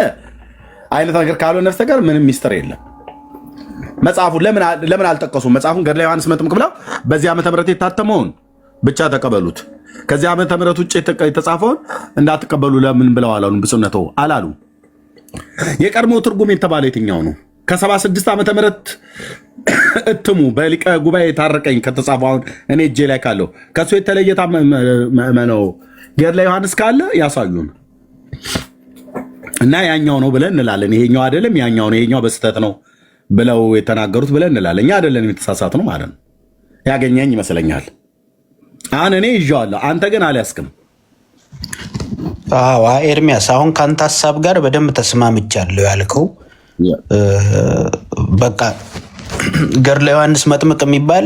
S1: አይነት ነገር ካልሆነ በስተቀር ምንም ሚስጥር የለም። መጽሐፉን ለምን አልጠቀሱም? መጽሐፉን ገድለ ዮሐንስ መጥምቅ ብለው በዚህ ዓመተ ምህረት የታተመውን ብቻ ተቀበሉት። ከዚህ ዓመተ ምህረት ውጭ የተጻፈውን እንዳትቀበሉ ለምን ብለው አላሉም? ብፁዕነቶ አላሉ። የቀድሞ ትርጉም የተባለው የትኛው ነው? ከ76 ዓመተ ምህረት እትሙ በሊቀ ጉባኤ ታረቀኝ ከተጻፈው አሁን እኔ እጄ ላይ ካለው ከሱ የተለየ ነው ገድለ ዮሐንስ ካለ ያሳዩን እና ያኛው ነው ብለን እንላለን። ይሄኛው አይደለም ያኛው ነው፣ ይሄኛው በስተት ነው ብለው የተናገሩት ብለን እንላለን። እኛ አይደለም የተሳሳት ነው ማለት ነው። ያገኘኝ ይመስለኛል። አሁን እኔ ይዤዋለሁ፣ አንተ ግን አልያዝክም።
S4: አዎ ኤርሚያስ፣ አሁን ከአንተ ሀሳብ ጋር በደንብ ተስማምቻለሁ ያልከው በቃ ገድለ ዮሐንስ መጥምቅ የሚባል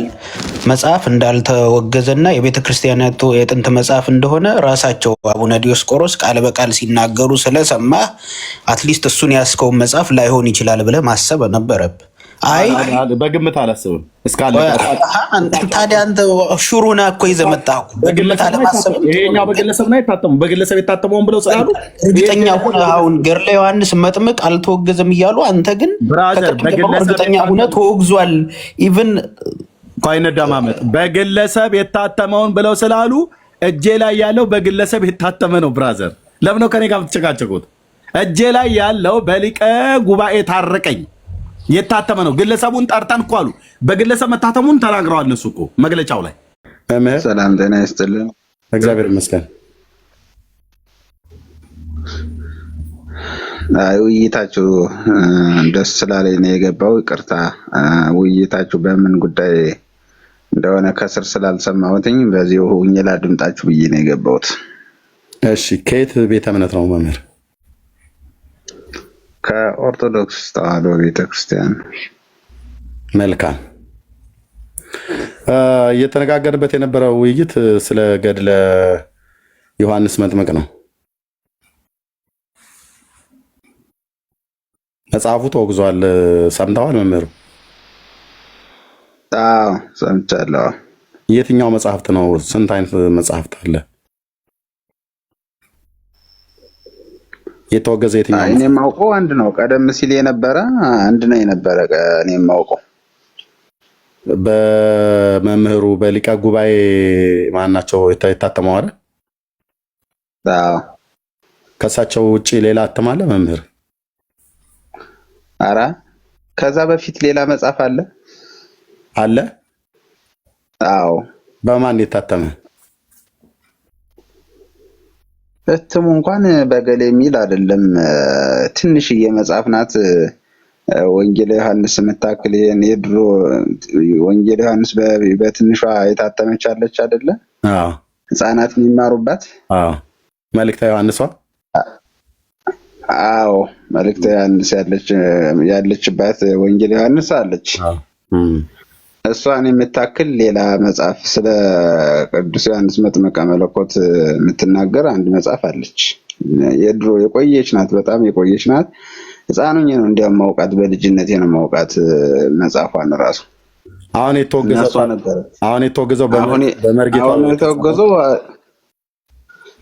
S4: መጽሐፍ እንዳልተወገዘና የቤተ ክርስቲያናቱ የጥንት መጽሐፍ እንደሆነ ራሳቸው አቡነ ዲዮስቆሮስ ቃል በቃል ሲናገሩ ስለሰማ አትሊስት እሱን ያስከውን መጽሐፍ ላይሆን ይችላል ብለህ ማሰብ ነበረብህ። አይ
S1: በግምት አላስብም እስካለ
S4: ታዲያ አንተ ሹሩና እኮ ይዘህ መጣህ። በግምት አለማሰብ
S1: ይሄኛው በግለሰብ ነው የታተመው፣ በግለሰብ የታተመውን ብለው ስላሉ
S4: እርግጠኛ ሁን። አሁን ገድለ ዮሐንስ መጥምቅ አልተወገዘም እያሉ አንተ ግን እርግጠኛ ሁነህ ተወግዟል። ኢቭን
S1: ኳይነዳማመጥ በግለሰብ የታተመውን ብለው ስላሉ እጄ ላይ ያለው በግለሰብ የታተመ ነው። ብራዘር ለምን ነው ከኔ ጋር የምትጨቃጨቁት? እጄ ላይ ያለው በሊቀ ጉባኤ ታረቀኝ የታተመ ነው። ግለሰቡን ጠርተን እኮ አሉ በግለሰብ መታተሙን ተናግረዋል። እነሱ እኮ መግለጫው ላይ
S14: ሰላም ጤና ይስጥልን።
S1: እግዚአብሔር ይመስገን።
S14: ውይይታችሁ ደስ ስላለኝ ነው የገባው። ይቅርታ ውይይታችሁ በምን ጉዳይ እንደሆነ ከስር ስላልሰማሁትኝ በዚሁ ሁኜ ላድምጣችሁ ብዬ ነው የገባሁት።
S1: እሺ ከየት ቤተ እምነት ነው መምህር?
S14: ከኦርቶዶክስ ተዋሕዶ ቤተክርስቲያን።
S1: መልካም። እየተነጋገርበት የነበረው ውይይት ስለ ገድለ ዮሐንስ መጥምቅ ነው። መጽሐፉ ተወግዟል። ሰምተዋል መምህሩ?
S14: አዎ ሰምቻለሁ።
S1: የትኛው መጽሐፍት ነው? ስንት አይነት መጽሐፍት አለ? የተወገዘ የትኛው?
S14: እኔ የማውቀው አንድ ነው። ቀደም ሲል የነበረ አንድ ነው የነበረ እኔ የማውቀው።
S1: በመምህሩ በሊቀ ጉባኤ ማናቸው የታተመው አይደል?
S14: አዎ።
S1: ከሳቸው ውጪ ሌላ አተማለ መምህር?
S14: አራ ከዛ በፊት ሌላ መጽሐፍ አለ
S1: አለ?
S14: አዎ።
S1: በማን የታተመ?
S14: እትሙ እንኳን በገሌ የሚል አይደለም። ትንሽዬ መጽሐፍ ናት። ወንጌል ዮሐንስ የምታክል ይሄን የድሮ ወንጌል ዮሐንስ በትንሿ የታተመች አለች አይደለ? ህፃናት የሚማሩባት
S1: መልእክተ ዮሐንሷ
S14: መልእክተ ዮሐንስ ያለችባት ወንጌል ዮሐንስ አለች። እሷን የምታክል ሌላ መጽሐፍ ስለ ቅዱስ ዮሐንስ መጥምቀ መለኮት የምትናገር አንድ መጽሐፍ አለች። የድሮ የቆየች ናት፣ በጣም የቆየች ናት። ህፃኑኝ ነው እንዲያውም ማውቃት፣ በልጅነቴ ነው ማውቃት መጽሐፏን ራሱ።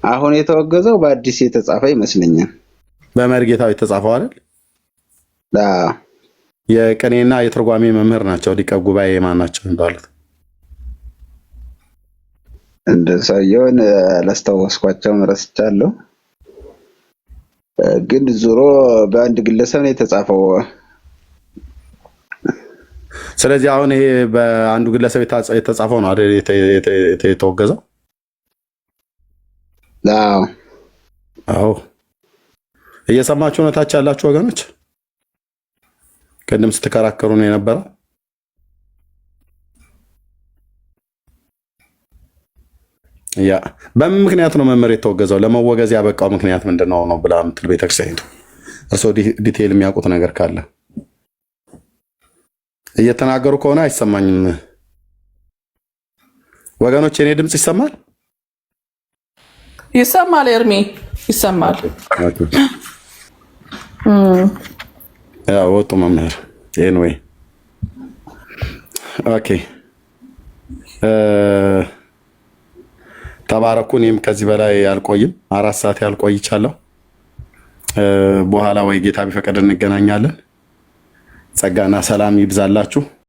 S14: አሁን የተወገዘው በአዲስ የተጻፈ ይመስለኛል።
S1: በመርጌታው የተጻፈው አይደል? የቅኔና የትርጓሜ መምህር ናቸው። ሊቀ ጉባኤ ማን ናቸው የሚባሉት?
S14: እንደ ሰውየውን አላስታወስኳቸውም፣ ረስቻለሁ። ግን ዞሮ በአንድ ግለሰብ ነው የተጻፈው።
S1: ስለዚህ አሁን ይሄ በአንዱ ግለሰብ የተጻፈው ነው አይደል የተወገዘው? አዎ። እየሰማችሁ ነው ታች ያላችሁ ወገኖች? ቅድም ስትከራከሩ ነው የነበረው። በምን ምክንያት ነው መምህር የተወገዘው? ለመወገዝ ያበቃው ምክንያት ምንድነው ነው ብላ ምትል ቤተክርስቲያኒቱ? እርስዎ ዲቴይል የሚያውቁት ነገር ካለ እየተናገሩ ከሆነ አይሰማኝም ወገኖች። የኔ ድምፅ ይሰማል?
S15: ይሰማል ኤርሚ ይሰማል።
S1: ወጡ መምህር ኤንዌይ ኦኬ። ተባረኩ። እኔም ከዚህ በላይ አልቆይም፣ 4 ሰዓት ያልቆይቻለሁ። በኋላ ወይ ጌታ ቢፈቅድ እንገናኛለን። ጸጋና ሰላም ይብዛላችሁ።